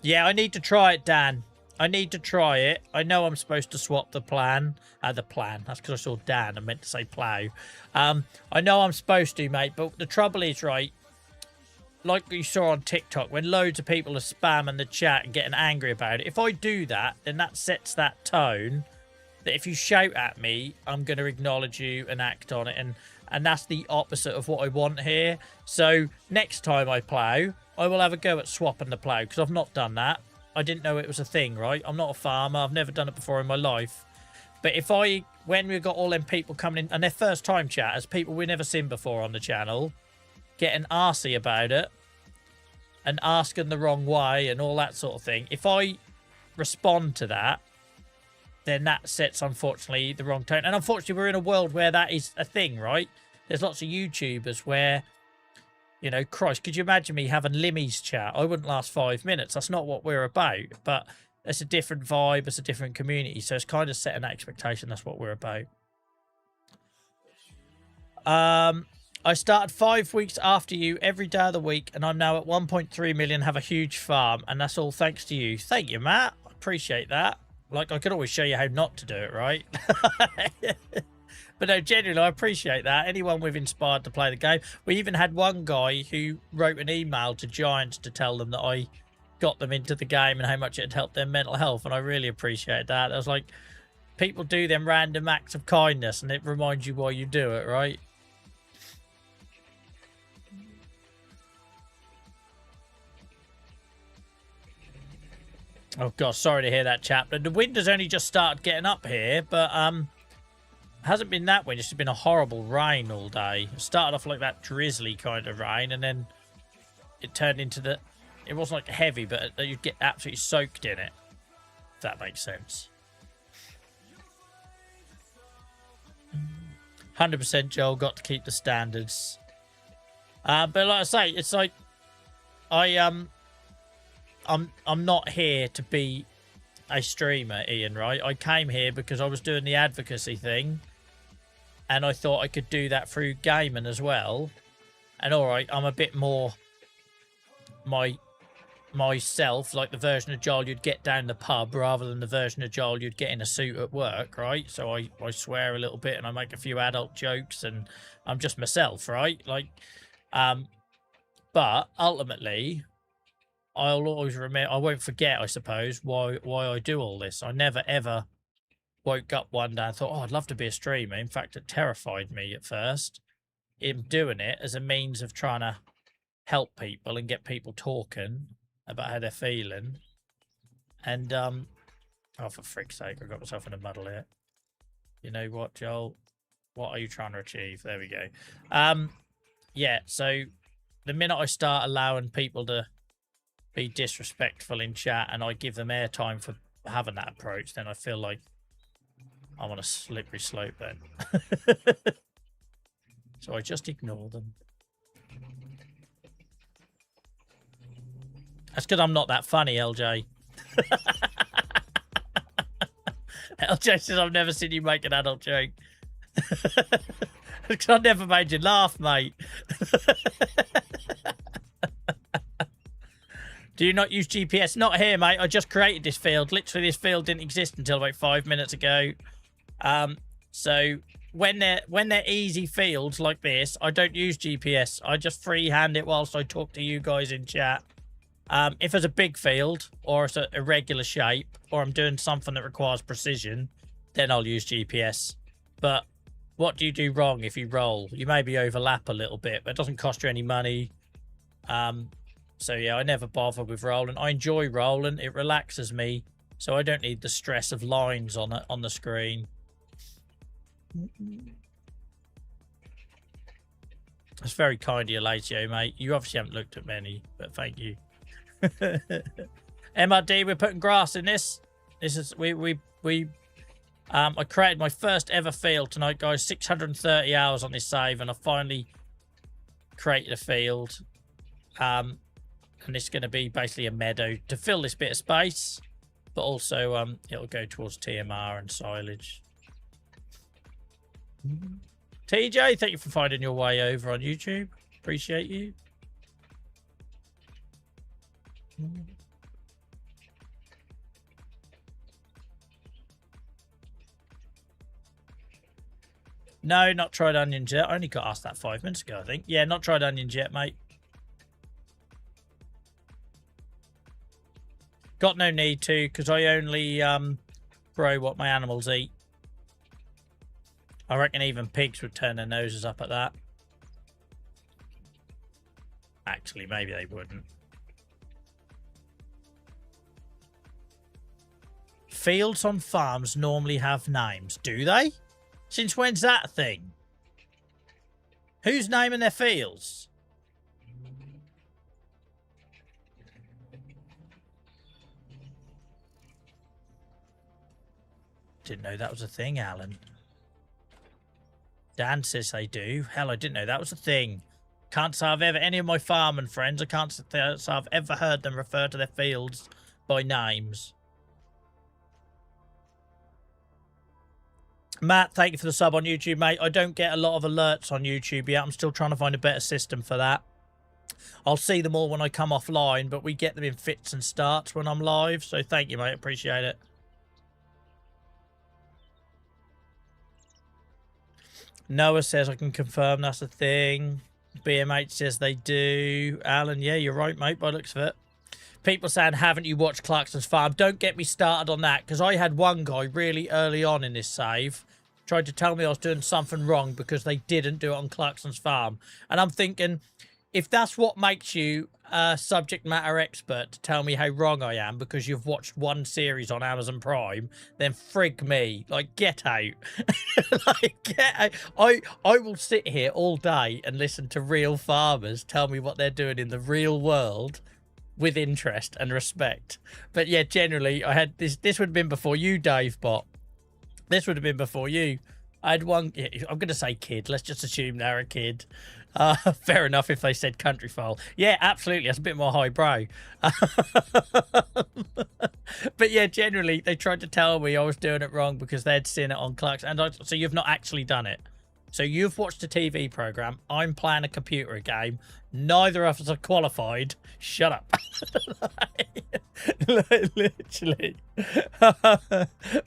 Yeah, I need to try it, Dan. I need to try it. I know I'm supposed to swap the plan. The plan. That's because I saw Dan. I meant to say plough. I know I'm supposed to, mate. But the trouble is, right, like you saw on TikTok, when loads of people are spamming the chat and getting angry about it, if I do that, then that sets that tone that if you shout at me, I'm going to acknowledge you and act on it. And that's the opposite of what I want here. So next time I plough, I will have a go at swapping the plough, because I've not done that. I didn't know it was a thing, right? I'm not a farmer. I've never done it before in my life. But when we've got all them people coming in, and they're first time chatters, people we've never seen before on the channel, getting arsey about it and asking the wrong way and all that sort of thing. If I respond to that, then that sets, unfortunately, the wrong tone. And unfortunately, we're in a world where that is a thing, right? There's lots of YouTubers where, you know, Christ, could you imagine me having Limmy's chat? I wouldn't last 5 minutes. That's not what we're about. But it's a different vibe. It's a different community. So it's kind of setting that expectation. That's what we're about. I started 5 weeks after you every day of the week, and I'm now at 1.3 million, have a huge farm, and that's all thanks to you. Thank you, Matt. I appreciate that. Like, I could always show you how not to do it, right? But no, genuinely, I appreciate that. Anyone we've inspired to play the game. We even had one guy who wrote an email to Giants to tell them that I got them into the game and how much it had helped their mental health, and I really appreciate that. I was like, people do them random acts of kindness, and it reminds you why you do it, right? Oh, God, sorry to hear that, chap. The wind has only just started getting up here, but it hasn't been that wind. It's just been a horrible rain all day. It started off like that drizzly kind of rain, and then it turned into the... It wasn't like heavy, but you'd get absolutely soaked in it, if that makes sense. 100% Joel, got to keep the standards. But like I say, it's like... I'm not here to be a streamer, Ian, right? I came here because I was doing the advocacy thing, and I thought I could do that through gaming as well. And all right, I'm a bit more myself, like the version of Joel you'd get down the pub rather than the version of Joel you'd get in a suit at work, right? So I swear a little bit and I make a few adult jokes and I'm just myself, right? Like, but ultimately, I'll always remember, I won't forget, I suppose, why I do all this. I never, ever woke up one day and thought, oh, I'd love to be a streamer. In fact, it terrified me at first. In doing it as a means of trying to help people and get people talking about how they're feeling. And, oh, for frick's sake, I got myself in a muddle here. You know what, Joel? What are you trying to achieve? There we go. Yeah, so the minute I start allowing people to be disrespectful in chat and I give them airtime for having that approach, then I feel like I'm on a slippery slope then. So I just ignore them. That's because I'm not that funny, LJ. LJ says, I've never seen you make an adult joke. Because I never made you laugh, mate. Do you not use GPS? Not here, mate. I just created this field. Literally, this field didn't exist until about 5 minutes ago. So when they're easy fields like this, I don't use GPS. I just freehand it whilst I talk to you guys in chat. If it's a big field or it's a irregular shape or I'm doing something that requires precision, then I'll use GPS. But what do you do wrong if you roll? You maybe overlap a little bit, but it doesn't cost you any money. So yeah, I never bother with rolling. I enjoy rolling. It relaxes me, so I don't need the stress of lines on it on the screen. That's very kind of you, Latio, mate. You obviously haven't looked at many, but thank you. MRD, we're putting grass in this. This is I created my first ever field tonight, guys. 630 hours on this save, and I finally created a field. And it's going to be basically a meadow to fill this bit of space, but also it'll go towards TMR and silage. TJ, thank you for finding your way over on YouTube. Appreciate you. No, not tried onions yet. I only got asked that 5 minutes ago, I think. Yeah, not tried onions yet, mate. Got no need to, because I only grow what my animals eat. I reckon even pigs would turn their noses up at that. Actually, maybe they wouldn't. Fields on farms normally have names, do they? Since when's that a thing? Who's naming their fields? Didn't know that was a thing, Alan. Dan says they do. Hell, I didn't know that was a thing. Can't say I've ever, any of my farming friends, I can't say I've ever heard them refer to their fields by names. Matt, thank you for the sub on YouTube, mate. I don't get a lot of alerts on YouTube yet. I'm still trying to find a better system for that. I'll see them all when I come offline, but we get them in fits and starts when I'm live. So thank you, mate. Appreciate it. Noah says I can confirm that's a thing. BMH says they do. Alan, yeah, you're right, mate, by the looks of it. People saying, haven't you watched Clarkson's Farm? Don't get me started on that, because I had one guy really early on in this save tried to tell me I was doing something wrong because they didn't do it on Clarkson's Farm. And I'm thinking, if that's what makes you a subject matter expert to tell me how wrong I am because you've watched one series on Amazon Prime, then frig me. Like, get out. Like, get out. I will sit here all day and listen to real farmers tell me what they're doing in the real world with interest and respect. But yeah, generally, I had this would have been before you, Dave Bot. This would have been before you. I had one, I'm going to say kid. Let's just assume they're a kid. Fair enough if they said country file. Yeah, absolutely. That's a bit more highbrow. But yeah, generally, they tried to tell me I was doing it wrong because they'd seen it on Clark's. So you've not actually done it. So you've watched a TV program. I'm playing a computer game. Neither of us are qualified. Shut up. Literally.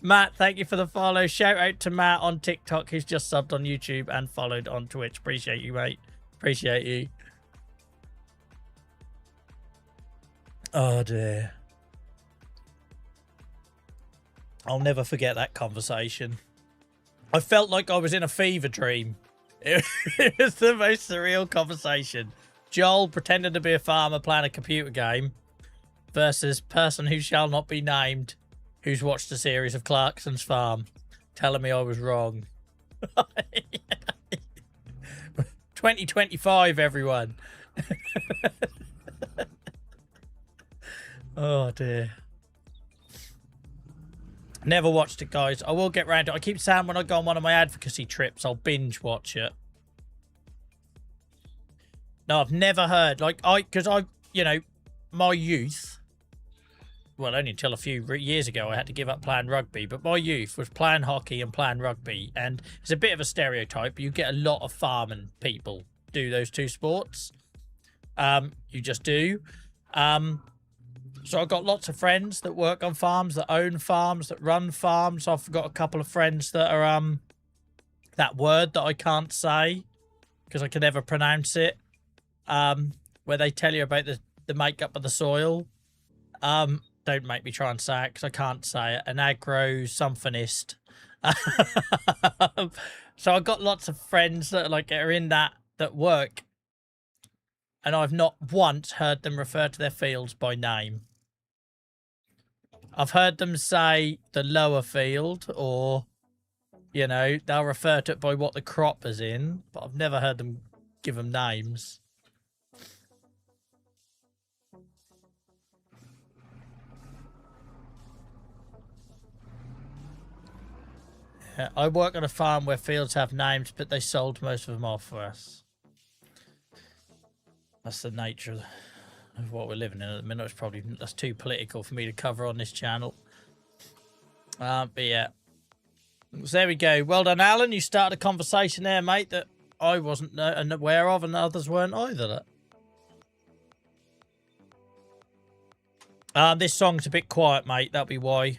Matt, thank you for the follow. Shout out to Matt on TikTok, who's just subbed on YouTube and followed on Twitch. Appreciate you, mate. Appreciate you. Oh, dear. I'll never forget that conversation. I felt like I was in a fever dream. It was the most surreal conversation. Joel pretending to be a farmer playing a computer game versus person who shall not be named who's watched a series of Clarkson's Farm telling me I was wrong. 2025, everyone. Oh, dear. Never watched it, guys. I will get round to it. I keep saying when I go on one of my advocacy trips, I'll binge watch it. No, I've never heard. Like, because you know, my youth, well, only until a few years ago, I had to give up playing rugby, but my youth was playing hockey and playing rugby. And it's a bit of a stereotype. You get a lot of farming people do those two sports. You just do. So I've got lots of friends that work on farms, that own farms, that run farms. I've got a couple of friends that are that word that I can't say because I can never pronounce it. Where they tell you about the makeup of the soil. Don't make me try and say it because I can't say it. An agro somethingist. So I've got lots of friends that are in that work, and I've not once heard them refer to their fields by name. I've heard them say the lower field, or, you know, they'll refer to it by what the crop is in, but I've never heard them give them names. Yeah, I work on a farm where fields have names, but they sold most of them off for us. That's the nature of what we're living in at the minute. It's probably, that's too political for me to cover on this channel. But yeah. So there we go. Well done, Alan. You started a conversation there, mate, that I wasn't aware of, and others weren't either. This song's a bit quiet, mate. That'll be why.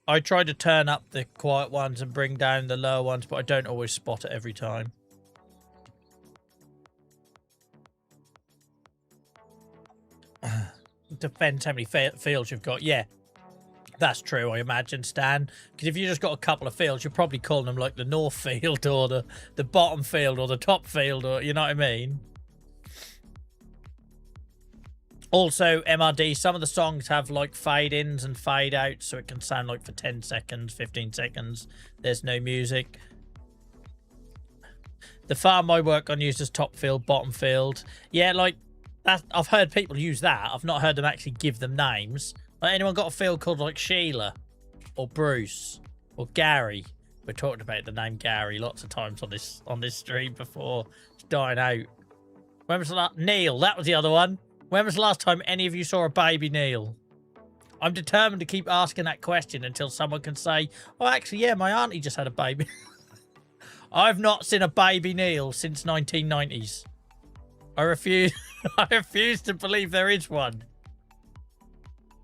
I try to turn up the quiet ones and bring down the lower ones, but I don't always spot it every time. It depends how many fields you've got. Yeah, that's true, I imagine, Stan. Because if you just got a couple of fields, you're probably calling them like the north field or the bottom field or the top field, or, you know what I mean? Also, MRD, some of the songs have like fade-ins and fade-outs, so it can sound like for 10 seconds, 15 seconds, there's no music. The farm I work on uses top field, bottom field. Yeah, like, that, I've heard people use that. I've not heard them actually give them names. Like, anyone got a field called like Sheila or Bruce or Gary? We talked about the name Gary lots of times on this stream before. It's dying out. When was the last? Neil, that was the other one. When was the last time any of you saw a baby Neil? I'm determined to keep asking that question until someone can say, oh, actually, yeah, my auntie just had a baby. I've not seen a baby Neil since 1990s. I refuse. I refuse to believe there is one.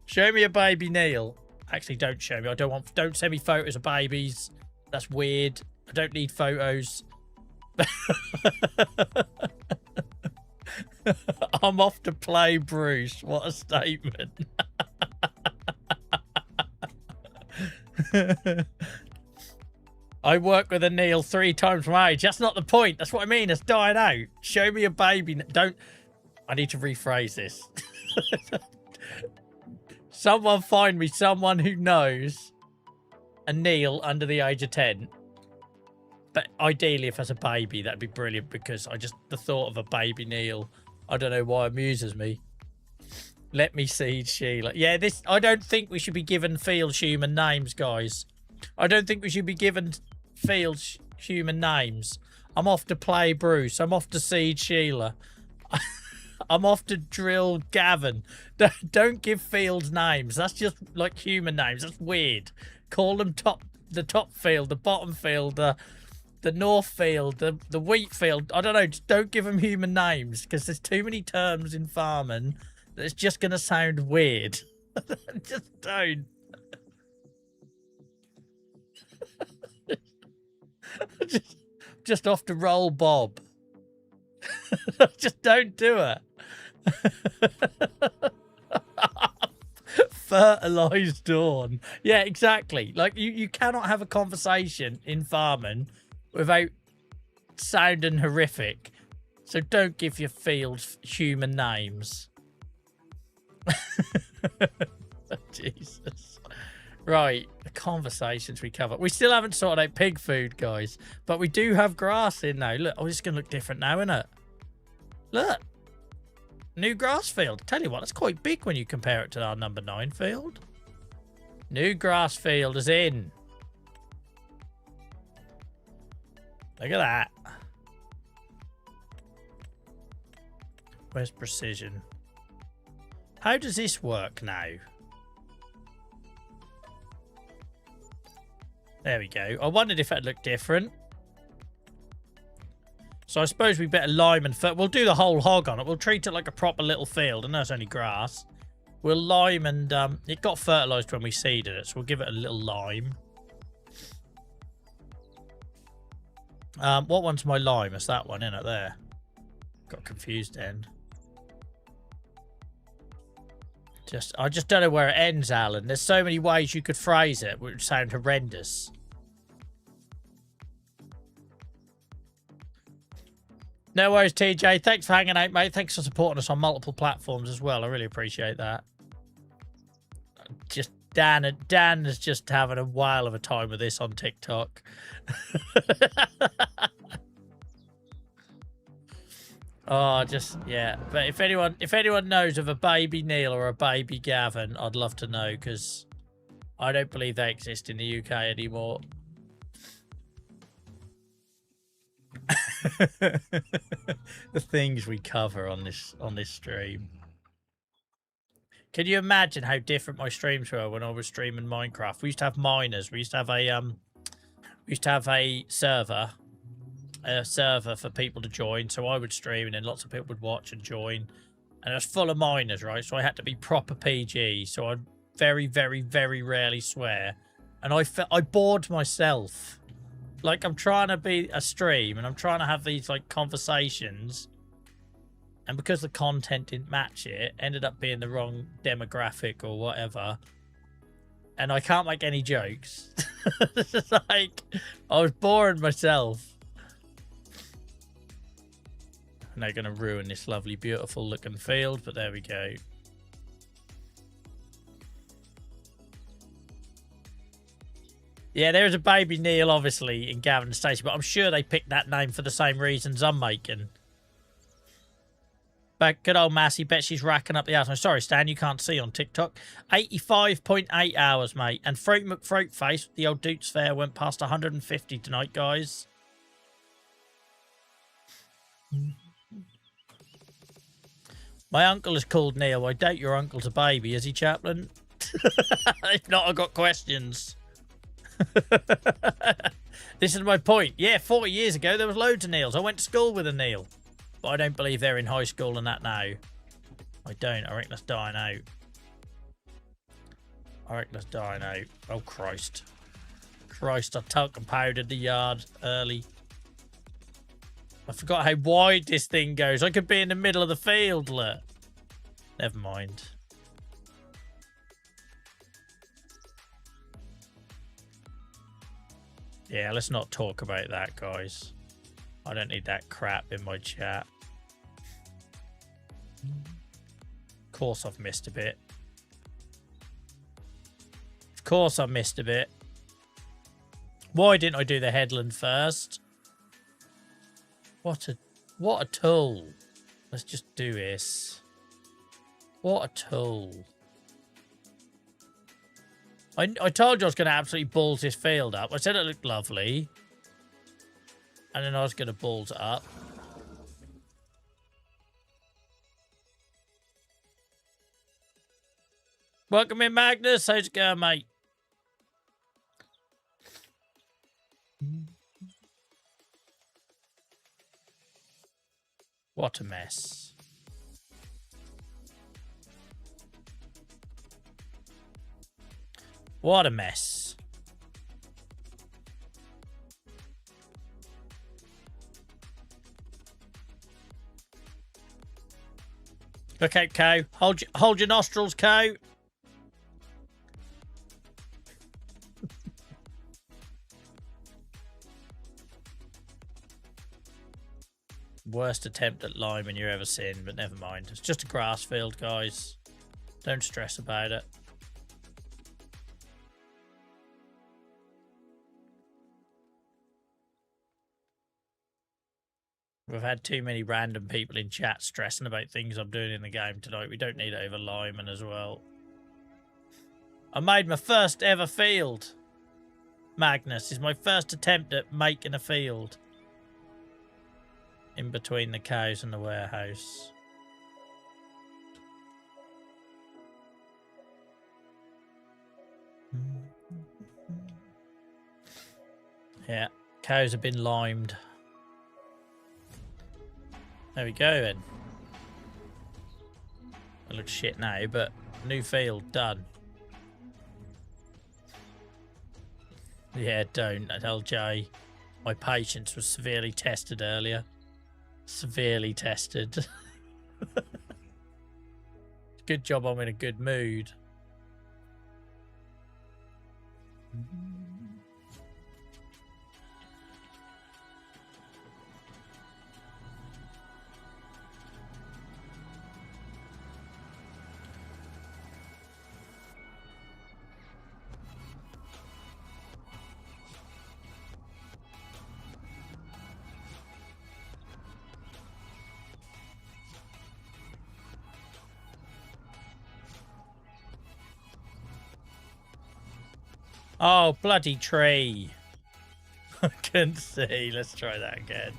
Show me a baby Neil. Actually, don't show me. Don't send me photos of babies. That's weird. I don't need photos. I'm off to play Bruce. What a statement. I work with a Neil 3 times my age. That's not the point. That's what I mean. It's dying out. Show me a baby. Don't. I need to rephrase this. Someone find me someone who knows a Neil under the age of 10. But ideally, if it's a baby, that'd be brilliant, because the thought of a baby Neil, I don't know why, amuses me. Let me see Sheila. Yeah, I don't think we should be given field human names, guys. I don't think we should be given field human names. I'm off to play Bruce. I'm off to seed Sheila. I'm off to drill Gavin. Don't give fields names. That's just like human names. That's weird. Call them the top field, the bottom field, the north field, the wheat field. I don't know. Just don't give them human names, because there's too many terms in farming that it's just going to sound weird. Just don't. just off to roll Bob. Just don't do it. Fertilized dawn. Yeah, exactly. Like, you cannot have a conversation in farming without sounding horrific. So don't give your fields human names. Jesus. Right, the conversations we cover. We still haven't sorted out pig food, guys, but we do have grass in now. Look, oh, it's going to look different now, isn't it? Look. New grass field. Tell you what, that's quite big when you compare it to our number 9 field. New grass field is in. Look at that. Where's precision? How does this work now? There we go. I wondered if it looked different. So I suppose we better lime and we'll do the whole hog on it. We'll treat it like a proper little field. And that's only grass. We'll lime and it got fertilized when we seeded it, so we'll give it a little lime. What one's my lime? It's that one, isn't it? There. Got confused then. I just don't know where it ends, Alan. There's so many ways you could phrase it, which would sound horrendous. No worries, TJ. Thanks for hanging out, mate. Thanks for supporting us on multiple platforms as well. I really appreciate that. Just Dan is just having a while of a time with this on TikTok. Oh, just yeah. But if anyone knows of a baby Neil or a baby Gavin, I'd love to know, because I don't believe they exist in the UK anymore. The things we cover on this stream. Can you imagine how different my streams were when I was streaming Minecraft? We used to have miners. We used to have a server for people to join. So I would stream, and then lots of people would watch and join. And it was full of miners, right? So I had to be proper PG. So I'd very, very, very rarely swear. And I bored myself. Like, I'm trying to be a stream, and I'm trying to have these, like, conversations. And because the content didn't match it, ended up being the wrong demographic or whatever. And I can't make any jokes. It's like, I was boring myself. And they're going to ruin this lovely, beautiful looking field, but there we go. Yeah, there's a baby Neil, obviously, in Gavin and Stacey, but I'm sure they picked that name for the same reasons I'm making. But good old Massey, bet she's racking up the hours. I'm sorry, Stan, you can't see on TikTok. 85.8 hours, mate. And Fruit McFruitface, the old Dukes Fair, went past 150 tonight, guys. My uncle is called Neil. I doubt your uncle's a baby, is he, Chaplain? If not, I've got questions. This is my point. Yeah, 40 years ago, there was loads of Neils. I went to school with a Neil. But I don't believe they're in high school and that now. I don't. I reckon that's dying out. I reckon that's dying out. Oh, Christ. Christ, I talc and powdered the yard early. I forgot how wide this thing goes. I could be in the middle of the field, look. Never mind. Yeah, let's not talk about that, guys. I don't need that crap in my chat. Of course I've missed a bit. Of course I've missed a bit. Why didn't I do the headland first? What a tool. Let's just do this. What a tool. I told you I was going to absolutely balls this field up. I said it looked lovely. And then I was going to balls it up. Welcome in, Magnus. How's it going, mate? What a mess. What a mess. Look out, cow. Hold your nostrils, cow. Worst attempt at liming you ever seen, but never mind. It's just a grass field, guys. Don't stress about it. We've had too many random people in chat stressing about things I'm doing in the game tonight. We don't need over liming as well. I made my first ever field. Magnus, this is my first attempt at making a field. In between the cows and the warehouse. Yeah, cows have been limed. There we go then. It looks shit now, but new field done. Yeah, don't, LJ. My patience was severely tested earlier. Severely tested. Good job I'm in a good mood. Oh, bloody tree. I couldn't see. Let's try that again.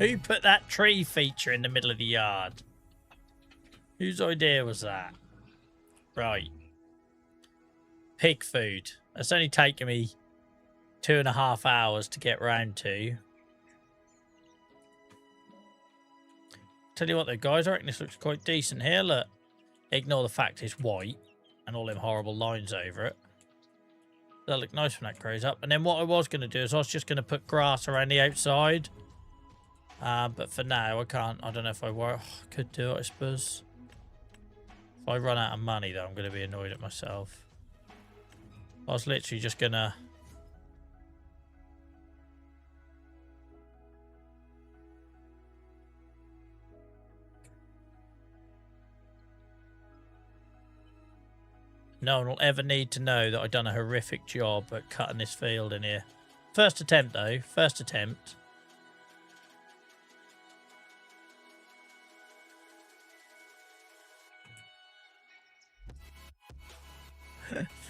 Who put that tree feature in the middle of the yard? Whose idea was that? Right. Pig food. It's only taken me 2.5 hours to get round to. Tell you what though, guys, I reckon this looks quite decent here. Look. Ignore the fact it's white and all them horrible lines over it. That'll look nice when that grows up. And then what I was going to do is I was just going to put grass around the outside. But for now, I can't. I don't know if I could do it, I suppose. If I run out of money, though, I'm going to be annoyed at myself. I was literally just going to... No one will ever need to know that I've done a horrific job at cutting this field in here. First attempt, though. First attempt.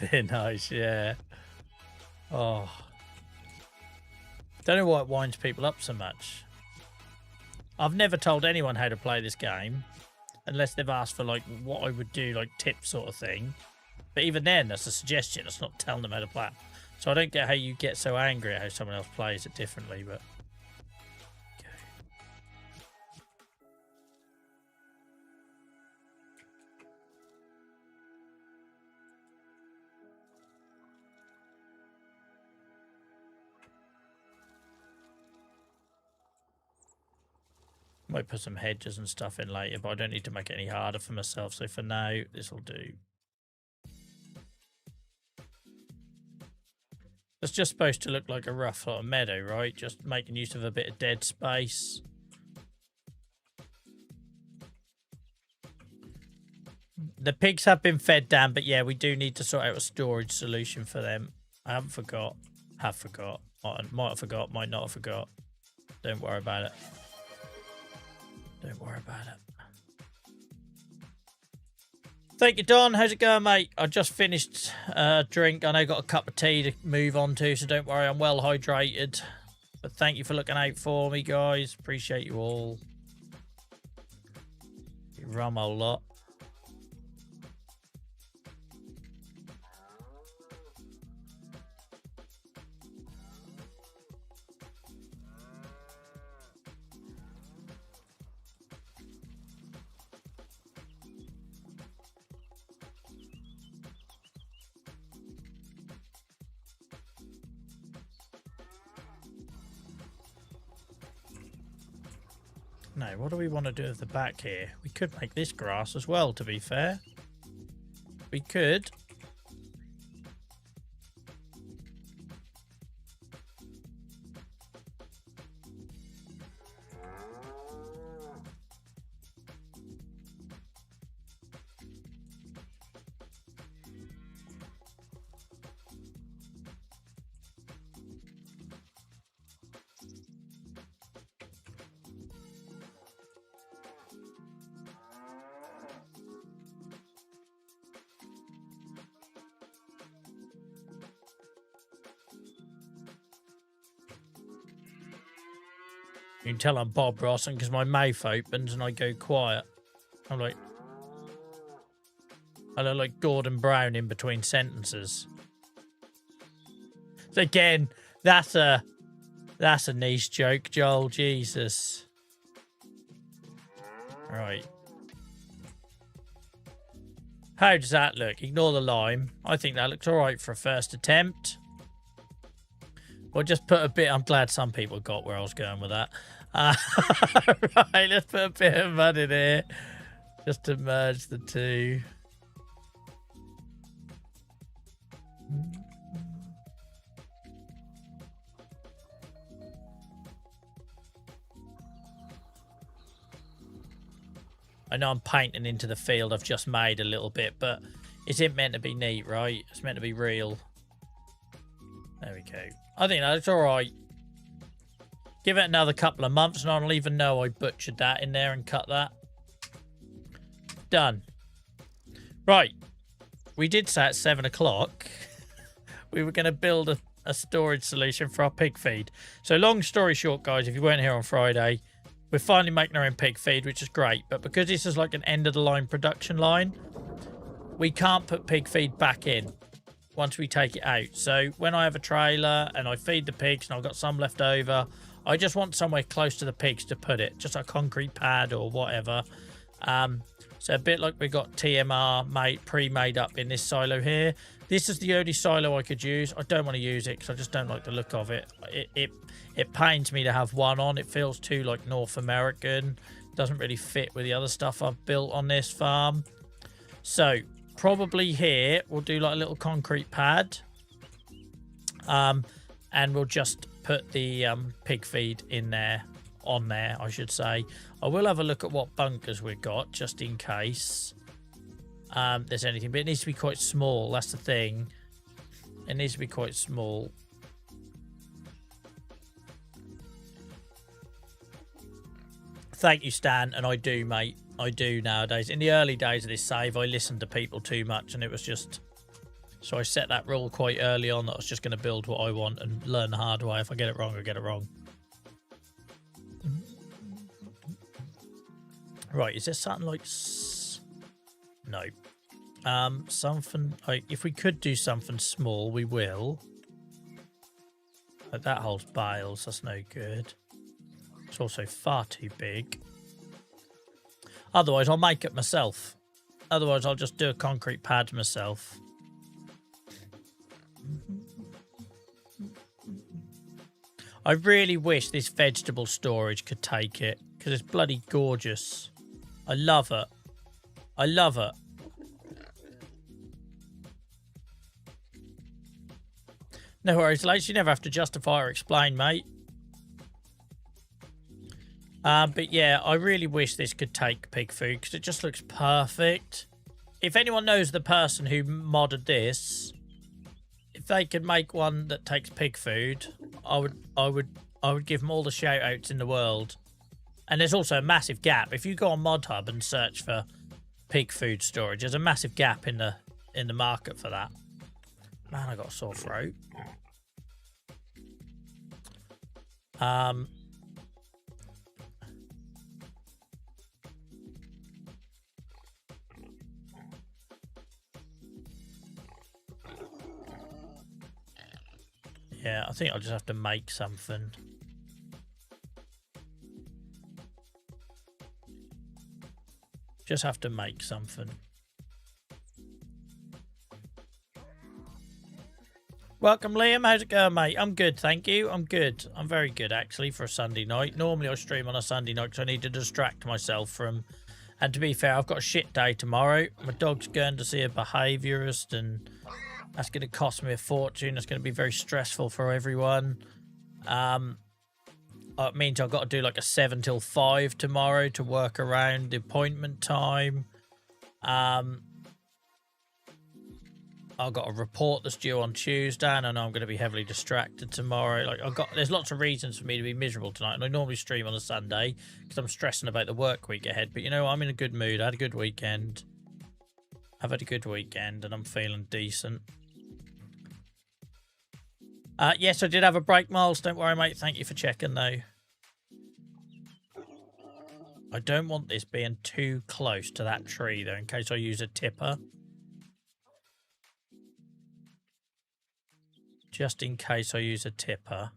Very nice, yeah. Oh. Don't know why it winds people up so much. I've never told anyone how to play this game. Unless they've asked for, like, what I would do, like, tips sort of thing. But even then, that's a suggestion. It's not telling them how to play it. So I don't get how you get so angry at how someone else plays it differently, but... Okay. Might put some hedges and stuff in later, but I don't need to make it any harder for myself. So for now, this will do. It's just supposed to look like a rough sort of meadow, right? Just making use of a bit of dead space. The pigs have been fed down, but yeah, we do need to sort out a storage solution for them. I haven't forgot. Have forgot. Might have forgot, might not have forgot. Don't worry about it. Don't worry about it. Thank you, Don. How's it going, mate? I just finished a drink. I know I got a cup of tea to move on to, so don't worry, I'm well hydrated. But thank you for looking out for me, guys. Appreciate you all. You rum a lot. No, what do we want to do with the back here? We could make this grass as well, to be fair. We could. You can tell I'm Bob Ross because my mouth opens and I go quiet. I look like Gordon Brown in between sentences. So again, that's a niche joke, Joel. Jesus. Right. How does that look? Ignore the lime. I think that looks all right for a first attempt. We'll just put a bit... I'm glad some people got where I was going with that. Right, let's put a bit of mud in here. Just to merge the two. I know I'm painting into the field I've just made a little bit, but is it meant to be neat, right? It's meant to be real. There we go. I think that's all right. Give it another couple of months and I'll even know I butchered that in there and cut that. Done. Right. we did say at 7 o'clock we were going to build a storage solution for our pig feed. So long story short, guys, if you weren't here on Friday, we're finally making our own pig feed, which is great. But because this is like an end-of-the-line production line, we can't put pig feed back in once we take it out. So when I have a trailer and I feed the pigs and I've got some left over, I just want somewhere close to the pigs to put it. Just a concrete pad or whatever. So a bit like we got TMR pre-made up in this silo here. This is the only silo I could use. I don't want to use it because I just don't like the look of it. It pains me to have one on. It feels too like North American. Doesn't really fit with the other stuff I've built on this farm. So probably here we'll do like a little concrete pad. And we'll just put the pig feed in there. On there, I should say. I will have a look at what bunkers we've got just in case there's anything, but it needs to be quite small. That's the thing. It needs to be quite small. Thank you, Stan, and I do, mate. I do nowadays. In the early days of this save, I listened to people too much, and it was just... So I set that rule quite early on that I was just going to build what I want and learn the hard way. If I get it wrong, I get it wrong. Right, is there something like... No. Something... Like, if we could do something small, we will. But that holds bales. That's no good. It's also far too big. Otherwise, I'll make it myself. Otherwise, I'll just do a concrete pad myself. I really wish this vegetable storage could take it, because it's bloody gorgeous. I love it. I love it. No worries, Lace. You never have to justify or explain, mate. But yeah, I really wish this could take pig food, because it just looks perfect. If anyone knows the person who modded this, if they could make one that takes pig food, I would give them all the shout outs in the world. And there's also a massive gap. If you go on Mod Hub and search for pig food storage, there's a massive gap in the market for that. Man, I got a sore throat. Yeah, I think I'll just have to make something. Just have to make something. Welcome, Liam. How's it going, mate? I'm good, thank you. I'm good. I'm very good, actually, for a Sunday night. Normally, I stream on a Sunday night because I need to distract myself from... And to be fair, I've got a shit day tomorrow. My dog's going to see a behaviourist, and that's going to cost me a fortune. It's going to be very stressful for everyone. It means I've got to do like a 7 till 5 tomorrow to work around the appointment time. I've got a report that's due on Tuesday, and I know I'm going to be heavily distracted tomorrow. There's lots of reasons for me to be miserable tonight, and I normally stream on a Sunday because I'm stressing about the work week ahead. But you know, I'm in a good mood. I had a good weekend. I've had a good weekend, and I'm feeling decent. Yes, I did have a break, Miles. Don't worry, mate. Thank you for checking, though. I don't want this being too close to that tree, though, in case I use a tipper. Just in case I use a tipper.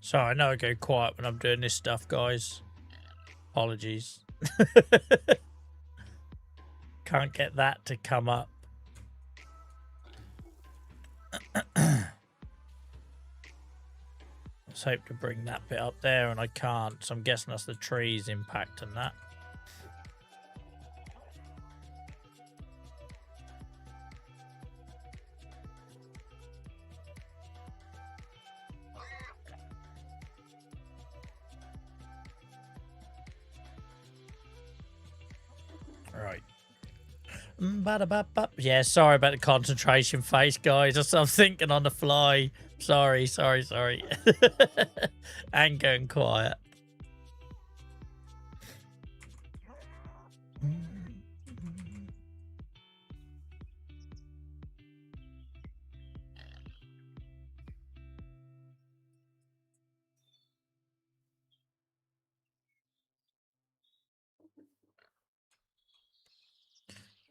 Sorry, I know I go quiet when I'm doing this stuff, guys. Apologies. Can't get that to come up. Let's hope to bring that bit up there, and I can't, so I'm guessing that's the trees impacting that. Right. Yeah, sorry about the concentration face, guys. That's what I'm thinking on the fly. Sorry. And going quiet.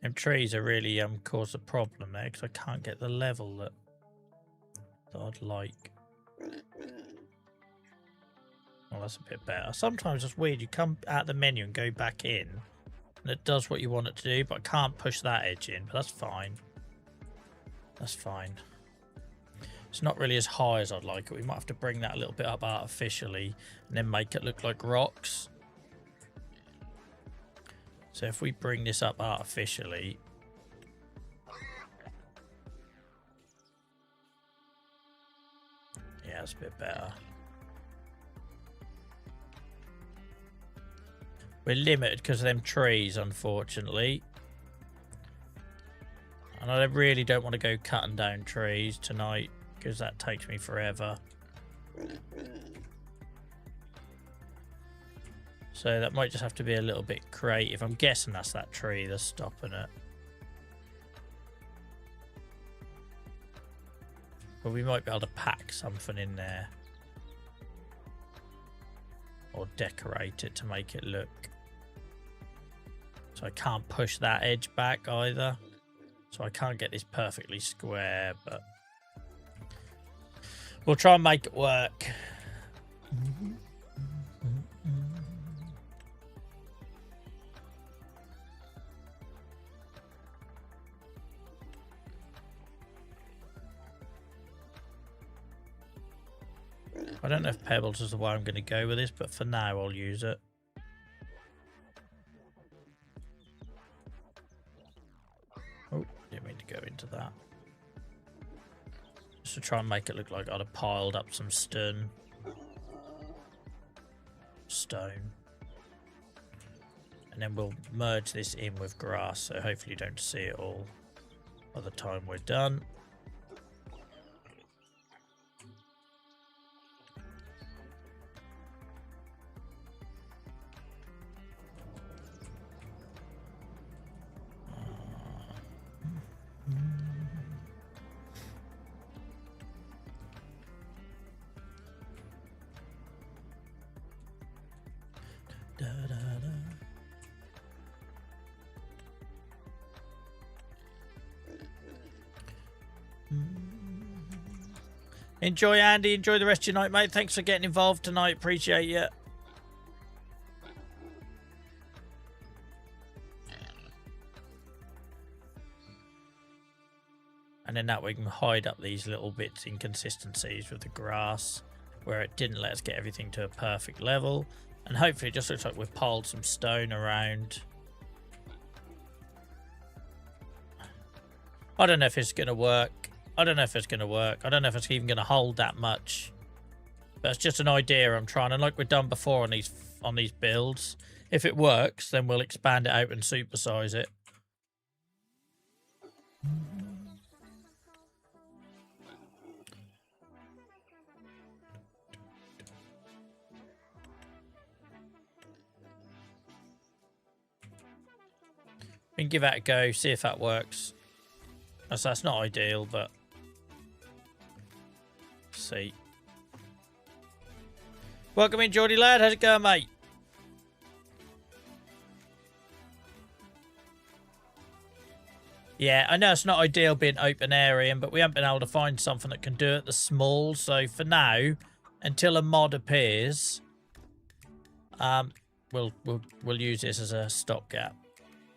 Them trees are really cause a problem there because I can't get the level that I'd like. Well, that's a bit better. Sometimes it's weird. You come out of the menu and go back in, and it does what you want it to do, but I can't push that edge in, but that's fine. That's fine. It's not really as high as I'd like it. We might have to bring that a little bit up artificially and then make it look like rocks. So if we bring this up artificially, yeah, it's a bit better. We're limited because of them trees, unfortunately. And I really don't want to go cutting down trees tonight because that takes me forever. So that might just have to be a little bit creative. I'm guessing that's that tree that's stopping it. But we might be able to pack something in there. Or decorate it to make it look. So I can't push that edge back either. So I can't get this perfectly square, but we'll try and make it work. I don't know if pebbles is the way I'm going to go with this, but for now I'll use it. Oh, didn't mean to go into that. Just to try and make it look like I'd have piled up some stone. And then we'll merge this in with grass, so hopefully you don't see it all by the time we're done. Enjoy, Andy. Enjoy the rest of your night, mate. Thanks for getting involved tonight. Appreciate you. And then that way we can hide up these little bits inconsistencies with the grass where it didn't let us get everything to a perfect level. And hopefully it just looks like we've piled some stone around. I don't know if it's going to work. I don't know if it's even going to hold that much. But it's just an idea I'm trying. And like we've done before on these builds, if it works, then we'll expand it out and supersize it. We can give that a go, see if that works. That's not ideal, but see. Welcome in, Geordie lad. How's it going, mate? Yeah, I know it's not ideal being open area, but we haven't been able to find something that can do it the small. So for now, until a mod appears, we'll use this as a stopgap.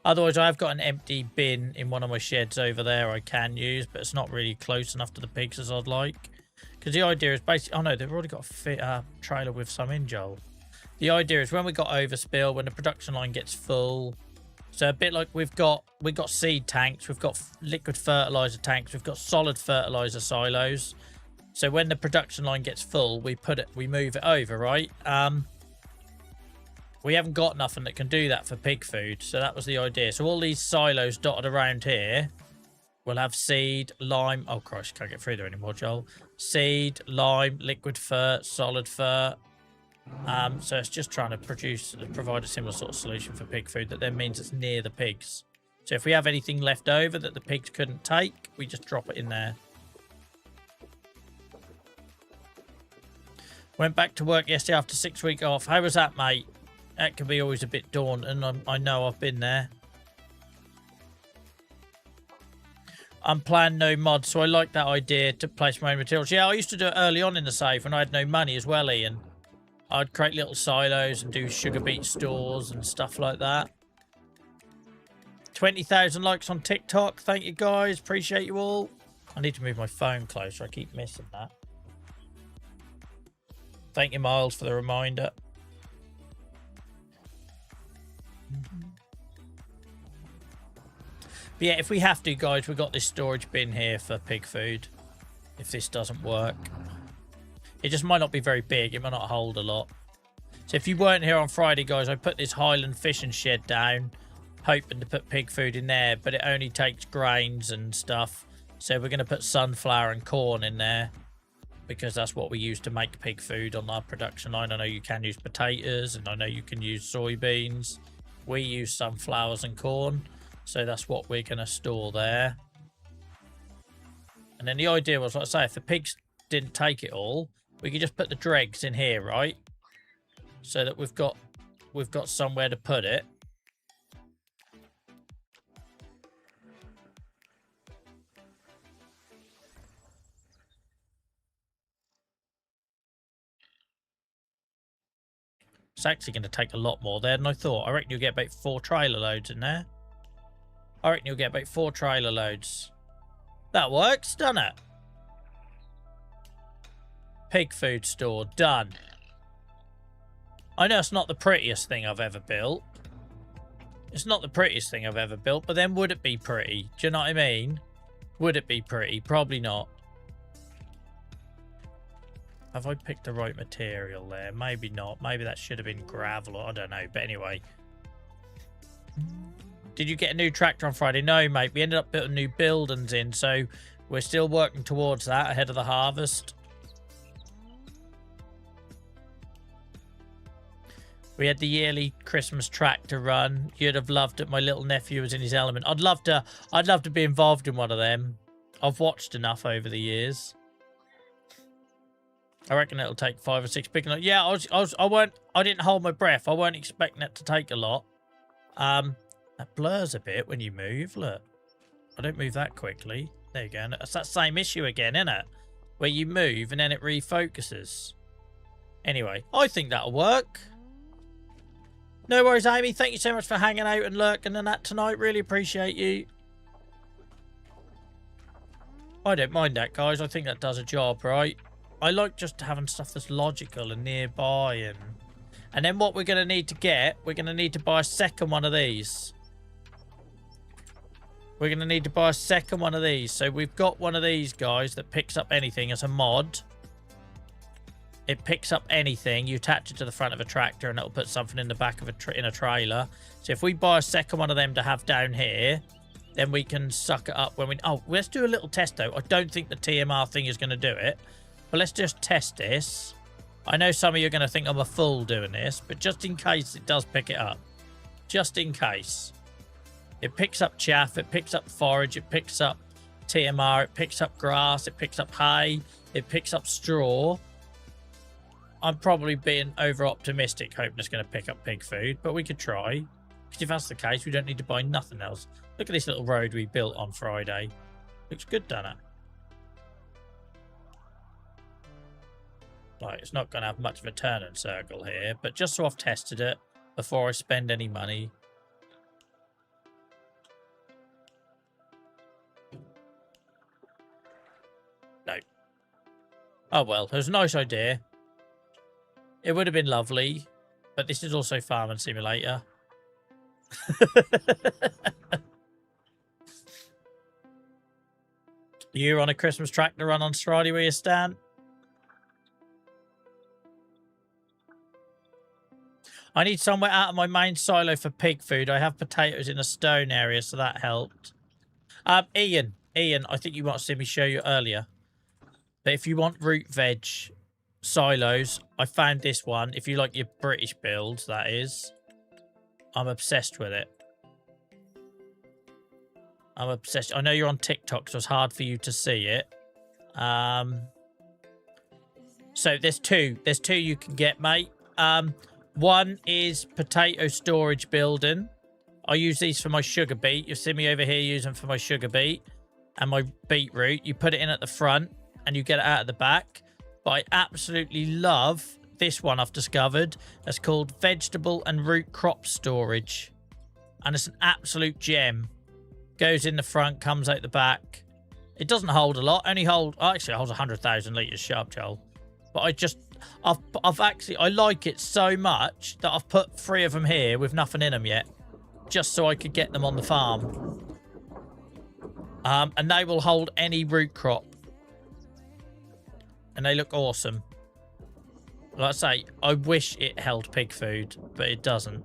Otherwise, I've got an empty bin in one of my sheds over there I can use, but it's not really close enough to the pigs as I'd like. Because the idea is basically... Oh, no, they've already got a trailer with some in, Joel. The idea is when we got overspill, when the production line gets full... So a bit like we've got seed tanks, we've got liquid fertilizer tanks, we've got solid fertilizer silos. So when the production line gets full, we move it over, right? We haven't got nothing that can do that for pig food, so that was the idea. So all these silos dotted around here will have seed, lime. Oh Christ, can't get through there anymore, Joel. Seed, lime, liquid fert, solid fert. So it's just trying to provide a similar sort of solution for pig food that then means it's near the pigs. So if we have anything left over that the pigs couldn't take, we just drop it in there. Went back to work yesterday after 6 weeks off. How was that, mate? That can be always a bit daunting. I know I've been there. Unplanned no mod, so I like that idea to place my own materials. Yeah, I used to do it early on in the save when I had no money as well, Ian. I'd create little silos and do sugar beet stores and stuff like that. 20,000 likes on TikTok. Thank you, guys. Appreciate you all. I need to move my phone closer. I keep missing that. Thank you, Miles, for the reminder. But yeah, if we have to, guys, we've got this storage bin here for pig food. If this doesn't work. It just might not be very big. It might not hold a lot. So if you weren't here on Friday, guys, I put this Highland fishing shed down, hoping to put pig food in there, but it only takes grains and stuff. So we're going to put sunflower and corn in there because that's what we use to make pig food on our production line. I know you can use potatoes and I know you can use soybeans. We use sunflowers and corn. So that's what we're going to store there. And then the idea was, like I say, if the pigs didn't take it all, we could just put the dregs in here, right? So that we've got somewhere to put it. It's actually going to take a lot more there than I thought. I reckon you'll get about 4 trailer loads in there. I reckon you'll get about 4 trailer loads. That works, doesn't it? Pig food store, done. I know it's not the prettiest thing I've ever built. It's not the prettiest thing I've ever built, but then would it be pretty? Do you know what I mean? Would it be pretty? Probably not. Have I picked the right material there? Maybe not. Maybe that should have been gravel, or I don't know. But anyway. Did you get a new tractor on Friday? No, mate. We ended up putting new buildings in, so we're still working towards that ahead of the harvest. We had the yearly Christmas tractor run. You'd have loved it. My little nephew was in his element. I'd love to be involved in one of them. I've watched enough over the years. I reckon it'll take 5 or 6 picking up. Yeah, I didn't hold my breath. I weren't expecting it to take a lot. That blurs a bit when you move. Look, I don't move that quickly. There you go. And it's that same issue again, isn't it? Where you move and then it refocuses. Anyway, I think that'll work. No worries, Amy. Thank you so much for hanging out and lurking and that tonight. Really appreciate you. I don't mind that, guys. I think that does a job, right? I like just having stuff that's logical and nearby. And then what we're going to need to get, we're going to need to buy a second one of these. We're going to need to buy a second one of these. So we've got one of these, guys, that picks up anything as a mod. It picks up anything. You attach it to the front of a tractor and it'll put something in the back of a trailer. So if we buy a second one of them to have down here, then we can suck it up when we... Oh, let's do a little test, though. I don't think the TMR thing is going to do it. But let's just test this. I know some of you are going to think I'm a fool doing this, but just in case it does pick it up. Just in case. It picks up chaff, it picks up forage, it picks up TMR, it picks up grass, it picks up hay, it picks up straw. I'm probably being over-optimistic, hoping it's going to pick up pig food, but we could try. Because if that's the case, we don't need to buy nothing else. Look at this little road we built on Friday. Looks good, doesn't it? Like, it's not going to have much of a turn and circle here, but just so I've tested it before I spend any money. No. Oh, well, it was a nice idea. It would have been lovely, but this is also Farming Simulator. You're on a Christmas tractor run on Stradi where you stand? I need somewhere out of my main silo for pig food. I have potatoes in a stone area, so that helped. Ian, I think you might have seen me show you earlier. But if you want root veg silos, I found this one. If you like your British builds, that is. I'm obsessed with it. I'm obsessed. I know you're on TikTok, so it's hard for you to see it. So there's two. There's two you can get, mate. One is potato storage building. I use these for my sugar beet. You'll see me over here using them for my sugar beet and my beetroot. You put it in at the front and you get it out at the back. But I absolutely love this one I've discovered. It's called vegetable and root crop storage. And it's an absolute gem. Goes in the front, comes out the back. It doesn't hold a lot. Actually, it holds 100,000 litres sharp, Joel. But I like it so much that I've put 3 of them here with nothing in them yet. Just so I could get them on the farm. And they will hold any root crop. And they look awesome. Like I say, I wish it held pig food, but it doesn't.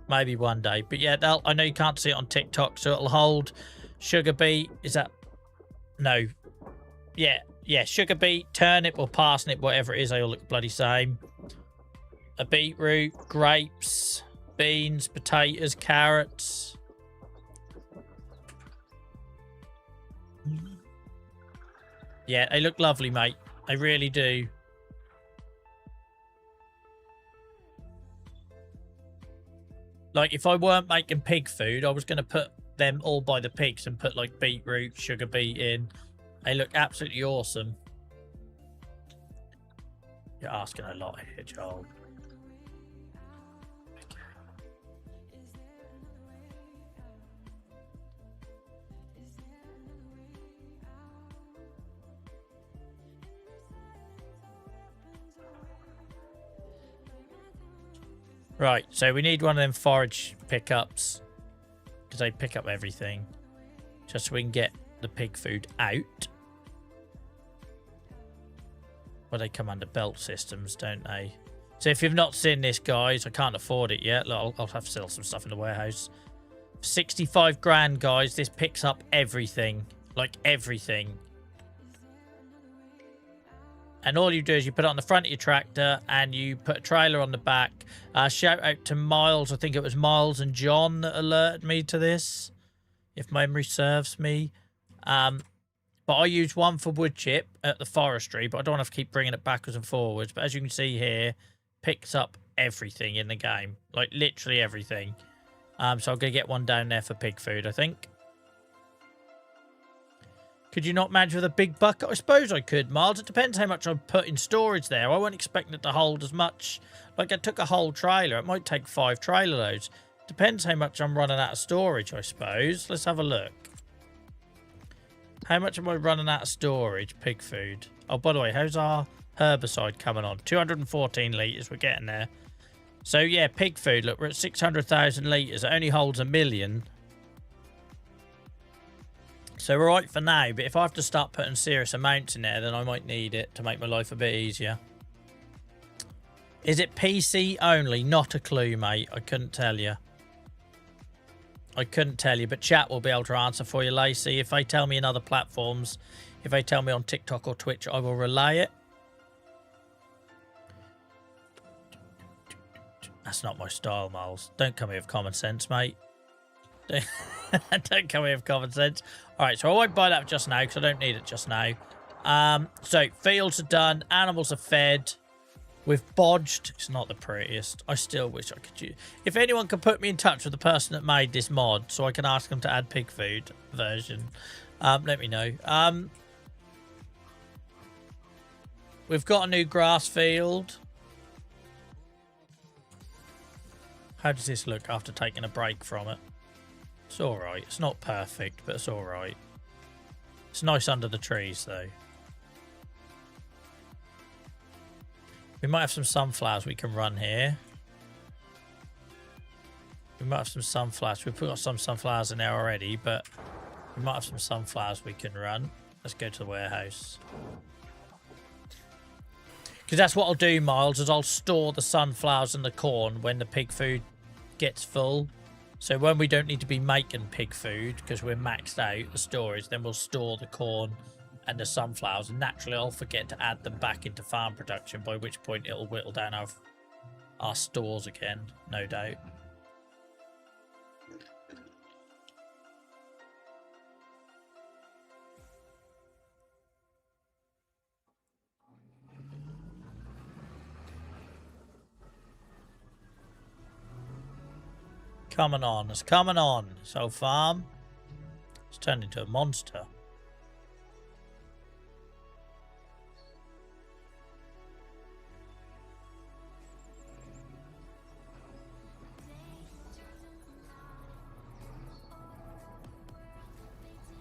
Maybe one day. But yeah, I know you can't see it on TikTok, so it'll hold sugar beet. Is that... No. Yeah, sugar beet, turnip or parsnip, whatever it is, they all look the bloody same. A beetroot, grapes, beans, potatoes, carrots. Yeah, they look lovely, mate. They really do. Like, if I weren't making pig food, I was going to put them all by the pigs and put, like, beetroot, sugar beet in. They look absolutely awesome. You're asking a lot here, Joel. Okay. Right, so we need one of them forage pickups. Because they pick up everything. Just so we can get the pig food out. Well, they come under belt systems, don't they? So if you've not seen this, guys, I can't afford it yet. Look, I'll have to sell some stuff in the warehouse. 65 grand, guys. This picks up everything. Like, everything. And all you do is you put it on the front of your tractor and you put a trailer on the back. Shout out to Miles. I think it was Miles and John that alerted me to this, if memory serves me. But I use one for wood chip at the forestry, but I don't have to keep bringing it backwards and forwards. But as you can see here, picks up everything in the game. Like, literally everything. So I'm going to get one down there for pig food, I think. Could you not manage with a big bucket? I suppose I could, Miles. It depends how much I put in storage there. I wasn't expecting it to hold as much. Like, I took a whole trailer. It might take 5 trailer loads. Depends how much I'm running out of storage, I suppose. Let's have a look. How much am I running out of storage? Pig food. Oh, by the way, how's our herbicide coming on? 214 litres. We're getting there. So, yeah, pig food. Look, we're at 600,000 litres. It only holds 1 million. So we're right for now. But if I have to start putting serious amounts in there, then I might need it to make my life a bit easier. Is it PC only? Not a clue, mate. I couldn't tell you. I couldn't tell you, but chat will be able to answer for you, Lacey. If they tell me in other platforms, if they tell me on TikTok or Twitch, I will relay it. That's not my style, Miles. Don't come here with common sense, mate. Don't come here with common sense. All right, so I won't buy that just now because I don't need it just now. So fields are done. Animals are fed. We've bodged. It's not the prettiest. I still wish I could use... If anyone could put me in touch with the person that made this mod so I can ask them to add pig food version, let me know. We've got a new grass field. How does this look after taking a break from it? It's alright. It's not perfect, but it's alright. It's nice under the trees, though. We might have some sunflowers we can run here. We might have some sunflowers. We've got some sunflowers in there already, but we might have some sunflowers we can run. Let's go to the warehouse. Because that's what I'll do, Miles, is I'll store the sunflowers and the corn when the pig food gets full. So when we don't need to be making pig food because we're maxed out the storage, then we'll store the corn and the sunflowers. And naturally, I'll forget to add them back into farm production, by which point it'll whittle down our stores again, no doubt. Coming on, it's coming on. So farm, it's turned into a monster.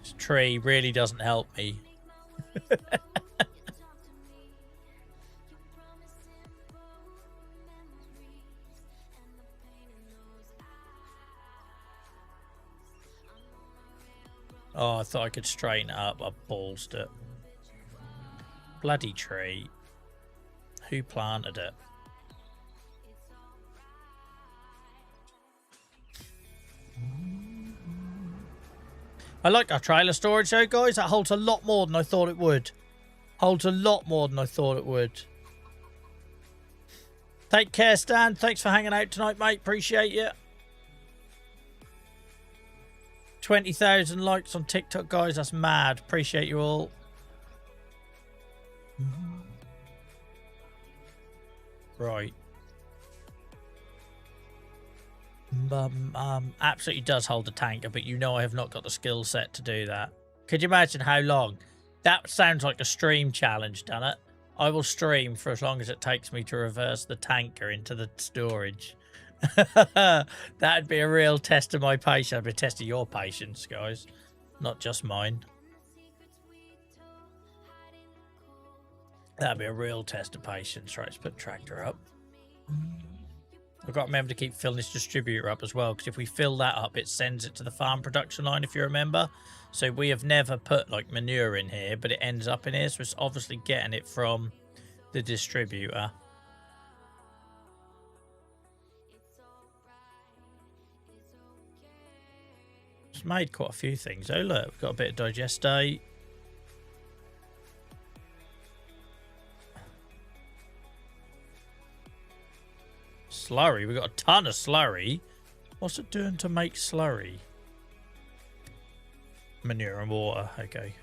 This tree really doesn't help me. Oh, I thought I could straighten it up. I ballsed it. Bloody tree. Who planted it? I like our trailer storage though, guys. That holds a lot more than I thought it would. Holds a lot more than I thought it would. Take care, Stan. Thanks for hanging out tonight, mate. Appreciate you. 20,000 likes on TikTok, guys. That's mad. Appreciate you all. Right. Absolutely does hold a tanker, but you know I have not got the skill set to do that. Could you imagine how long? That sounds like a stream challenge, doesn't it? I will stream for as long as it takes me to reverse the tanker into the storage. That'd be a real test of my patience. I'd be a test of your patience, guys. Not just mine. That'd be a real test of patience. Right, let's put tractor up. I've got to remember to keep filling this distributor up as well, because if we fill that up, it sends it to the farm production line, if you remember. So we have never put like manure in here, but it ends up in here. So it's obviously getting it from the distributor. It's made quite a few things. Oh, look, we've got a bit of digestate. Slurry. We've got a ton of slurry. What's it doing to make slurry? Manure and water. Okay.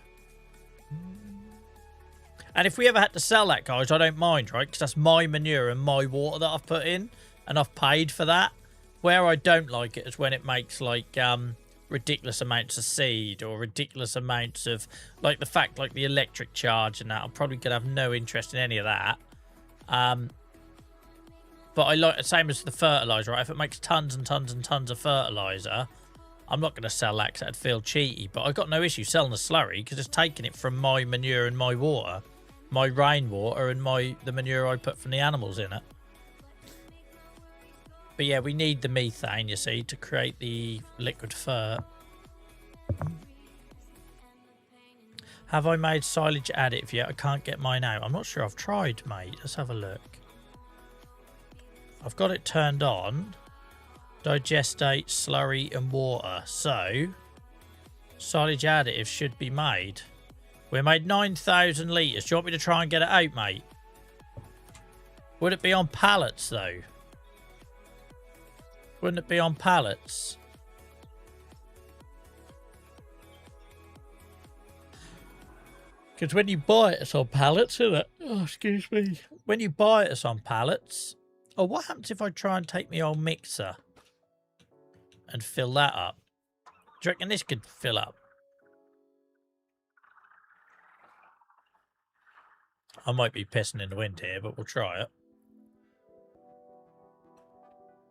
And if we ever had to sell that, guys, I don't mind, right? Because that's my manure and my water that I've put in. And I've paid for that. Where I don't like it is when it makes, like, ridiculous amounts of seed or ridiculous amounts of, like, the fact, like, the electric charge and that. I'm probably going to have no interest in any of that. But I like the same as the fertilizer, right? If it makes tons and tons and tons of fertilizer, I'm not going to sell that because that'd feel cheaty. But I've got no issue selling the slurry because it's taking it from my manure and my water, my rainwater and the manure I put from the animals in it. But yeah, we need the methane, you see, to create the liquid fur. Have I made silage additive yet? I can't get mine out. I'm not sure. I've tried, mate. Let's have a look. I've got it turned on. Digestate, slurry and water. So, silage additive should be made. We made 9,000 litres. Do you want me to try and get it out, mate? Would it be on pallets, though? Wouldn't it be on pallets? Because when you buy it, it's on pallets, isn't it? Oh, excuse me. When you buy it, it's on pallets. Oh, what happens if I try and take my old mixer and fill that up? Do you reckon this could fill up? I might be pissing in the wind here, but we'll try it.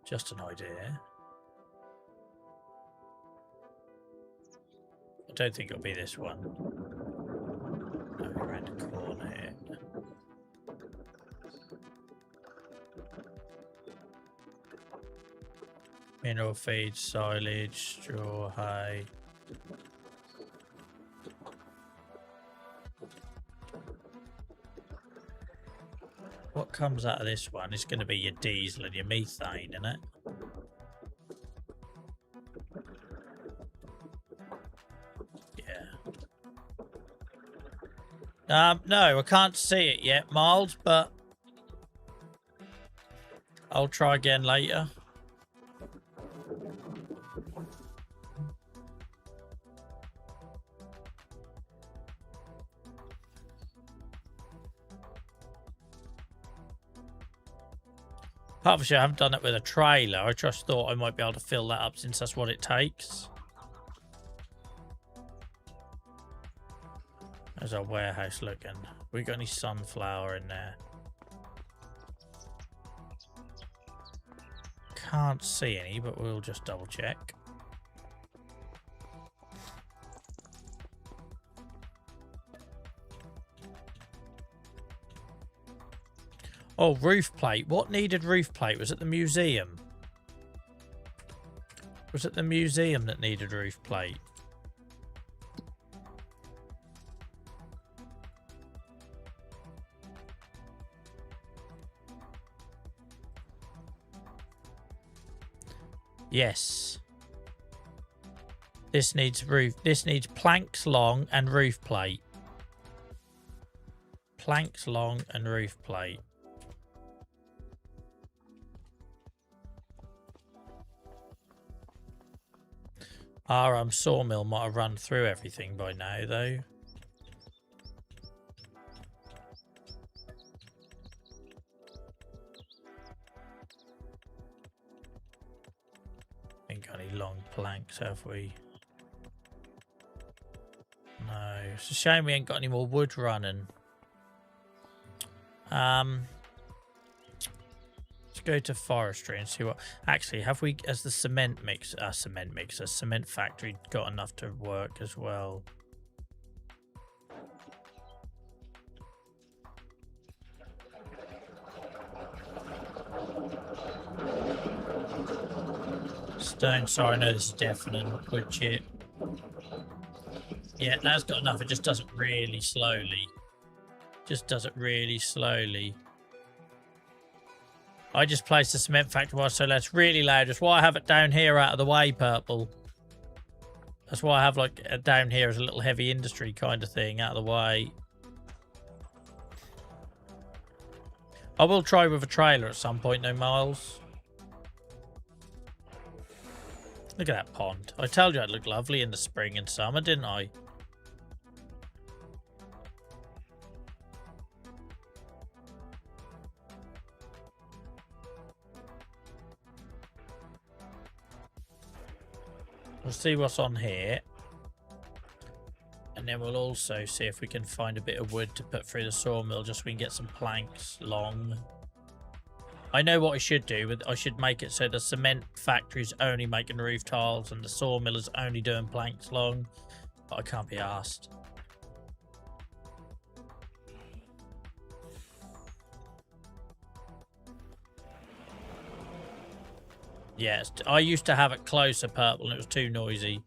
Just an idea. I don't think it'll be this one. No, we're around the corner here. Mineral feed, silage, straw, hay. What comes out of this one is going to be your diesel and your methane, isn't it? Yeah. No, I can't see it yet, Miles, but I'll try again later. Obviously, I haven't done it with a trailer. I just thought I might be able to fill that up since that's what it takes. There's our warehouse looking. We got any sunflower in there? Can't see any, but we'll just double check. Oh, roof plate. What needed roof plate? Was it the museum? Was it the museum that needed roof plate? Yes. This needs roof. This needs planks long and roof plate. Planks long and roof plate. Our sawmill might have run through everything by now, though. Ain't got any long planks, have we? No. It's a shame we ain't got any more wood running. Let's go to forestry and see what... Actually, have we, as the cement factory, got enough to work as well? Stone, sorry, no, this is definite wood chip. Yeah, that's got enough. It just does it really slowly. Just does it really slowly. I just placed the cement factory, so that's really loud. That's why I have it down here out of the way, Purple. That's why I have like down here as a little heavy industry kind of thing out of the way. I will try with a trailer at some point though, Miles. Look at that pond. I told you it'd look lovely in the spring and summer, didn't I? We'll see what's on here. And then we'll also see if we can find a bit of wood to put through the sawmill just so we can get some planks long. I know what I should do. But I should make it so the cement factory's only making roof tiles and the sawmill is only doing planks long. But I can't be arsed. Yes, I used to have it closer, Purple, and it was too noisy.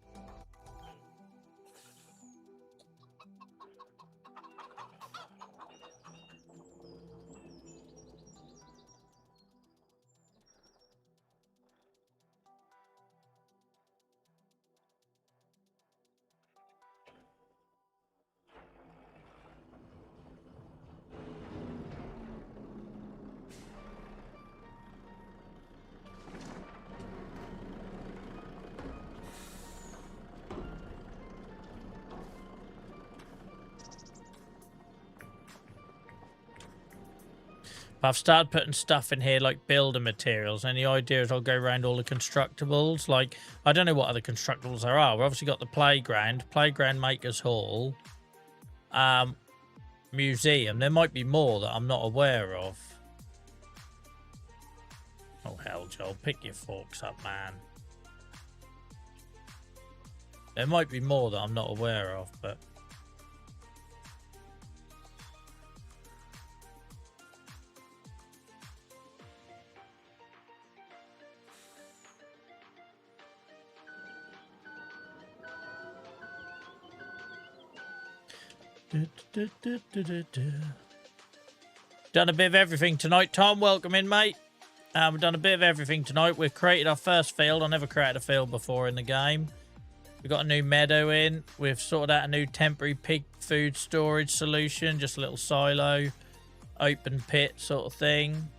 I've started putting stuff in here like builder materials, and the idea is I'll go around all the constructibles. Like, I don't know what other constructibles there are. We've obviously got the playground Makers Hall. museum. There might be more that I'm not aware of. Oh, hell, Joel. Pick your forks up, man. There might be more that I'm not aware of, but... Done a bit of everything tonight. Tom, welcome in, mate. We've done a bit of everything tonight. We've created our first field. I never created a field before in the game. We've got a new meadow in. We've sorted out a new temporary pig food storage solution. Just a little silo, open pit sort of thing.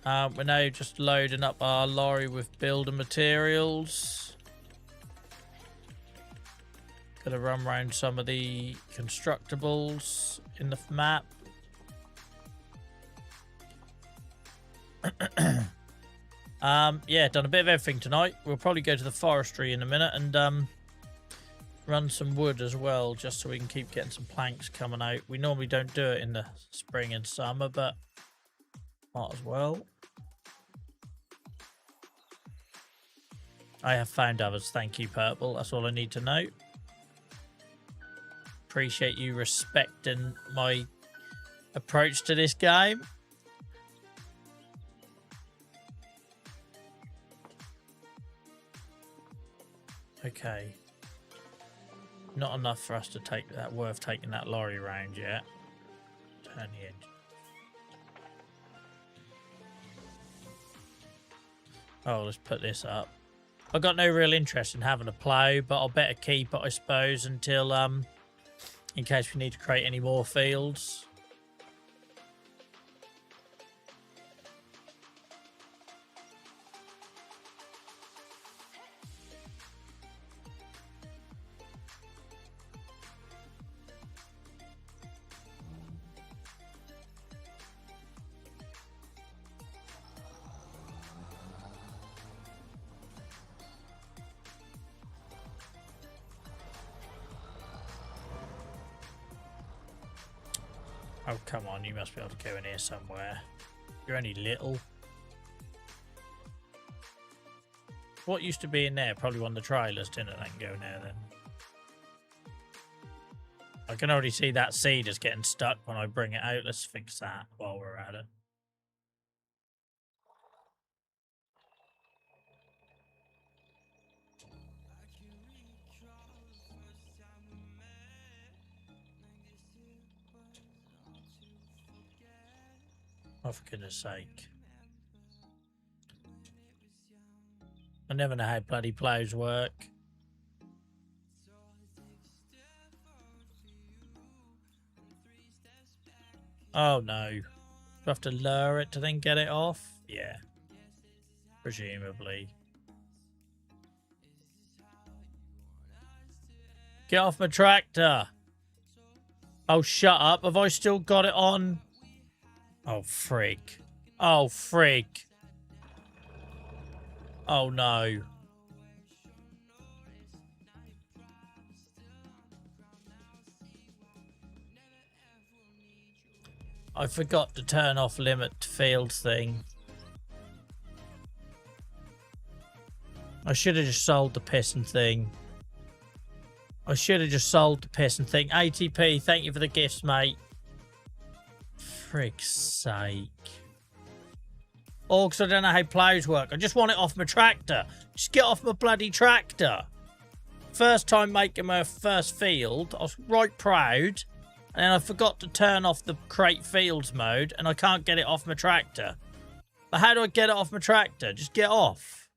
We're now just loading up our lorry with builder materials. Gonna run around some of the constructibles in the map. Yeah, done a bit of everything tonight. We'll probably go to the forestry in a minute and run some wood as well, just so we can keep getting some planks coming out. We normally don't do it in the spring and summer, but might as well. I have found others. Thank you, Purple. That's all I need to know. Appreciate you respecting my approach to this game. Okay. Not enough for us to take that, worth taking that lorry round yet. Turn the engine. Oh, let's put this up. I've got no real interest in having a plough, but I'll better keep it, I suppose, until in case we need to create any more fields. Oh, come on, you must be able to go in here somewhere. You're only little. What used to be in there? Probably one of the trailers, didn't it? I can go in there then. I can already see that seed is getting stuck when I bring it out. Let's fix that while we're at it. Oh, for goodness sake. I never know how bloody ploughs work. Oh no. Do I have to lure it to then get it off? Yeah. Presumably. Get off my tractor. Oh, shut up. Have I still got it on? Oh, frig. Oh, frig. Oh, no. I forgot to turn off limit to fields thing. I should have just sold the piston thing. I should have just sold the piston thing. ATP, thank you for the gifts, mate. Frick's sake. Oh, because I don't know how ploughs work. I just want it off my tractor. Just get off my bloody tractor. First time making my first field, I was right proud. And then I forgot to turn off the crate fields mode, and I can't get it off my tractor. But how do I get it off my tractor? Just get off.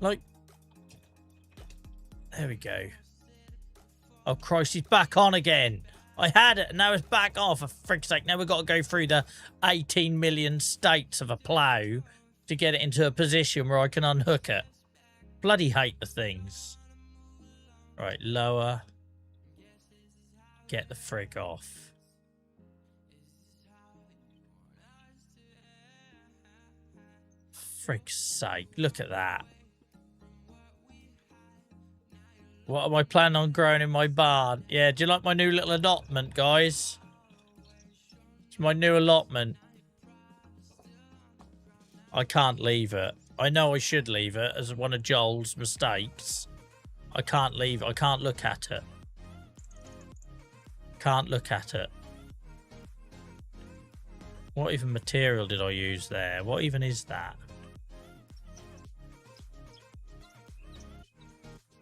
Like... There we go. Oh, Christ, he's back on again. I had it, and now it's back off. For frick's sake, now we've got to go through the 18 million states of a plough to get it into a position where I can unhook it. Bloody hate the things. Right, lower. Get the frig off. Frick's sake, look at that. What am I planning on growing in my barn? Yeah, do you like my new little allotment, guys? It's my new allotment. I can't leave it. I know I should leave it as one of Joel's mistakes. I can't leave it. I can't look at it. Can't look at it. What even material did I use there? What even is that?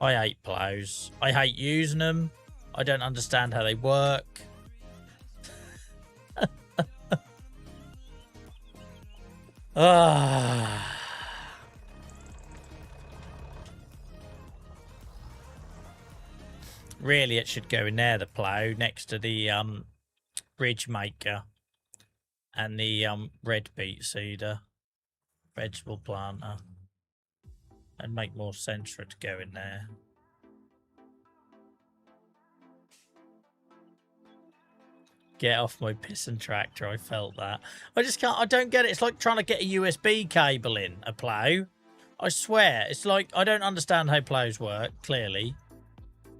I hate ploughs. I hate using them. I don't understand how they work. Ah. Really, it should go in there, the plough, next to the bridge maker and the red beet seeder, vegetable planter. It'd make more sense for it to go in there. Get off my pissing tractor, I felt that. I just can't, I don't get it. It's like trying to get a USB cable in a plough. I swear, it's like, I don't understand how ploughs work, clearly.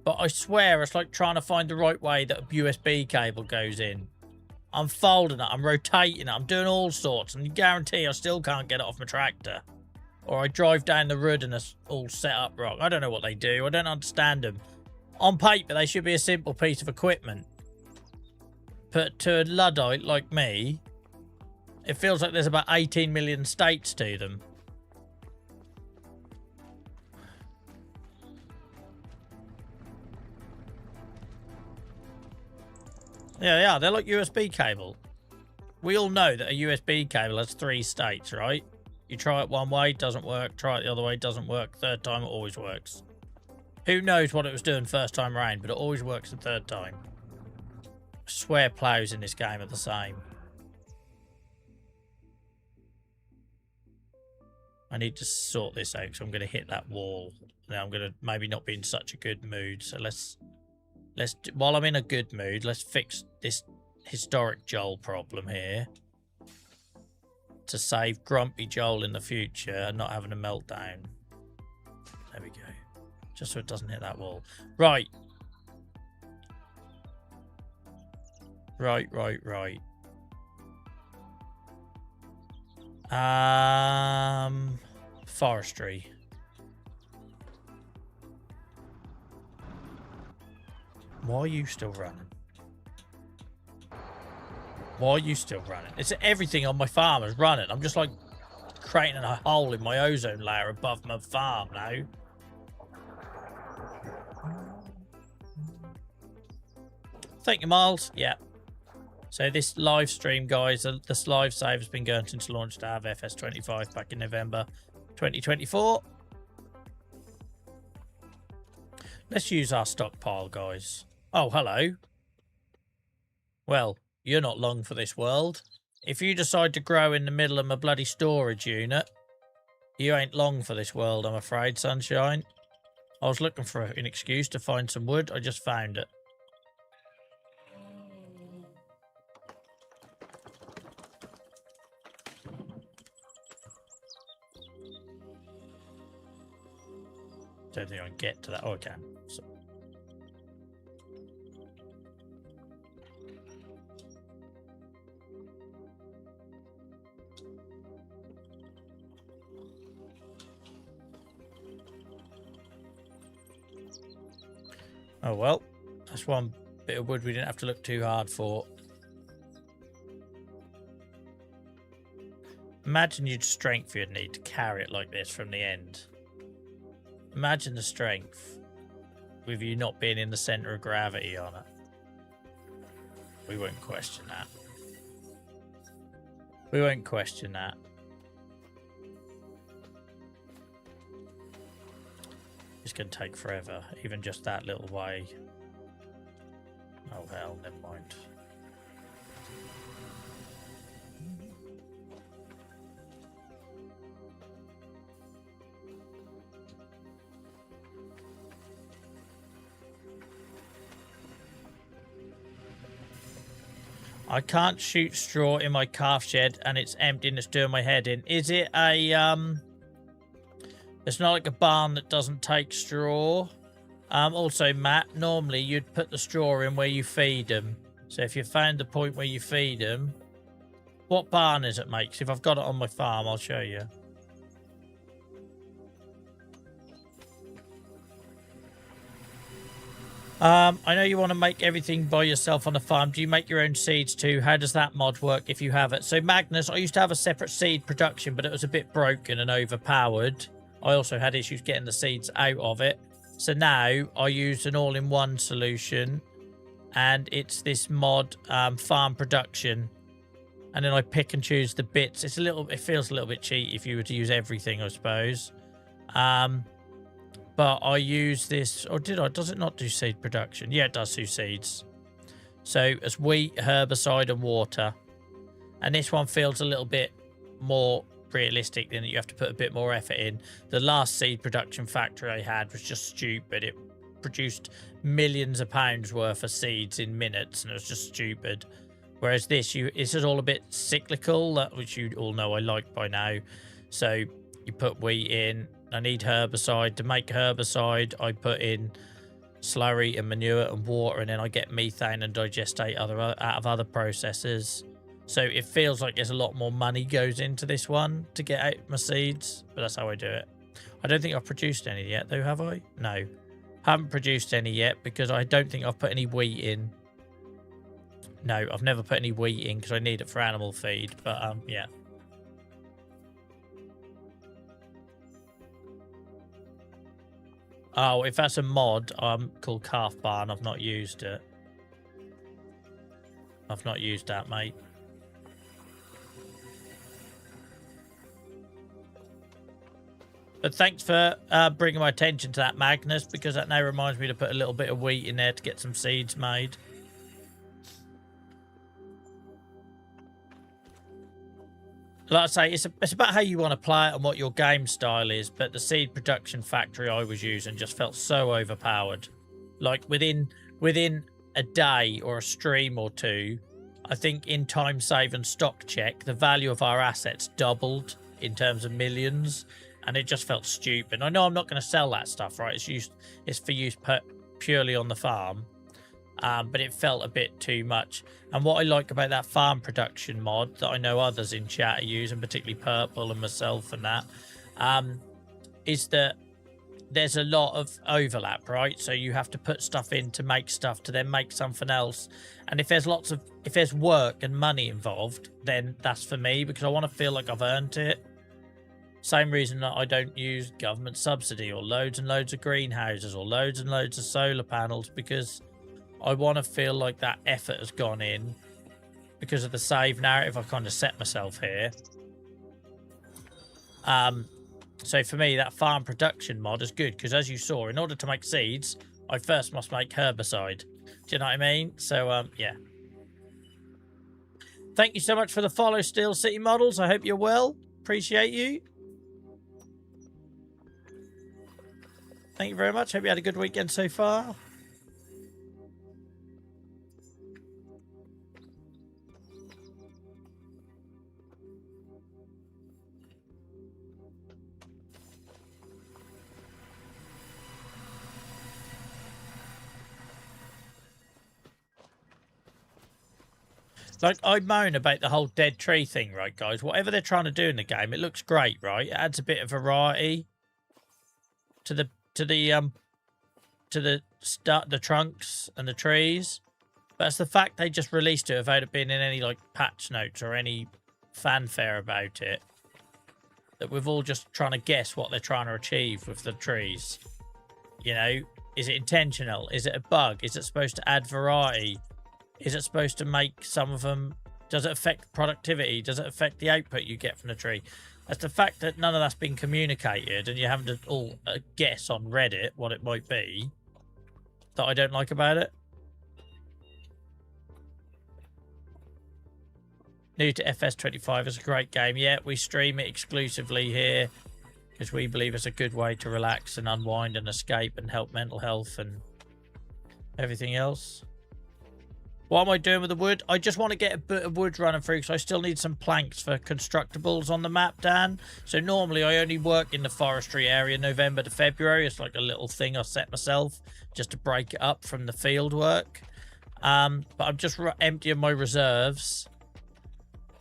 But I swear, it's like trying to find the right way that a USB cable goes in. I'm folding it, I'm rotating it, I'm doing all sorts, and you guarantee I still can't get it off my tractor. Or I drive down the road and it's all set up wrong. I don't know what they do. I don't understand them. On paper, they should be a simple piece of equipment. But to a Luddite like me, it feels like there's about 18 million states to them. Yeah, they're like USB cable. We all know that a USB cable has 3 states, right? You try it one way, doesn't work. Try it the other way, doesn't work. Third time, it always works. Who knows what it was doing first time around, but it always works the third time. I swear ploughs in this game are the same. I need to sort this out, so I'm going to hit that wall. Now I'm going to maybe not be in such a good mood, so let's while I'm in a good mood, let's fix this historic Joel problem here. To save grumpy Joel in the future and not having a meltdown. There we go. Just so it doesn't hit that wall. Right. Right. Forestry. Why are you still running? Why are you still running? It's everything on my farm is running. I'm just like creating a hole in my ozone layer above my farm now. Thank you, Miles. Yeah. So this live stream, guys, this live save has been going since launch to have FS25 back in November 2024. Let's use our stockpile, guys. Oh, hello. Well, you're not long for this world. If you decide to grow in the middle of my bloody storage unit, you ain't long for this world, I'm afraid, sunshine. I was looking for an excuse to find some wood. I just found it. Don't think I can get to that. Oh, I can. So. Oh, well. That's one bit of wood we didn't have to look too hard for. Imagine your strength you'd need to carry it like this from the end. Imagine the strength with you not being in the centre of gravity on it. We won't question that. We won't question that. It's going to take forever, even just that little way. Oh hell, never mind. I can't shoot straw in my calf shed and it's empty and it's doing my head in. Is it a, it's not like a barn that doesn't take straw? Also, Matt, normally you'd put the straw in where you feed them. So if you found the point where you feed them, what barn is it, mate? 'Cause if I've got it on my farm, I'll show you. I know you want to make everything by yourself on the farm. Do you make your own seeds too? How does that mod work if you have it? So Magnus, I used to have a separate seed production, but it was a bit broken and overpowered. I also had issues getting the seeds out of it. So now I use an all-in-one solution, and it's this mod farm production. And then I pick and choose the bits. It feels a little bit cheap if you were to use everything, I suppose. But I use this, or did I? Does it not do seed production? Yeah, it does do seeds. So it's wheat, herbicide, and water. And this one feels a little bit more realistic, than you have to put a bit more effort in. The last seed production factory I had was just stupid. It produced millions of pounds worth of seeds in minutes, and it was just stupid. Whereas this is all a bit cyclical, which you all know I like by now. So you put wheat in. I need herbicide. To make herbicide, I put in slurry and manure and water, and then I get methane and digestate out of other processes. So it feels like there's a lot more money goes into this one to get out my seeds, but that's how I do it. I don't think I've produced any yet, though, have I? No. Haven't produced any yet because I don't think I've put any wheat in. No, I've never put any wheat in because I need it for animal feed, but yeah. Oh, if that's a mod, called Calf Barn, I've not used it. I've not used that, mate. But thanks for bringing my attention to that, Magnus, because that now reminds me to put a little bit of wheat in there to get some seeds made. Like I say, it's about how you want to play it and what your game style is, but the seed production factory I was using just felt so overpowered. Like within a day or a stream or two, I think in time save and stock check, the value of our assets doubled in terms of millions, and it just felt stupid. I know I'm not going to sell that stuff, right? It's for use purely on the farm. But it felt a bit too much. And what I like about that farm production mod that I know others in chat are using, particularly Purple and myself and that, is that there's a lot of overlap, right? So you have to put stuff in to make stuff to then make something else. And if there's work and money involved, then that's for me, because I want to feel like I've earned it. Same reason that I don't use government subsidy or loads and loads of greenhouses or loads and loads of solar panels, because I want to feel like that effort has gone in because of the save narrative I've kind of set myself here. So for me, that farm production mod is good because, as you saw, in order to make seeds, I first must make herbicide. Do you know what I mean? So, yeah. Thank you so much for the follow, Steel City Models. I hope you're well. Appreciate you. Thank you very much. Hope you had a good weekend so far. Like, I moan about the whole dead tree thing, right, guys? Whatever they're trying to do in the game, it looks great, right? It adds a bit of variety to the trunks and the trees. But it's the fact they just released it without it being in any like patch notes or any fanfare about it, that we're all just trying to guess what they're trying to achieve with the trees. You know, is it intentional? Is it a bug? Is it supposed to add variety? Is it supposed to make some of them... Does it affect productivity? Does it affect the output you get from the tree? That's the fact that none of that's been communicated and you're having to all guess on Reddit what it might be that I don't like about it. New to FS25 is a great game. Yeah, we stream it exclusively here because we believe it's a good way to relax and unwind and escape and help mental health and everything else. What am I doing with the wood? I just want to get a bit of wood running through because I still need some planks for constructibles on the map, Dan. So normally I only work in the forestry area November to February. It's like a little thing I set myself just to break it up from the field work. But I'm just emptying my reserves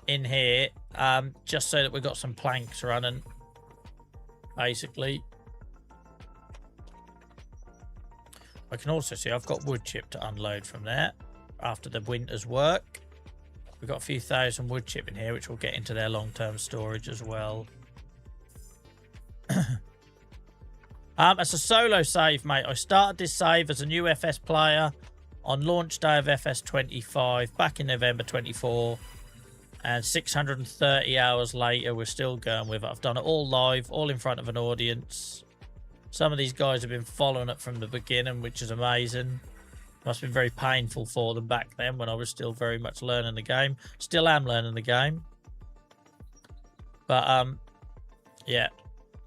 in here just so that we've got some planks running, basically. I can also see I've got wood chip to unload from there after the winter's work. We've got a few thousand wood chip in here, which will get into their long-term storage as well. It's a solo save, mate. I started this save as a new FS player on launch day of FS25 back in November 24. And 630 hours later, we're still going with it. I've done it all live, all in front of an audience. Some of these guys have been following it from the beginning, which is amazing. Must have been very painful for them back then when I was still very much learning the game. Still am learning the game. But, yeah.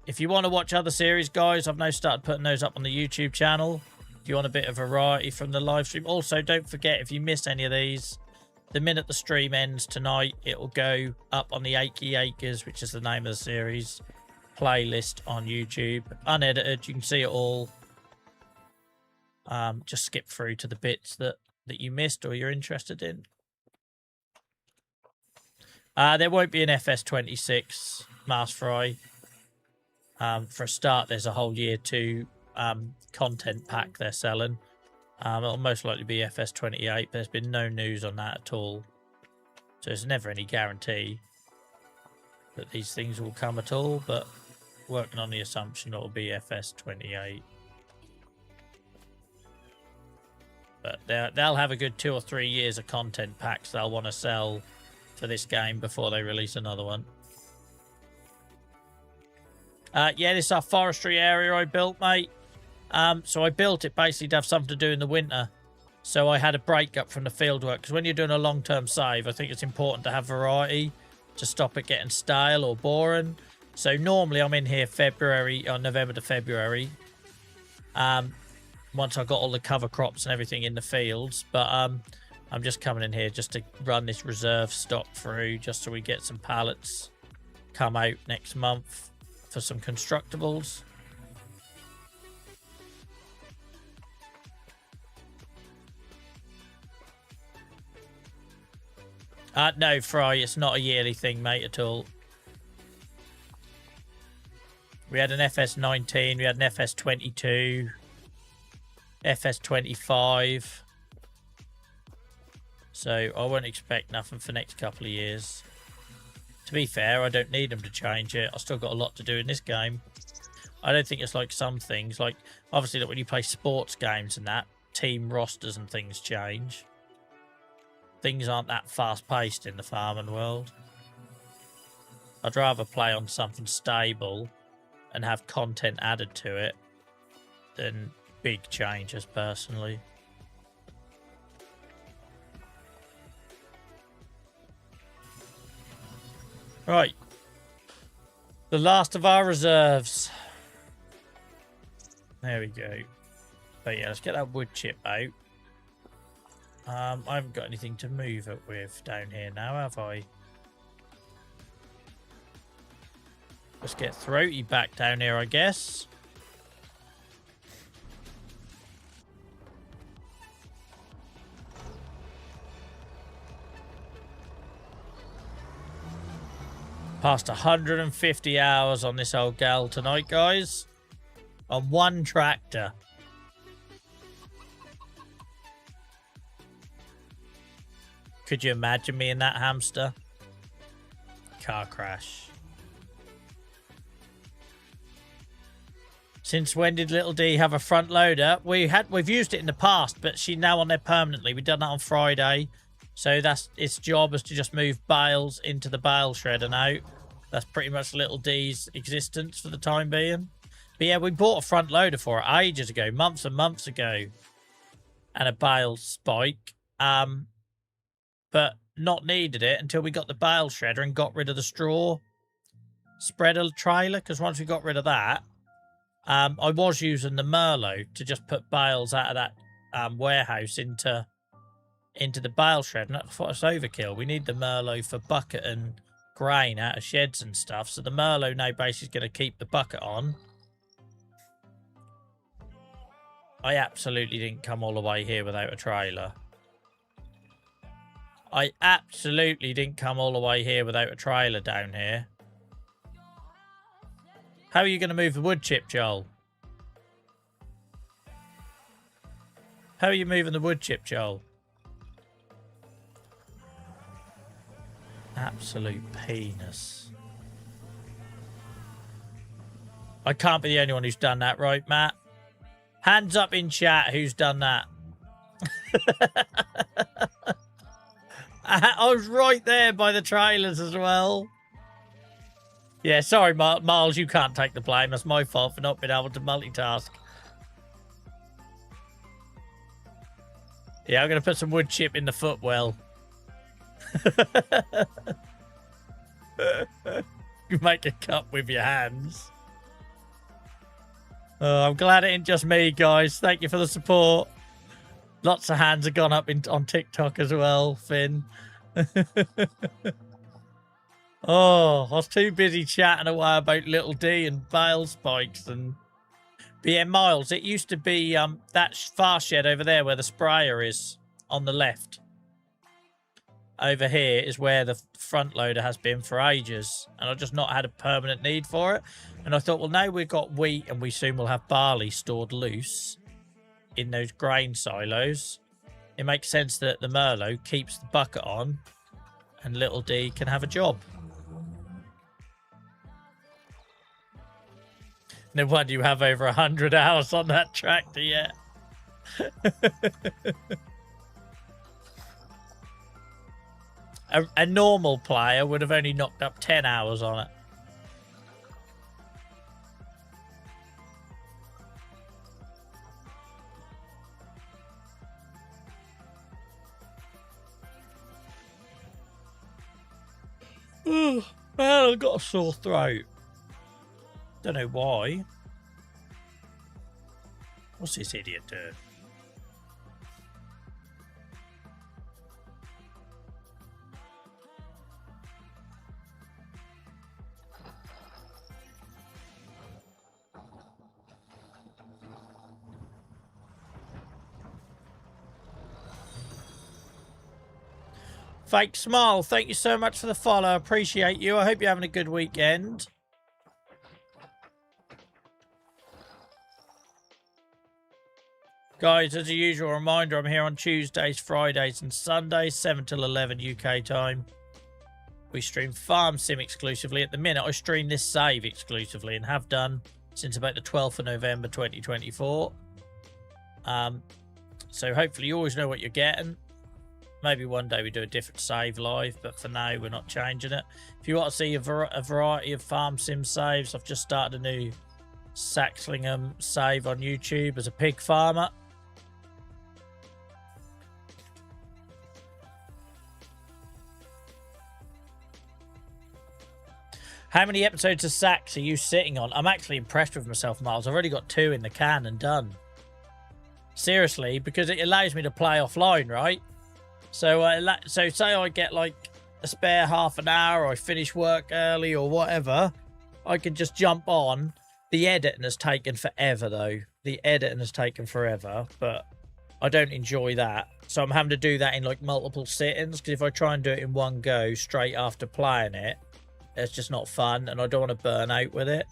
If you want to watch other series, guys, I've now started putting those up on the YouTube channel. If you want a bit of variety from the live stream. Also, don't forget, if you miss any of these, the minute the stream ends tonight, it will go up on the Achy Acres, which is the name of the series, playlist on YouTube. Unedited, you can see it all. Just skip through to the bits that you missed or you're interested in. There won't be an FS26 Mars Fry. For a start, there's a whole year 2 content pack they're selling. It'll most likely be FS28, but there's been no news on that at all. So there's never any guarantee that these things will come at all, but working on the assumption it'll be FS28. But they'll have a good 2 or 3 years of content packs they'll want to sell for this game before they release another one. Yeah, this is our forestry area I built, mate. So I built it basically to have something to do in the winter. So I had a break up from the field work. Because when you're doing a long-term save, I think it's important to have variety to stop it getting stale or boring. So normally I'm in here February, or November to February. Once I've got all the cover crops and everything in the fields. But I'm just coming in here just to run this reserve stock through. Just so we get some pallets come out next month for some constructibles. No, Fry, it's not a yearly thing, mate, at all. We had an FS19, we had an FS22, FS25. So I won't expect nothing for the next couple of years. To be fair, I don't need them to change it. I've still got a lot to do in this game. I don't think it's like some things. Like, obviously, that when you play sports games and that, team rosters and things change. Things aren't that fast-paced in the farming world. I'd rather play on something stable and have content added to it than big changes, personally. Right. The last of our reserves. There we go. But yeah, let's get that wood chip out. I haven't got anything to move it with down here now, have I? Let's get Throaty back down here, I guess. Past 150 hours on this old gal tonight, guys. On one tractor. Could you imagine me in that hamster? Car crash. Since when did Little D have a front loader? We've used it in the past, but she's now on there permanently. We done that on Friday. So that's its job is to just move bales into the bale shredder now. That's pretty much Little D's existence for the time being. But yeah, we bought a front loader for it ages ago, months and months ago. And a bale spike. But not needed it until we got the bale shredder and got rid of the straw spreader trailer. Because once we got rid of that, I was using the Merlot to just put bales out of that warehouse into into the bale shred. And I thought it's overkill. We need the Merlot for bucket and grain out of sheds and stuff. So the Merlot now basically is going to keep the bucket on. I absolutely didn't come all the way here without a trailer. I absolutely didn't come all the way here without a trailer down here. How are you going to move the wood chip, Joel? How are you moving the wood chip, Joel? Absolute penis. I can't be the only one who's done that, right, Matt? Hands up in chat who's done that. I was right there by the trailers as well. Yeah, sorry, Miles, you can't take the blame. That's my fault for not being able to multitask. Yeah, I'm going to put some wood chip in the footwell. You make a cup with your hands. Oh, I'm glad it ain't just me, guys. Thank you for the support. Lots of hands have gone up on TikTok as well, Finn. Oh, I was too busy chatting away about Little D and bale spikes and... But yeah, Miles, it used to be that far shed over there where the sprayer is on the left. Over here is where the front loader has been for ages. And I've just not had a permanent need for it. And I thought, well, now we've got wheat and we soon will have barley stored loose in those grain silos. It makes sense that the Merlot keeps the bucket on and Little D can have a job. No wonder you have over 100 hours on that tractor yet. A normal player would have only knocked up 10 hours on it. Well, I've got a sore throat. Don't know why. What's this idiot doing? Fake Smile, thank you so much for the follow. Appreciate you. I hope you're having a good weekend. Guys, as a usual reminder, I'm here on Tuesdays, Fridays and Sundays, 7 till 11 UK time. We stream Farm Sim exclusively. At the minute, I stream this save exclusively and have done since about the 12th of November 2024. So hopefully you always know what you're getting. Maybe one day we do a different save live, but for now we're not changing it. If you want to see a variety of Farm Sim saves, I've just started a new Saxlingham save on YouTube as a pig farmer. How many episodes of Sax are you sitting on? I'm actually impressed with myself, Miles. I've already got 2 in the can and done. Seriously, because it allows me to play offline, right? So, so say I get like a spare half an hour, or I finish work early or whatever, I can just jump on. The editing has taken forever, though. The editing has taken forever, but I don't enjoy that. So I'm having to do that in like multiple sittings, because if I try and do it in one go straight after playing it, it's just not fun, and I don't want to burn out with it.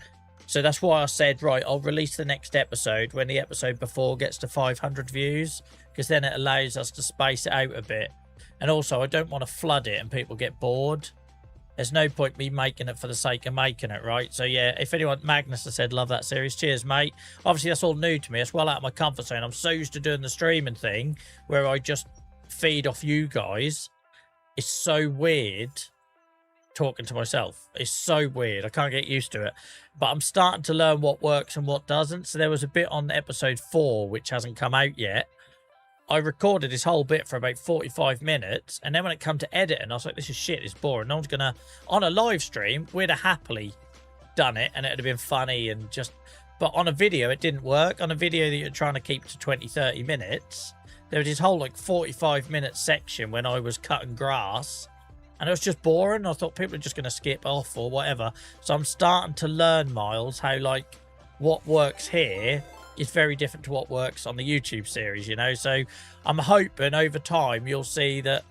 So that's why I said, right, I'll release the next episode when the episode before gets to 500 views, because then it allows us to space it out a bit. And also, I don't want to flood it and people get bored. There's no point me making it for the sake of making it, right? So yeah, if anyone, Magnus has said, love that series. Cheers, mate. Obviously, that's all new to me. It's well out of my comfort zone. I'm so used to doing the streaming thing where I just feed off you guys. It's so weird talking to myself. It's so weird. I can't get used to it. But I'm starting to learn what works and what doesn't. So there was a bit on episode 4 which hasn't come out yet. I recorded this whole bit for about 45 minutes, and then when it come to editing, I was like, this is shit, it's boring. No one's gonna... On a live stream, we'd have happily done it, and it'd have been funny and just... But on a video, it didn't work. On a video that you're trying to keep to 20, 30 minutes, there was this whole like 45-minute section when I was cutting grass, and it was just boring. I thought people are just going to skip off or whatever. So I'm starting to learn, Miles, how like what works here is very different to what works on the YouTube series, you know. So I'm hoping over time you'll see that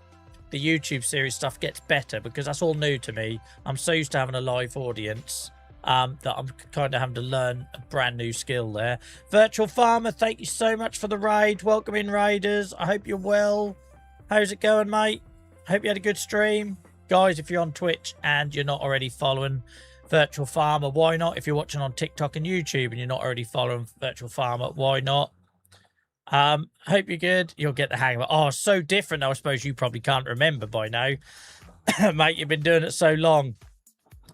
the YouTube series stuff gets better, because that's all new to me. I'm so used to having a live audience that I'm kind of having to learn a brand new skill there. Virtual Farmer, thank you so much for the raid. Welcome in, raiders. I hope you're well. How's it going, mate? I hope you had a good stream. Guys, if you're on Twitch and you're not already following Virtual Farmer, why not? If you're watching on TikTok and YouTube and you're not already following Virtual Farmer, why not? Hope you're good. You'll get the hang of it. Oh, so different. I suppose you probably can't remember by now. Mate, you've been doing it so long.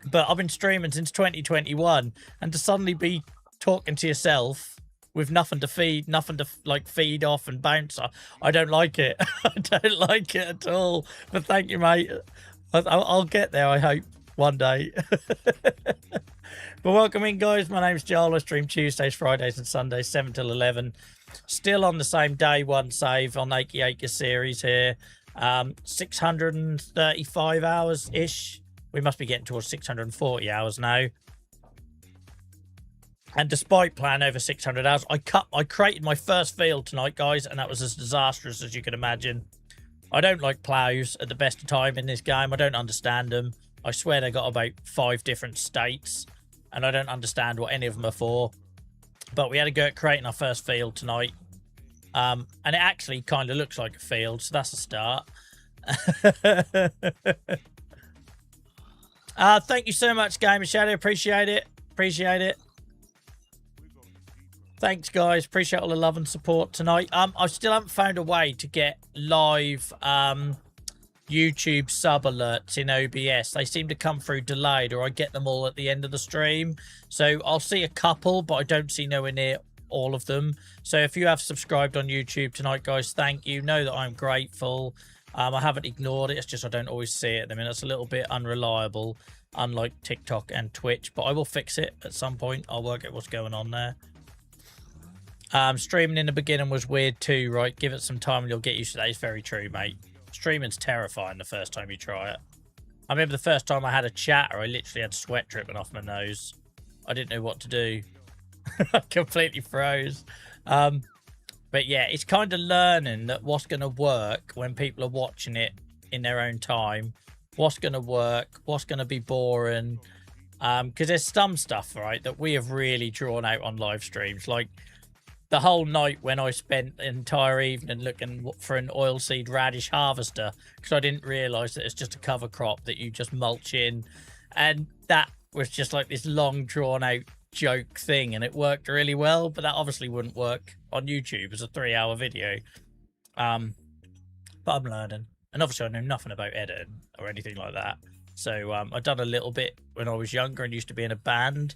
But I've been streaming since 2021, and to suddenly be talking to yourself with nothing to feed, nothing to like feed off and bounce off, I don't like it. I don't like it at all. But thank you, mate. I'll get there, I hope, one day. But welcome in, guys. My name's Joel. I stream Tuesdays, Fridays and Sundays, 7 till 11. Still on the same day one save on Achy Acre series here. 635 hours-ish. We must be getting towards 640 hours now. And despite playing over 600 hours, I created my first field tonight, guys, and that was as disastrous as you can imagine. I don't like ploughs at the best of time in this game. I don't understand them. I swear they got about 5 different states, and I don't understand what any of them are for. But we had to go at creating our first field tonight. And it actually kind of looks like a field, so that's a start. Thank you so much, Gamer Shadow. Appreciate it. Appreciate it. Thanks, guys. Appreciate all the love and support tonight. I still haven't found a way to get live YouTube sub alerts in OBS. They seem to come through delayed, or I get them all at the end of the stream. So I'll see a couple, but I don't see nowhere near all of them. So if you have subscribed on YouTube tonight, guys, thank you. Know that I'm grateful. I haven't ignored it. It's just I don't always see it. I mean, it's a little bit unreliable, unlike TikTok and Twitch. But I will fix it at some point. I'll work out what's going on there. Streaming in the beginning was weird too, right? Give it some time and you'll get used to that. It's very true, mate. Streaming's terrifying the first time you try it. I remember the first time I had a chatter, I literally had sweat dripping off my nose. I didn't know what to do. I completely froze. But yeah, it's kind of learning that what's going to work when people are watching it in their own time. What's going to work, what's going to be boring. Because there's some stuff, right, that we have really drawn out on live streams. Like the whole night when I spent the entire evening looking for an oilseed radish harvester, because I didn't realise that it's just a cover crop that you just mulch in. And that was just like this long drawn out joke thing, and it worked really well, but that obviously wouldn't work on YouTube as a 3-hour video. But I'm learning, and obviously I know nothing about editing or anything like that. So I've done a little bit when I was younger and used to be in a band,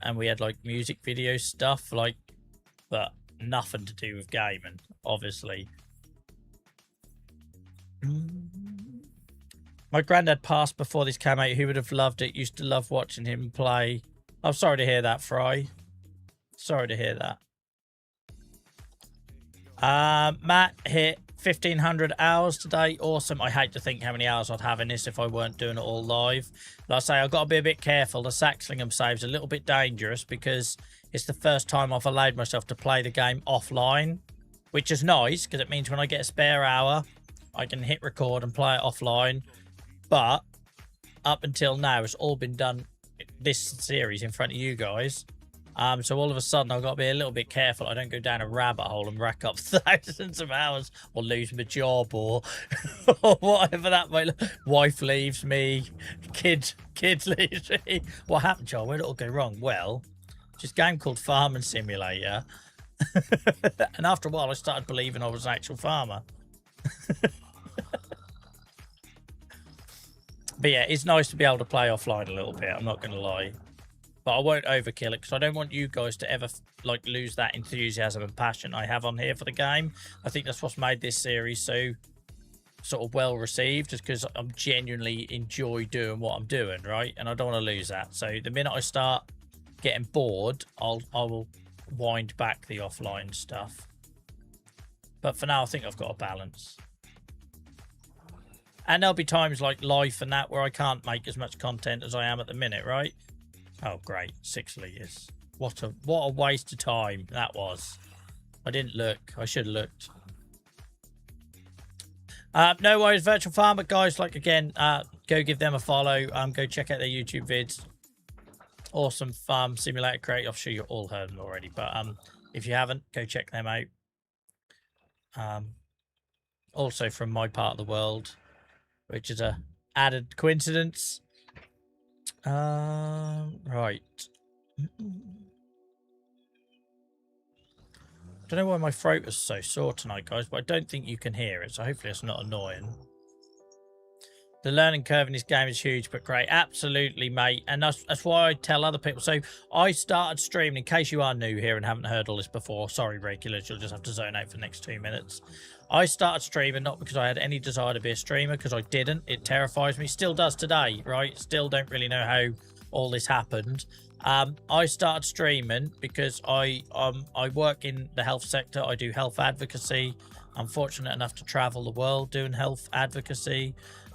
and we had like music video stuff, like, but nothing to do with gaming, obviously. My granddad passed before this came out. He would have loved it. Used to love watching him play. I'm sorry to hear that, Fry. Sorry to hear that. Matt hit 1,500 hours today. Awesome. I hate to think how many hours I'd have in this if I weren't doing it all live. Like I say, I've got to be a bit careful. The Saxlingham save's a little bit dangerous because it's the first time I've allowed myself to play the game offline, which is nice because it means when I get a spare hour, I can hit record and play it offline. But up until now, it's all been done this series in front of you guys. So all of a sudden I've got to be a little bit careful I don't go down a rabbit hole and rack up thousands of hours or lose my job or, or whatever that might look. Wife leaves me, kids leaves me. What happened, Joel? Where did it all go wrong? Well, just a game called Farming Simulator. And after a while I started believing I was an actual farmer. But yeah, it's nice to be able to play offline a little bit, I'm not going to lie. But I won't overkill it because I don't want you guys to ever like lose that enthusiasm and passion I have on here for the game. I think that's what's made this series so sort of well received, is because I'm genuinely enjoy doing what I'm doing, right? And I don't want to lose that. So the minute I start getting bored, I will wind back the offline stuff. But for now, I think I've got a balance. And there'll be times like life and that where I can't make as much content as I am at the minute, right? Oh, great. 6 litres. What a waste of time that was. I didn't look. I should have looked. No worries, Virtual Farmer guys. Like, again, go give them a follow. Go check out their YouTube vids. Awesome farm simulator create. I'm sure you all heard them already, but if you haven't, go check them out. Also from my part of the world, which is a added coincidence. Right. Don't know why my throat was so sore tonight, guys, but I don't think you can hear it, so hopefully it's not annoying. The learning curve in this game is huge, but great. Absolutely, mate. And that's why I tell other people. So I started streaming, in case you are new here and haven't heard all this before. Sorry, regulars. You'll just have to zone out for the next 2 minutes. I started streaming not because I had any desire to be a streamer, because I didn't. It terrifies me. Still does today, right? Still don't really know how all this happened. I started streaming because I work in the health sector. I do health advocacy. I'm fortunate enough to travel the world doing health advocacy.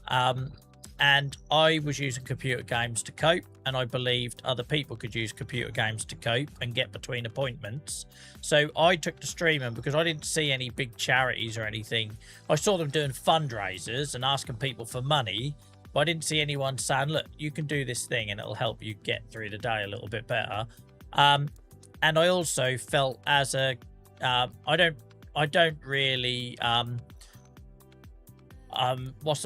And I was using computer games to cope, and I believed other people could use computer games to cope and get between appointments. So I took to streaming because I didn't see any big charities or anything. I saw them doing fundraisers and asking people for money, but I didn't see anyone saying, look, you can do this thing and it'll help you get through the day a little bit better. And I also felt as a, I don't really,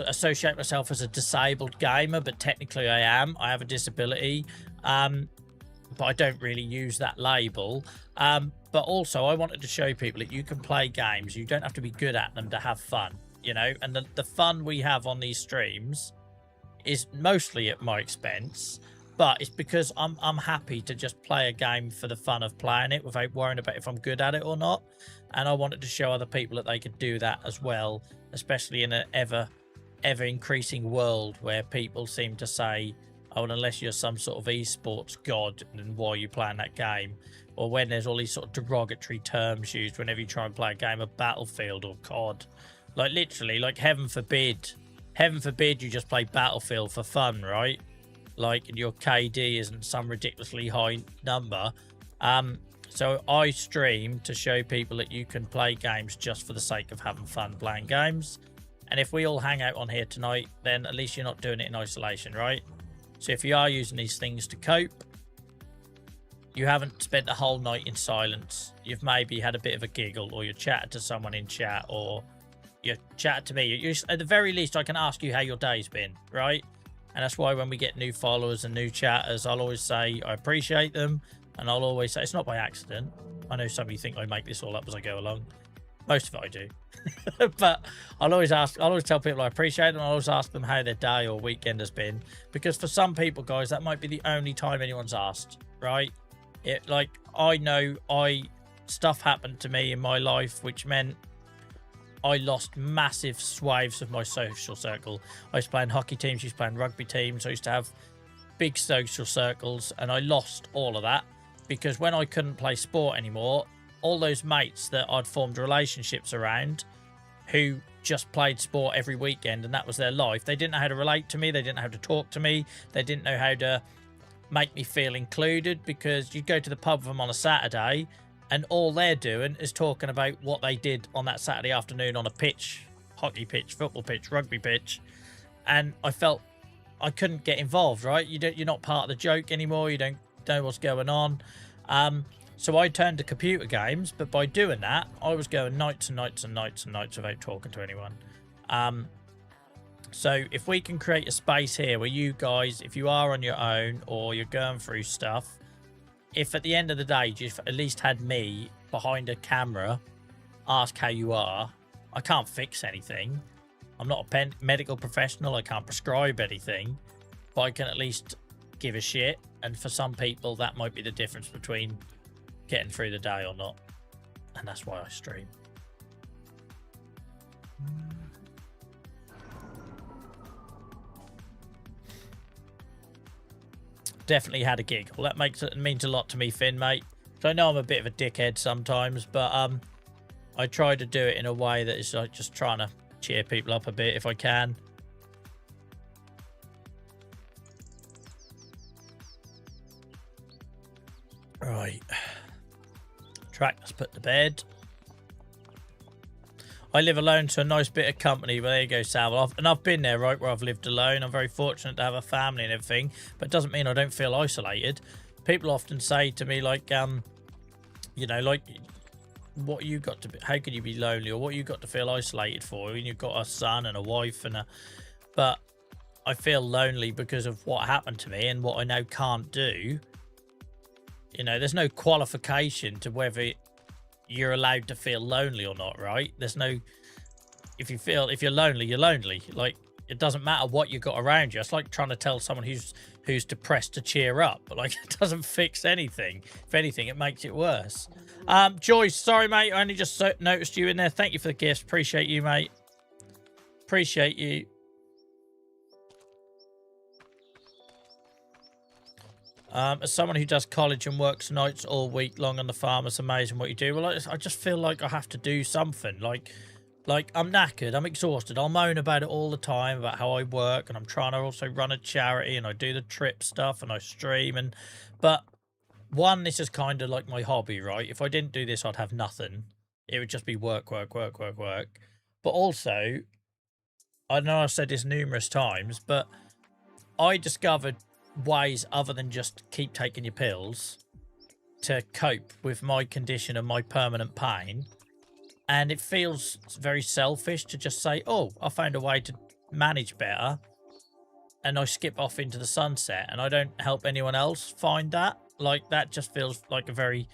associate myself as a disabled gamer, but technically I am. I have a disability, but I don't really use that label. But also I wanted to show people that you can play games. You don't have to be good at them to have fun, you know, and the fun we have on these streams is mostly at my expense, but it's because I'm happy to just play a game for the fun of playing it without worrying about if I'm good at it or not. And I wanted to show other people that they could do that as well, especially in an ever increasing world where people seem to say, oh, well, unless you're some sort of esports god, then why are you playing that game? Or when there's all these sort of derogatory terms used whenever you try and play a game of Battlefield or COD. Like, literally, like, heaven forbid you just play Battlefield for fun, right? Like, your KD isn't some ridiculously high number. So I stream to show people that you can play games just for the sake of having fun playing games. And if we all hang out on here tonight, then at least you're not doing it in isolation, right? So if you are using these things to cope, you haven't spent the whole night in silence. You've maybe had a bit of a giggle, or you chatted to someone in chat, or you chatted to me. At the very least, I can ask you how your day's been, right? And that's why when we get new followers and new chatters, I'll always say I appreciate them. And I'll always say, it's not by accident. I know some of you think I make this all up as I go along. Most of it I do. But I'll always tell people I appreciate them. I'll always ask them how their day or weekend has been. Because for some people, guys, that might be the only time anyone's asked, right? Like, I know stuff happened to me in my life, which meant I lost massive swathes of my social circle. I used to play in hockey teams, I used to play in rugby teams. I used to have big social circles, and I lost all of that. Because when I couldn't play sport anymore, all those mates that I'd formed relationships around who just played sport every weekend and that was their life, they didn't know how to relate to me. They didn't know how to talk to me. They didn't know how to make me feel included, because you'd go to the pub with them on a Saturday and all they're doing is talking about what they did on that Saturday afternoon on a pitch, hockey pitch, football pitch, rugby pitch. And I felt I couldn't get involved, right? You're not part of the joke anymore. You don't know what's going on. So I turned to computer games, but by doing that, I was going nights and nights and nights and nights without talking to anyone. So if we can create a space here where you guys, if you are on your own or you're going through stuff, if at the end of the day you've at least had me behind a camera ask how you are, I can't fix anything. I'm not a medical professional. I can't prescribe anything, but I can at least give a shit. And for some people, that might be the difference between getting through the day or not. And that's why I stream. Definitely had a giggle. That means a lot to me, Finn, mate. So I know I'm a bit of a dickhead sometimes, but I try to do it in a way that is like just trying to cheer people up a bit if I can. Right. Tractor's put to bed. I live alone, so a nice bit of company. But there you go, Sal. And I've been there, right, where I've lived alone. I'm very fortunate to have a family and everything, but it doesn't mean I don't feel isolated. People often say to me, like, you know, like, what you got to be, how could you be lonely, or what you got to feel isolated for when you've got a son and a wife and a, but I feel lonely because of what happened to me and what I now can't do. You know, there's no qualification to whether you're allowed to feel lonely or not, right? There's no, if you're lonely, you're lonely. Like, it doesn't matter what you got around you. It's like trying to tell someone who's depressed to cheer up, but like, it doesn't fix anything. If anything, it makes it worse. Joyce, sorry mate, I only just noticed you in there. Thank you for the gifts. Appreciate you, mate. Appreciate you. As someone who does college and works nights all week long on the farm, it's amazing what you do. Well, I just feel like I have to do something. Like I'm knackered, I'm exhausted. I'll moan about it all the time, about how I work, and I'm trying to also run a charity, and I do the trip stuff, and I stream, but one, this is kind of like my hobby, right? If I didn't do this, I'd have nothing. It would just be work, work, work, work, work. But also, I know I've said this numerous times, but I discovered ways other than just keep taking your pills to cope with my condition and my permanent pain. And it feels very selfish to just say, oh, I found a way to manage better, and I skip off into the sunset, and I don't help anyone else find that. Like, that just feels like a very,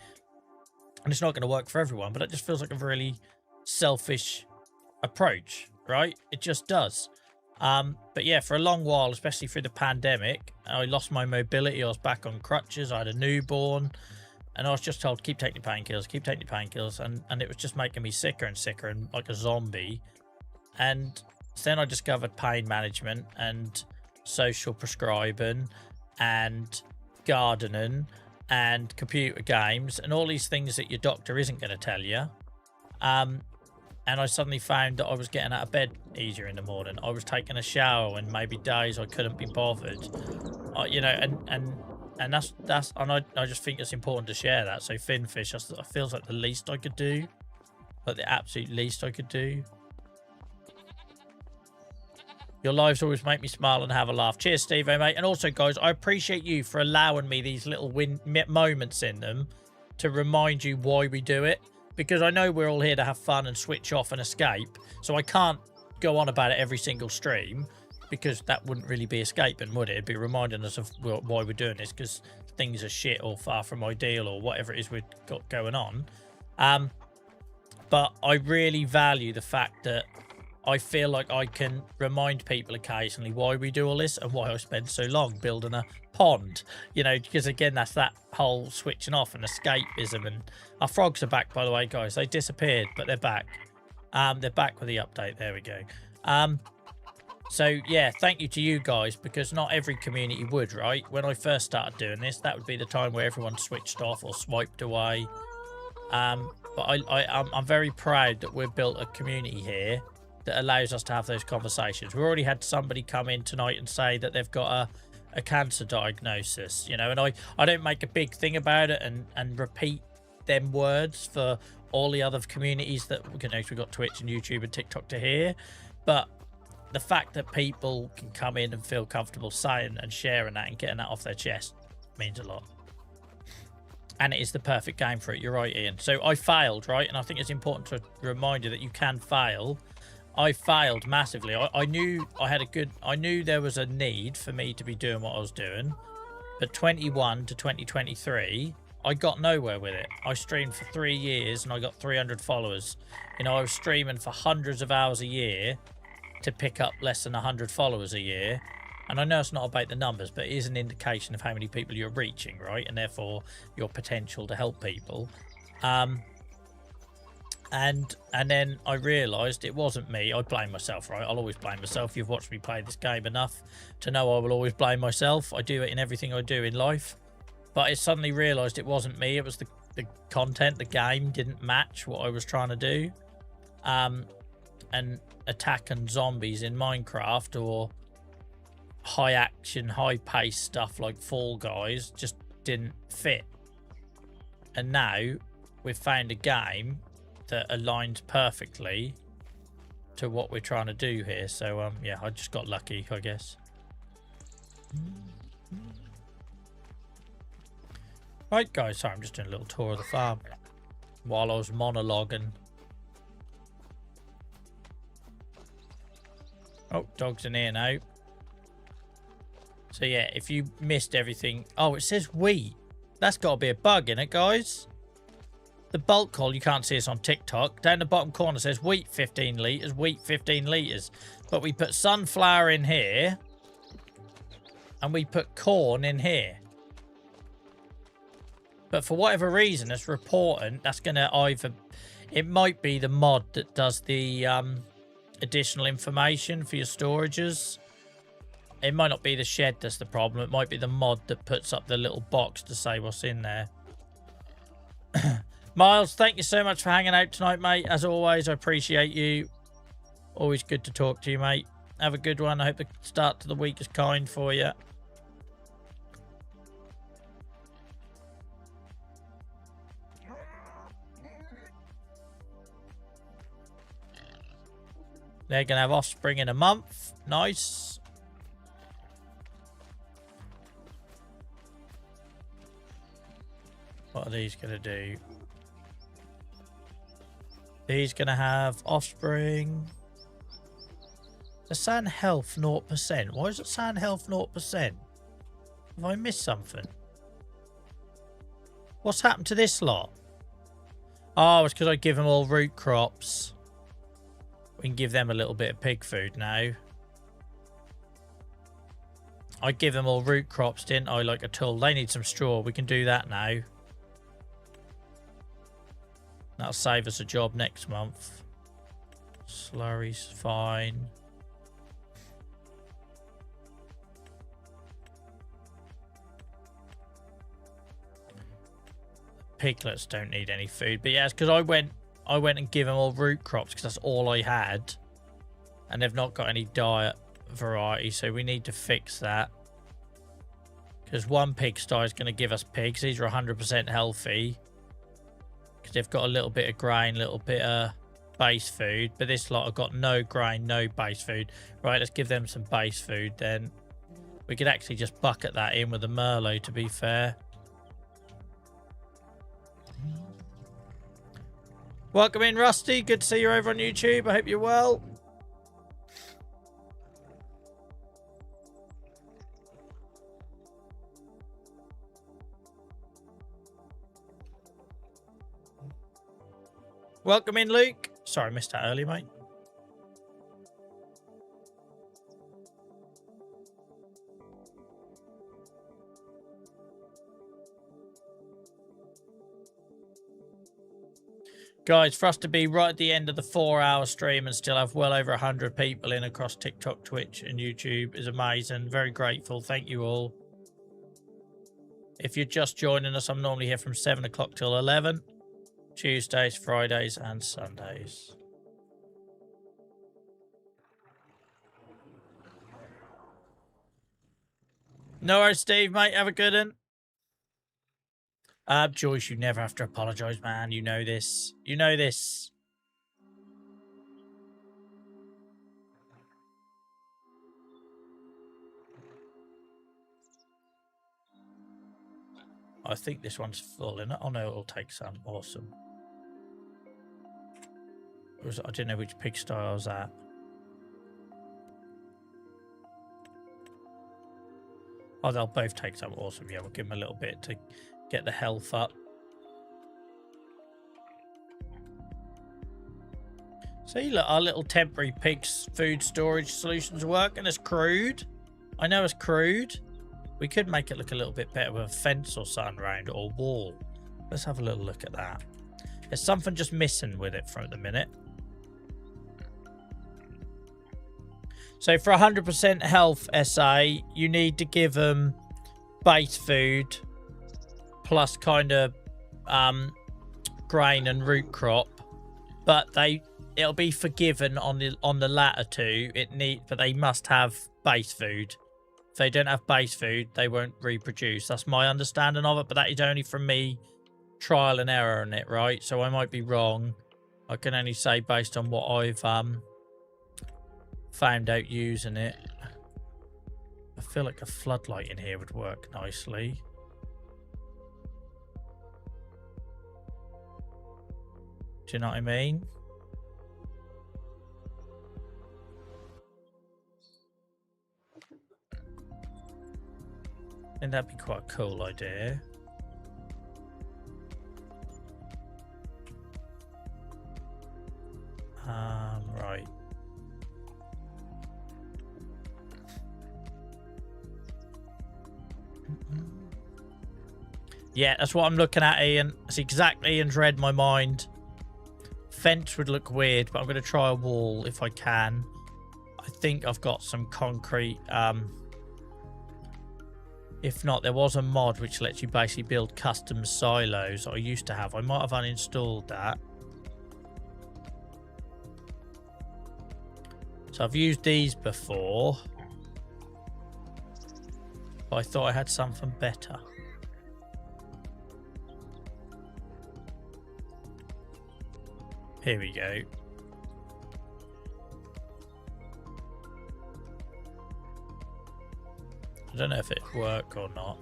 and it's not going to work for everyone, but it just feels like a really selfish approach, right? It just does. But yeah, for a long while, especially through the pandemic, I lost my mobility. I was back on crutches. I had a newborn, and I was just told, keep taking your painkillers, keep taking your painkillers. And it was just making me sicker and sicker and like a zombie. And then I discovered pain management and social prescribing and gardening and computer games and all these things that your doctor isn't going to tell you. And I suddenly found that I was getting out of bed easier in the morning. I was taking a shower when maybe days I couldn't be bothered. You know, and that's and I just think it's important to share that. So Finfish, I feels like the least I could do, like the absolute least I could do. Your lives always make me smile and have a laugh. Cheers, Steve, mate. And also, guys, I appreciate you for allowing me these little moments in them to remind you why we do it. Because I know we're all here to have fun and switch off and escape. So I can't go on about it every single stream, because that wouldn't really be escaping, would it? It'd be reminding us of why we're doing this, because things are shit or far from ideal or whatever it is we've got going on. But I really value the fact that I feel like I can remind people occasionally why we do all this and why I spend so long building a pond, you know, because again, that's that whole switching off and escapism. And our frogs are back, by the way, guys. They disappeared, but they're back. They're back with the update. There we go. So yeah, thank you to you guys, because not every community would, right? When I first started doing this, that would be the time where everyone switched off or swiped away. But I'm very proud that we've built a community here that allows us to have those conversations. We already had somebody come in tonight and say that they've got a cancer diagnosis, you know, and I don't make a big thing about it and repeat them words for all the other communities that, you know, we've got Twitch and YouTube and TikTok to hear. But the fact that people can come in and feel comfortable saying and sharing that and getting that off their chest means a lot. And it is the perfect game for it. You're right, Ian. So I failed, right? And I think it's important to remind you that you can fail. I failed massively. I knew I knew there was a need for me to be doing what I was doing. But 21 to 2023, I got nowhere with it. I streamed for 3 years and I got 300 followers. You know, I was streaming for hundreds of hours a year to pick up less than 100 followers a year. And I know it's not about the numbers, but it is an indication of how many people you're reaching, right? And therefore your potential to help people. And then I realised it wasn't me. I blame myself, right? I'll always blame myself. You've watched me play this game enough to know I will always blame myself. I do it in everything I do in life. But I suddenly realised it wasn't me. It was the content, the game didn't match what I was trying to do. And attacking zombies in Minecraft or high action, high pace stuff like Fall Guys just didn't fit. And now we've found a game that aligns perfectly to what we're trying to do here. So yeah, I just got lucky, I guess. Right, guys, sorry, I'm just doing a little tour of the farm while I was monologuing. Oh, dog's in here now. So yeah, if you missed everything... Oh, it says wheat. That's got to be a bug, innit, guys? The bulk call, you can't see us on TikTok. Down the bottom corner says wheat 15 litres, wheat 15 litres. But we put sunflower in here. And we put corn in here. But for whatever reason, it's reporting that's going to either... It might be the mod that does the additional information for your storages. It might not be the shed that's the problem. It might be the mod that puts up the little box to say what's in there. Miles, thank you so much for hanging out tonight, mate. As always, I appreciate you. Always good to talk to you, mate. Have a good one. I hope the start to the week is kind for you. They're going to have offspring in a month. Nice. What are these going to do? These going to have offspring. The sand health 0%. Why is it sand health 0%? Have I missed something? What's happened to this lot? Oh, it's because I give them all root crops. We can give them a little bit of pig food now. I give them all root crops, didn't I? Like a tool. They need some straw. We can do that now. That'll save us a job next month. Slurry's fine. Piglets don't need any food. But yeah, it's because I went and give them all root crops because that's all I had. And they've not got any diet variety, so we need to fix that. Because one pigsty is going to give us pigs. These are 100% healthy. Because they've got a little bit of grain, a little bit of base food. But this lot have got no grain, no base food. Right, let's give them some base food then. We could actually just bucket that in with the Merlot, to be fair. Welcome in, Rusty. Good to see you over on YouTube. I hope you're well. Welcome in, Luke. Sorry, I missed that earlier, mate. Guys, for us to be right at the end of the 4-hour stream and still have well over 100 people in across TikTok, Twitch and YouTube is amazing. Very grateful. Thank you all. If you're just joining us, I'm normally here from 7 o'clock till 11. Tuesdays, Fridays and Sundays. No worries, Steve, mate. Have a good one. Joyce, you never have to apologise, man. You know this. You know this. I think this one's full, isn't it? Oh, no, it'll take some. Awesome. I didn't know which pigsty I was at. Oh, they'll both take some. Awesome. Yeah, we'll give them a little bit to get the health up. See, look, our little temporary pigs food storage solutions work, and it's crude. I know it's crude. We could make it look a little bit better with a fence or something around it, or a wall. Let's have a little look at that. There's something just missing with it for the minute. So for 100% health SA, you need to give them base food plus kind of grain and root crop, but it'll be forgiven on the latter two. But they must have base food. If they don't have base food, they won't reproduce. That's my understanding of it, but that is only from me trial and error in it, right? So I might be wrong. I can only say based on what I've found out using it. I feel like a floodlight in here would work nicely. Do you know what I mean? I think that'd be quite a cool idea. Right. Yeah, that's what I'm looking at, Ian. That's exactly Ian's read my mind. Fence would look weird, but I'm going to try a wall if I can. I think I've got some concrete. If not, there was a mod which lets you basically build custom silos. I used to have. I might have uninstalled that. So I've used these before, but I thought I had something better. Here we go. I don't know if it'll work or not.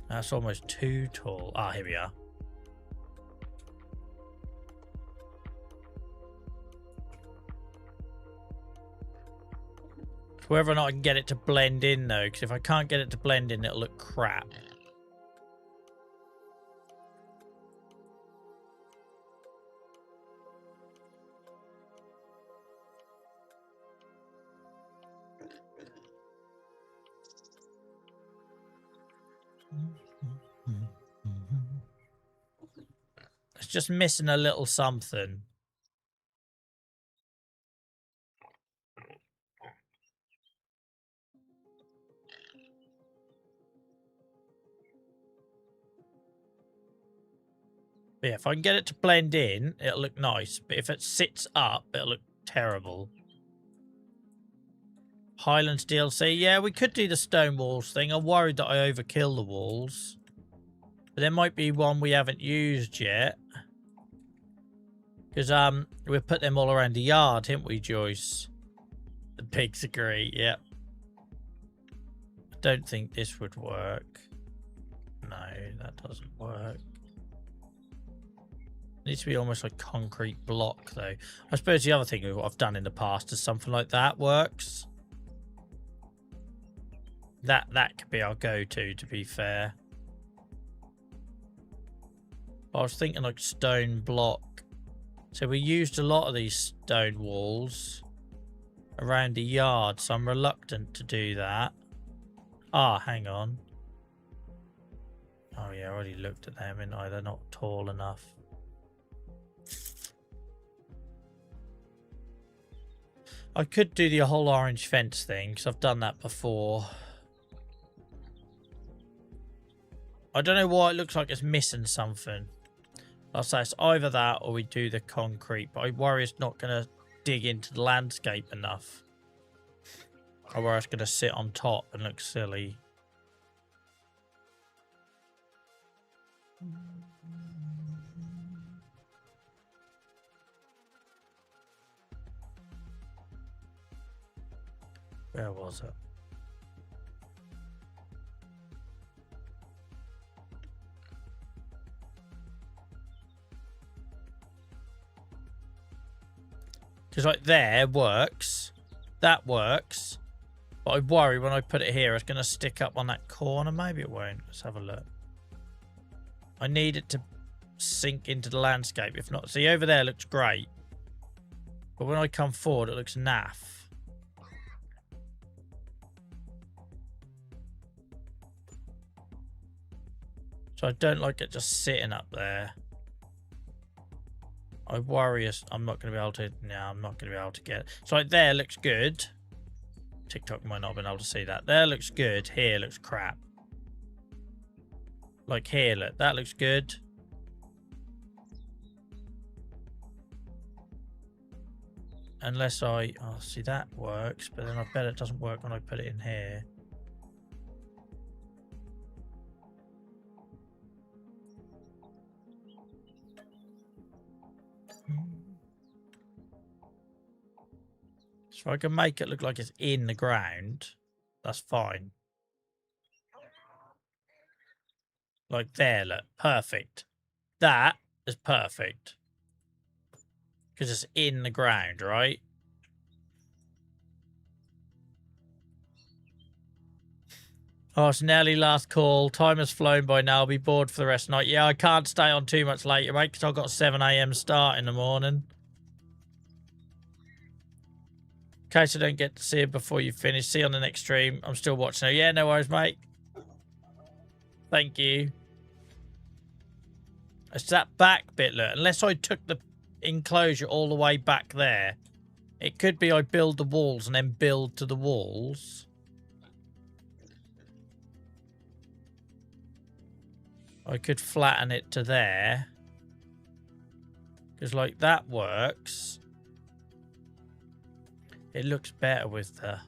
That's almost too tall. Ah, here we are. Whether or not I can get it to blend in, though, because if I can't get it to blend in, it'll look crap. It's just missing a little something. But yeah, if I can get it to blend in, it'll look nice. But if it sits up, it'll look terrible. Highlands DLC. Yeah, we could do the stone walls thing. I'm worried that I overkill the walls. But there might be one we haven't used yet. Because we put them all around the yard, didn't we, Joyce? The pigs agree, yep. I don't think this would work. No, that doesn't work. It needs to be almost like concrete block, though. I suppose the other thing of what I've done in the past is something like that works. That could be our go-to be fair. I was thinking like stone block. So we used a lot of these stone walls around the yard, so I'm reluctant to do that. Ah, hang on. Oh yeah, I already looked at them, and they're not tall enough. I could do the whole orange fence thing, because I've done that before. I don't know why it looks like it's missing something. I'll say it's either that or we do the concrete, but I worry it's not going to dig into the landscape enough. I worry it's going to sit on top and look silly. Where was it? Because like there works, that works, but I worry when I put it here it's going to stick up on that corner. Maybe it won't. Let's have a look. I need it to sink into the landscape. If not, see over there looks great, but when I come forward it looks naff. So I don't like it just sitting up there. I worry I'm not going to be able to... No, I'm not going to be able to get it. So like there looks good. TikTok might not have been able to see that. There looks good. Here looks crap. Like here, look. That looks good. Unless I... Oh, see, that works. But then I bet it doesn't work when I put it in here. So I can make it look like it's in the ground. That's fine. Like there, look. Perfect. That is perfect. Because it's in the ground, right? Oh, it's nearly last call. Time has flown by now. I'll be bored for the rest of the night. Yeah, I can't stay on too much later, mate, because I've got a 7 a.m. start in the morning. In case I don't get to see it before you finish. See you on the next stream. I'm still watching. Yeah, no worries, mate. Thank you. It's that back bit, look. Unless I took the enclosure all the way back there. It could be I build the walls and then build to the walls. I could flatten it to there. Because, like, that works. It looks better with the...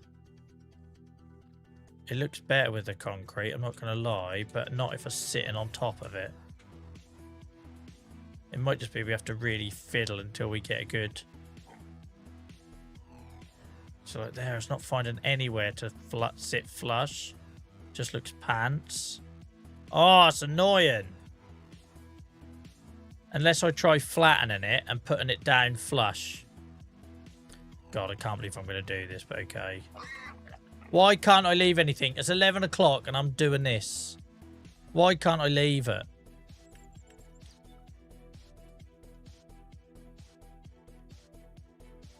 It looks better with the concrete, I'm not going to lie. But not if I'm sitting on top of it. It might just be we have to really fiddle until we get a good... So, like, there, it's not finding anywhere to sit flush. Just looks pants. Oh, it's annoying. Unless I try flattening it and putting it down flush. God, I can't believe I'm going to do this, but okay. Why can't I leave anything? It's 11 o'clock and I'm doing this. Why can't I leave it?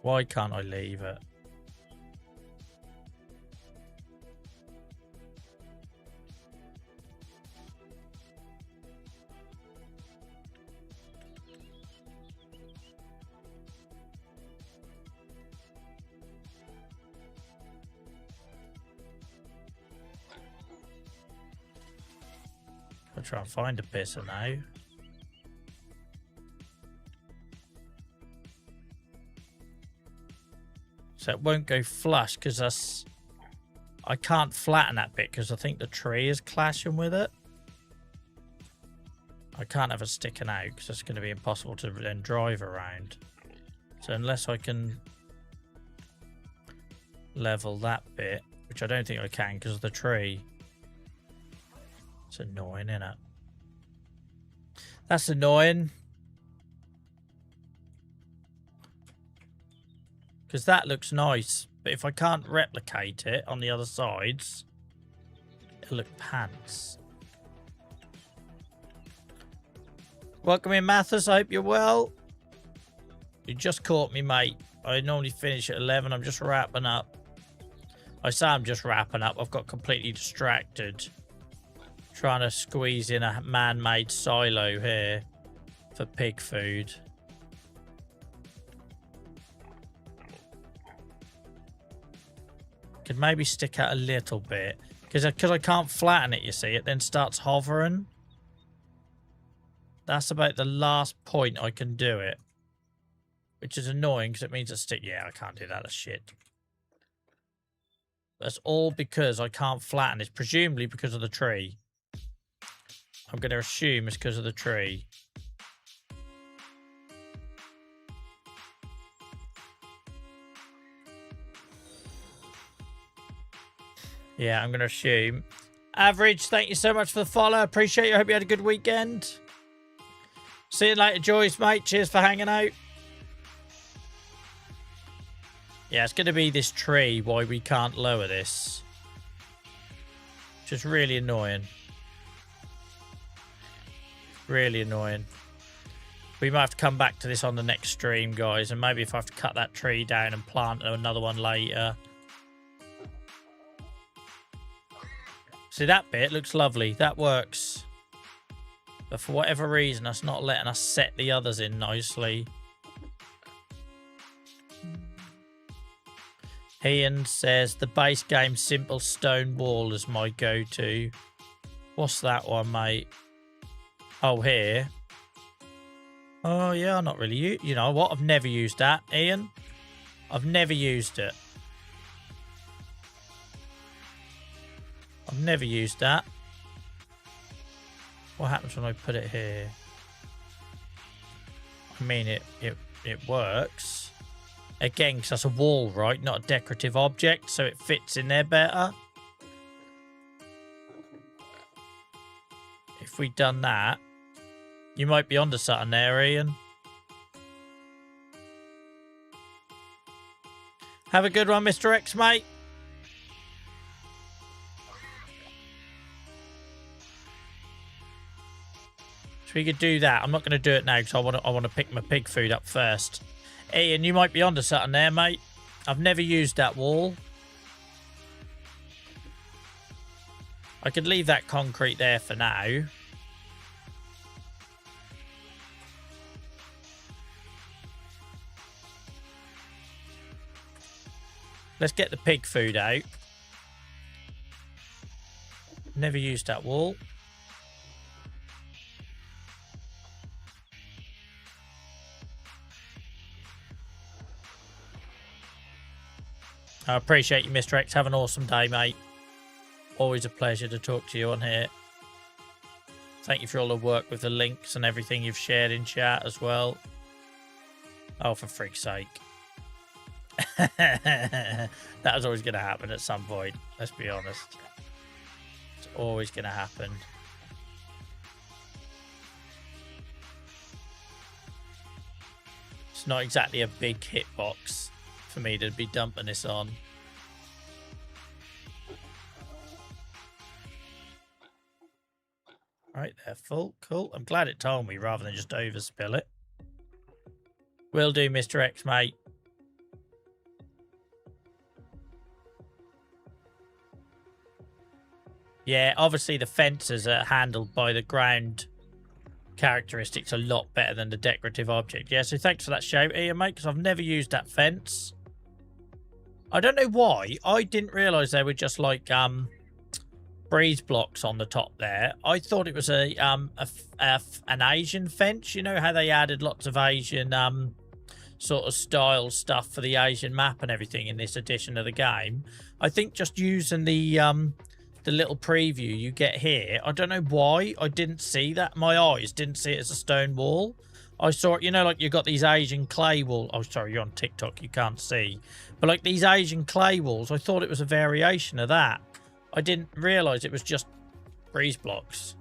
Why can't I leave it? I'll try and find a pisser now. So it won't go flush because that's... I can't flatten that bit because I think the tree is clashing with it. I can't have it sticking out because it's going to be impossible to then drive around. So unless I can level that bit, which I don't think I can because of the tree. It's annoying, isn't it? That's annoying. Because that looks nice. But if I can't replicate it on the other sides, it'll look pants. Welcome in, Mathis. I hope you're well. You just caught me, mate. I normally finish at 11. I'm just wrapping up. I say I'm just wrapping up. I've got completely distracted. Trying to squeeze in a man-made silo here for pig food. Could maybe stick out a little bit. Because I can't flatten it, you see. It then starts hovering. That's about the last point I can do it. Which is annoying because it means it's stick. Yeah, I can't do that. That's shit. That's all because I can't flatten it. Presumably because of the tree. I'm going to assume it's because of the tree. Yeah, I'm going to assume. Average, thank you so much for the follow. Appreciate you. I hope you had a good weekend. See you later, Joyce, mate. Cheers for hanging out. Yeah, it's going to be this tree why we can't lower this. Which is really annoying. Really annoying. We might have to come back to this on the next stream, guys. And maybe if I have to cut that tree down and plant another one later. See, that bit looks lovely. That works. But for whatever reason, that's not letting us set the others in nicely. Ian says the base game simple stone wall is my go-to. What's that one, mate? Oh, here. Oh, yeah, I'm not really... You know what? I've never used that, Ian. I've never used it. I've never used that. What happens when I put it here? I mean, it works. Again, because that's a wall, right? Not a decorative object, so it fits in there better. If we'd done that, you might be onto something there, Ian. Have a good one, Mr. X, mate. So we could do that. I'm not going to do it now because I want to pick my pig food up first. Ian, you might be onto something there, mate. I've never used that wall. I could leave that concrete there for now. Let's get the pig food out. Never used that wall. I appreciate you, Mr. X. Have an awesome day, mate. Always a pleasure to talk to you on here. Thank you for all the work with the links and everything you've shared in chat as well. Oh, for freak's sake. That was always going to happen at some point. Let's be honest. It's always going to happen. It's not exactly a big hitbox for me to be dumping this on. Right, they're full. Cool. I'm glad it told me rather than just overspill it. Will do, Mr. X, mate. Yeah, obviously the fences are handled by the ground characteristics a lot better than the decorative object. Yeah, so thanks for that shout, Ian, mate, because I've never used that fence. I don't know why. I didn't realise they were just like breeze blocks on the top there. I thought it was an Asian fence. You know how they added lots of Asian sort of style stuff for the Asian map and everything in this edition of the game. I think just using the little preview you get here, I don't know why I didn't see that. My eyes didn't see it as a stone wall. I saw it, you know, like you got these Asian clay walls. Oh, sorry, you're on TikTok, you can't see. But like these Asian clay walls, I thought it was a variation of that. I didn't realise it was just breeze blocks.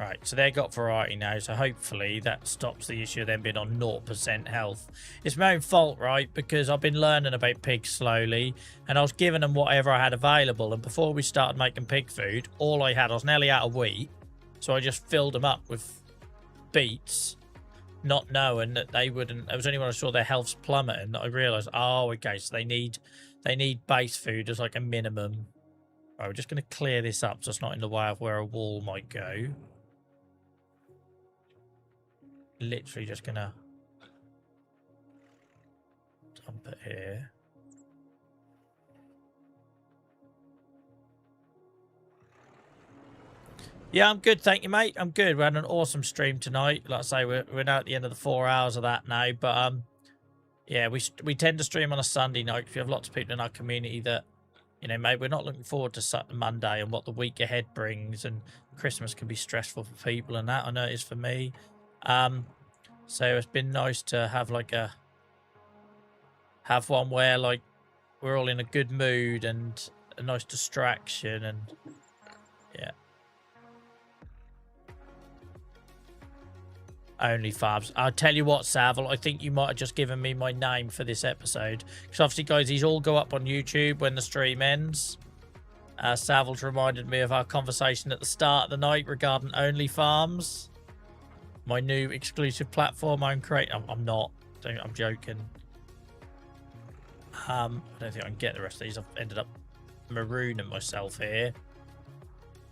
Right, so they've got variety now, so hopefully that stops the issue of them being on 0% health. It's my own fault, right, because I've been learning about pigs slowly, and I was giving them whatever I had available, and before we started making pig food, all I had, I was nearly out of wheat, so I just filled them up with beets, not knowing that they wouldn't. It was only when I saw their health's plummeting that I realised, oh, okay, so they need base food as like a minimum. Right, we're just going to clear this up so it's not in the way of where a wall might go. Literally just gonna dump it here. Yeah, I'm good, thank you, mate. I'm good. We had an awesome stream tonight. Like I say, we're now at the end of the 4 hours of that now. But yeah, we tend to stream on a Sunday night because we have lots of people in our community that, you know, maybe we're not looking forward to Monday and what the week ahead brings, and Christmas can be stressful for people, and that I know it is for me. So it's been nice to have like have one where like we're all in a good mood and a nice distraction, and yeah. OnlyFarms. I'll tell you what, Savile, I think you might have just given me my name for this episode. Because obviously, guys, these all go up on YouTube when the stream ends. Savile's reminded me of our conversation at the start of the night regarding OnlyFarms. My new exclusive platform I'm creating. I'm not. I'm joking. I don't think I can get the rest of these. I've ended up marooning myself here.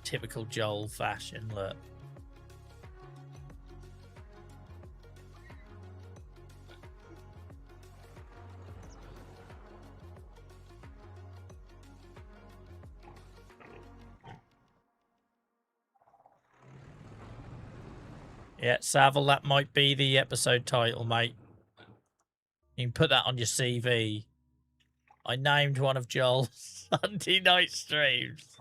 Typical Joel fashion, look. Yeah, Savile, that might be the episode title, mate. You can put that on your CV. I named one of Joel's Sunday night streams.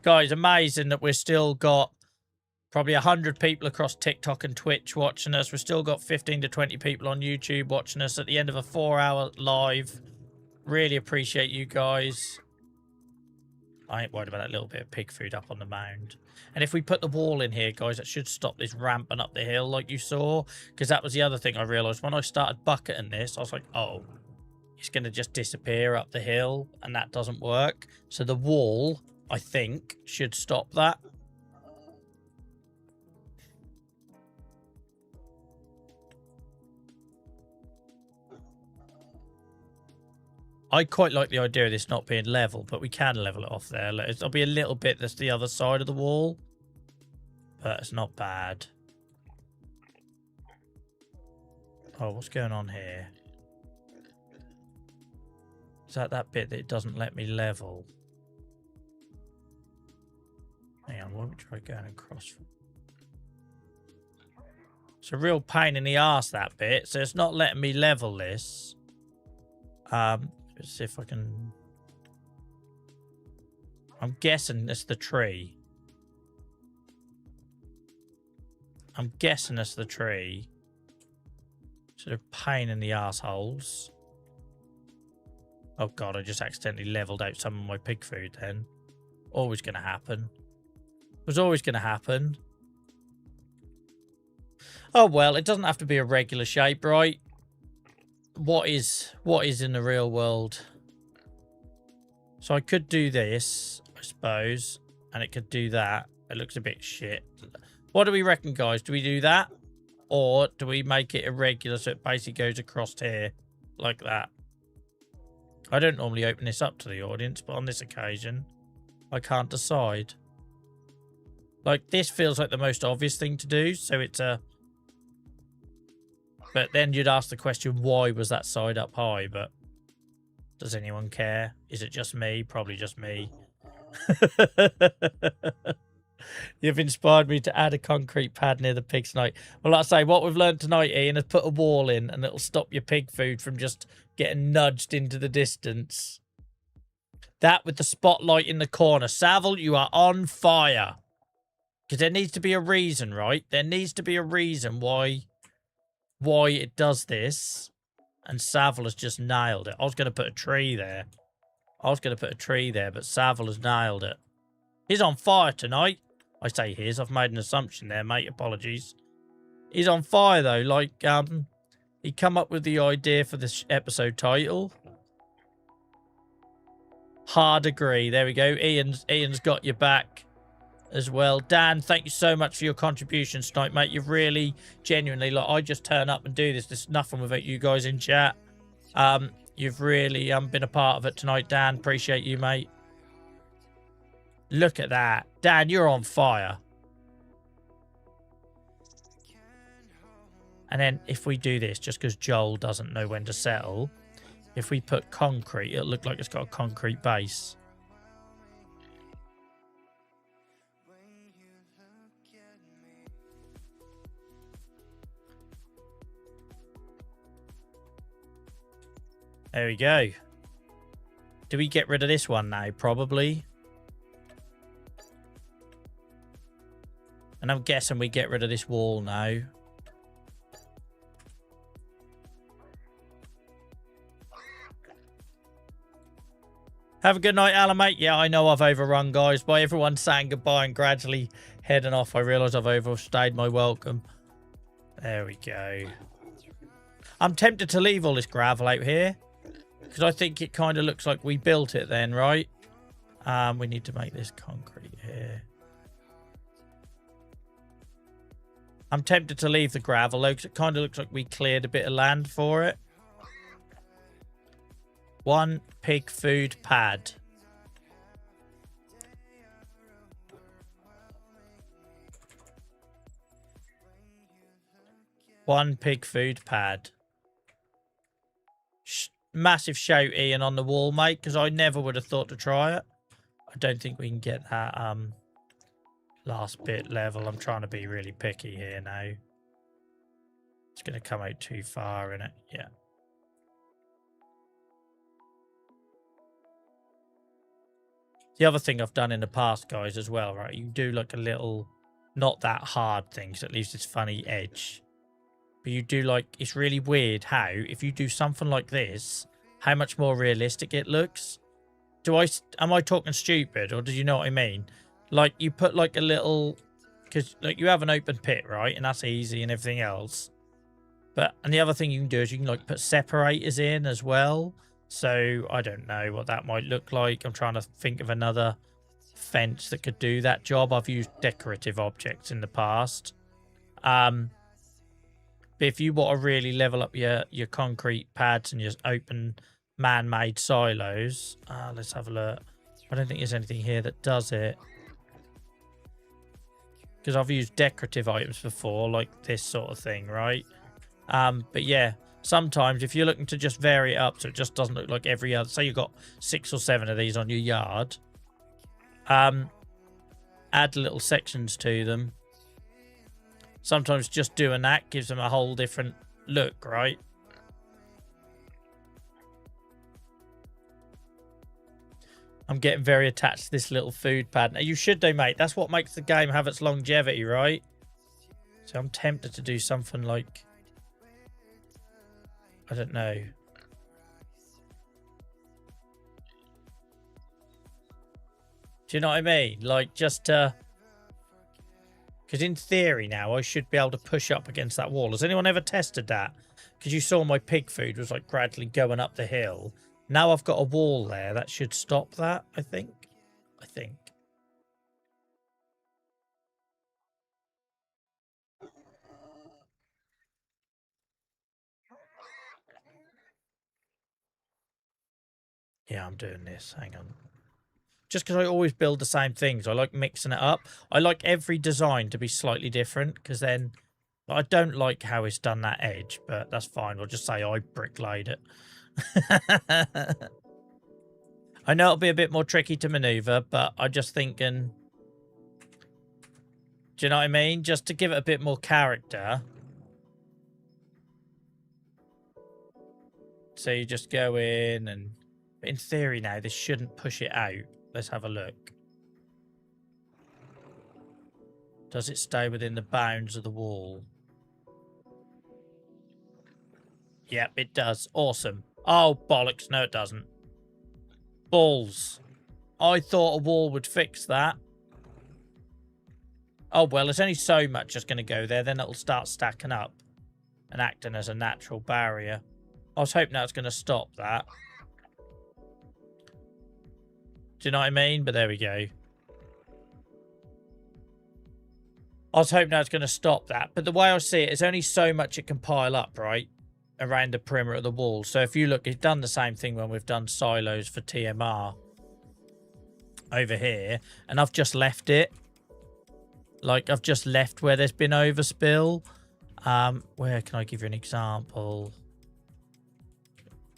Guys, amazing that we've still got probably 100 people across TikTok and Twitch watching us. We've still got 15 to 20 people on YouTube watching us at the end of a 4-hour live. Really appreciate you guys. I ain't worried about that little bit of pig food up on the mound. And if we put the wall in here, guys, that should stop this ramping up the hill like you saw. Because that was the other thing I realised. When I started bucketing this, I was like, oh, it's going to just disappear up the hill. And that doesn't work. So the wall, I think, should stop that. I quite like the idea of this not being level, but we can level it off there. It'll be a little bit that's the other side of the wall, but it's not bad. Oh, what's going on here? Is that bit that it doesn't let me level? Hang on, why don't we try going across? It's a real pain in the arse, that bit, so it's not letting me level this. Let's see if I can... I'm guessing it's the tree. I'm guessing it's the tree. Sort of pain in the arseholes. Oh god, I just accidentally leveled out some of my pig food then. Always going to happen. Was always going to happen. Oh well, it doesn't have to be a regular shape, right? What is in the real world? So I could do this, I suppose, and it could do that. It looks a bit shit. What do we reckon, guys? Do we do that, or do we make it irregular so it basically goes across here like that? I don't normally open this up to the audience, but on this occasion, I can't decide. Like, this feels like the most obvious thing to do, so it's a... But then you'd ask the question, why was that side up high? But does anyone care? Is it just me? Probably just me. You've inspired me to add a concrete pad near the pig tonight. Well, like I say, what we've learned tonight, Ian, is put a wall in and it'll stop your pig food from just getting nudged into the distance. That with the spotlight in the corner. Savile, you are on fire. Because there needs to be a reason, right? There needs to be a reason why it does this, and Savile has just nailed it. I was going to put a tree there. But Savile has nailed it. He's on fire tonight. I say his. I've made an assumption there, mate. Apologies. He's on fire, though. Like, he come up with the idea for this episode title. Hard agree. There we go. Ian's got your back as well. Dan, thank you so much for your contributions tonight, mate. You've really genuinely, like, I just turn up and do this. There's nothing without you guys in chat. You've really been a part of it tonight, Dan. Appreciate you, mate. Look at that. Dan, you're on fire. And then if we do this, just because Joel doesn't know when to settle, if we put concrete, it'll look like it's got a concrete base. There we go. Do we get rid of this one now? Probably. And I'm guessing we get rid of this wall now. Have a good night, Alan, mate. Yeah, I know I've overrun, guys. By everyone saying goodbye and gradually heading off, I realise I've overstayed my welcome. There we go. I'm tempted to leave all this gravel out here, because I think it kind of looks like we built it then, right? We need to make this concrete here. I'm tempted to leave the gravel though, because it kind of looks like we cleared a bit of land for it. 1 pig food pad. One pig food pad. Massive shout Ian on the wall, mate, because I never would have thought to try it. I don't think we can get that last bit level. I'm trying to be really picky here now. It's going to come out too far, innit? Yeah. The other thing I've done in the past, guys, as well, right? You do like a little, not that hard thing, so at least it's funny edge. But you do like, it's really weird how, if you do something like this, how much more realistic it looks. Am I talking stupid, or do you know what I mean? Like, you put like a little, because like you have an open pit, right? And that's easy and everything else. And the other thing you can do is you can like put separators in as well. So I don't know what that might look like. I'm trying to think of another fence that could do that job. I've used decorative objects in the past. But if you want to really level up your concrete pads and your open man-made silos, let's have a look. I don't think there's anything here that does it. Because I've used decorative items before, like this sort of thing, right? But yeah, sometimes if you're looking to just vary it up so it just doesn't look like every other, say you've got 6 or 7 of these on your yard, add little sections to them. Sometimes just doing that gives them a whole different look, right? I'm getting very attached to this little food pad. Now, you should do, mate. That's what makes the game have its longevity, right? So I'm tempted to do something like, I don't know. Do you know what I mean? Like, just to... Because in theory now, I should be able to push up against that wall. Has anyone ever tested that? Because you saw my pig food was like gradually going up the hill. Now I've got a wall there. That should stop that, I think. Yeah, I'm doing this. Hang on. Just because I always build the same things. I like mixing it up. I like every design to be slightly different, because then I don't like how it's done that edge, but that's fine. We'll just say I bricklayed it. I know it'll be a bit more tricky to maneuver, but I'm just thinking, do you know what I mean? Just to give it a bit more character. So you just go in and, in theory now, this shouldn't push it out. Let's have a look. Does it stay within the bounds of the wall? Yep, it does. Awesome. Oh, bollocks. No, it doesn't. Balls. I thought a wall would fix that. Oh, well, it's only so much that's going to go there. Then it'll start stacking up and acting as a natural barrier. I was hoping that was going to stop that. Do you know what I mean? But there we go. I was hoping that was going to stop that. But the way I see it, it's only so much it can pile up, right? Around the perimeter of the wall. So if you look, it's done the same thing when we've done silos for TMR over here. And I've just left it. Like, I've just left where there's been overspill. Where can I give you an example?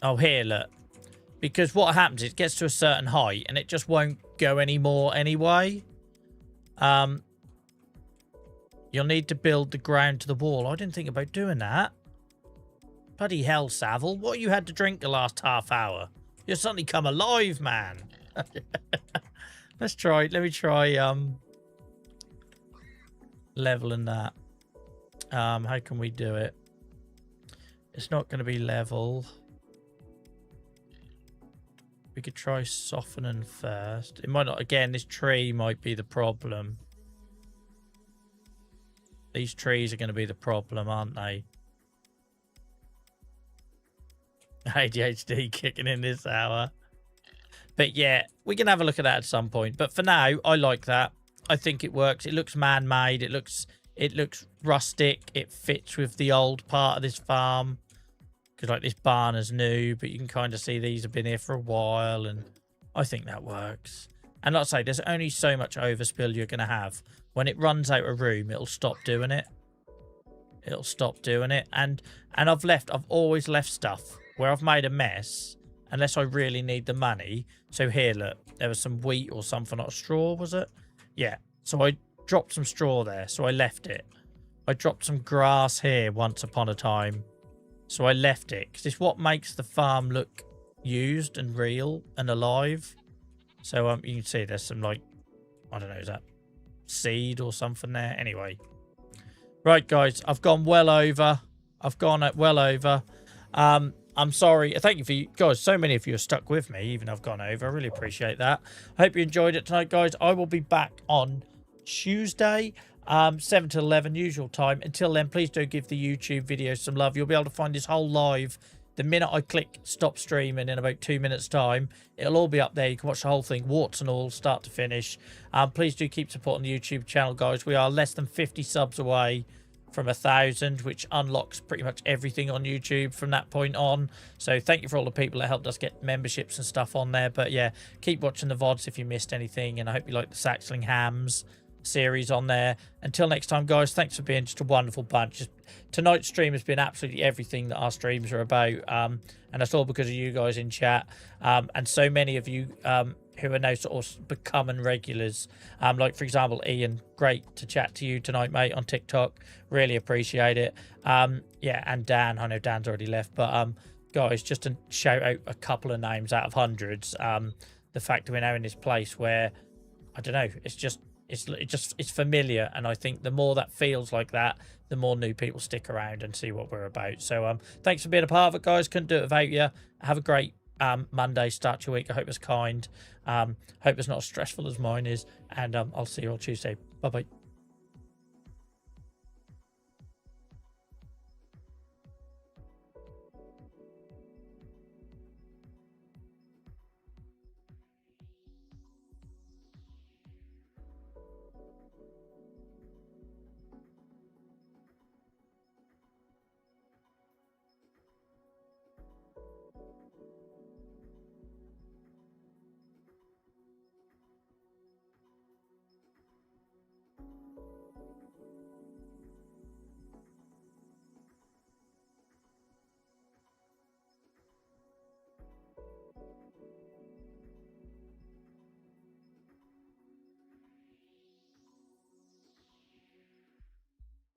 Oh, here, look. Because what happens is it gets to a certain height and it just won't go anymore anyway. You'll need to build the ground to the wall. I didn't think about doing that. Bloody hell, Savile. What you had to drink the last half hour? You've suddenly come alive, man. Let me try leveling that. How can we do it? It's not going to be level. We could try softening first. It might not. Again, this tree might be the problem. These trees are going to be the problem, aren't they? ADHD kicking in this hour. But yeah, we can have a look at that at some point. But for now, I like that. I think it works. It looks man-made. It looks It looks rustic. It fits with the old part of this farm. Because like this barn is new, but you can kind of see these have been here for a while, and I think that works. And like I say, there's only so much overspill you're going to have. When it runs out of room, it'll stop doing it. It'll stop doing it. And I've always left stuff where I've made a mess, unless I really need the money. So here, look, there was some wheat or something, not straw, was it? Yeah. So I dropped some straw there, so I left it. I dropped some grass here once upon a time, so I left it. Because it's what makes the farm look used and real and alive. So you can see there's some, like, I don't know, is that seed or something there? Anyway. Right, guys, I've gone well over. I've gone well over. I'm sorry. Thank you for you guys. So many of you have stuck with me, even though I've gone over. I really appreciate that. I hope you enjoyed it tonight, guys. I will be back on Tuesday, 7 to 11, usual time. Until then, please do give the YouTube video some love. You'll be able to find this whole live the minute I click stop streaming in about 2 minutes time. It'll all be up there. You can watch the whole thing, warts and all, start to finish. Please do keep supporting the YouTube channel, guys. We are less than 50 subs away from 1,000, which unlocks pretty much everything on YouTube from that point on. So thank you for all the people that helped us get memberships and stuff on there. But yeah, keep watching the VODs if you missed anything, and I hope you like the Saxling Hams series on there. Until next time, guys, thanks for being just a wonderful bunch. Tonight's stream has been absolutely everything that our streams are about, and that's all because of you guys in chat, and so many of you who are now sort of becoming regulars, like for example Ian, great to chat to you tonight, mate, on TikTok. Really appreciate it. Yeah, and Dan, I know Dan's already left, but guys, just to shout out a couple of names out of hundreds. The fact that we're now in this place where, I don't know, it's familiar, and I think the more that feels like that, the more new people stick around and see what we're about. So thanks for being a part of it, guys. Couldn't do it without you. Have a great Monday, start your week. I hope it's kind. Hope it's not as stressful as mine is, and I'll see you on Tuesday. Bye bye.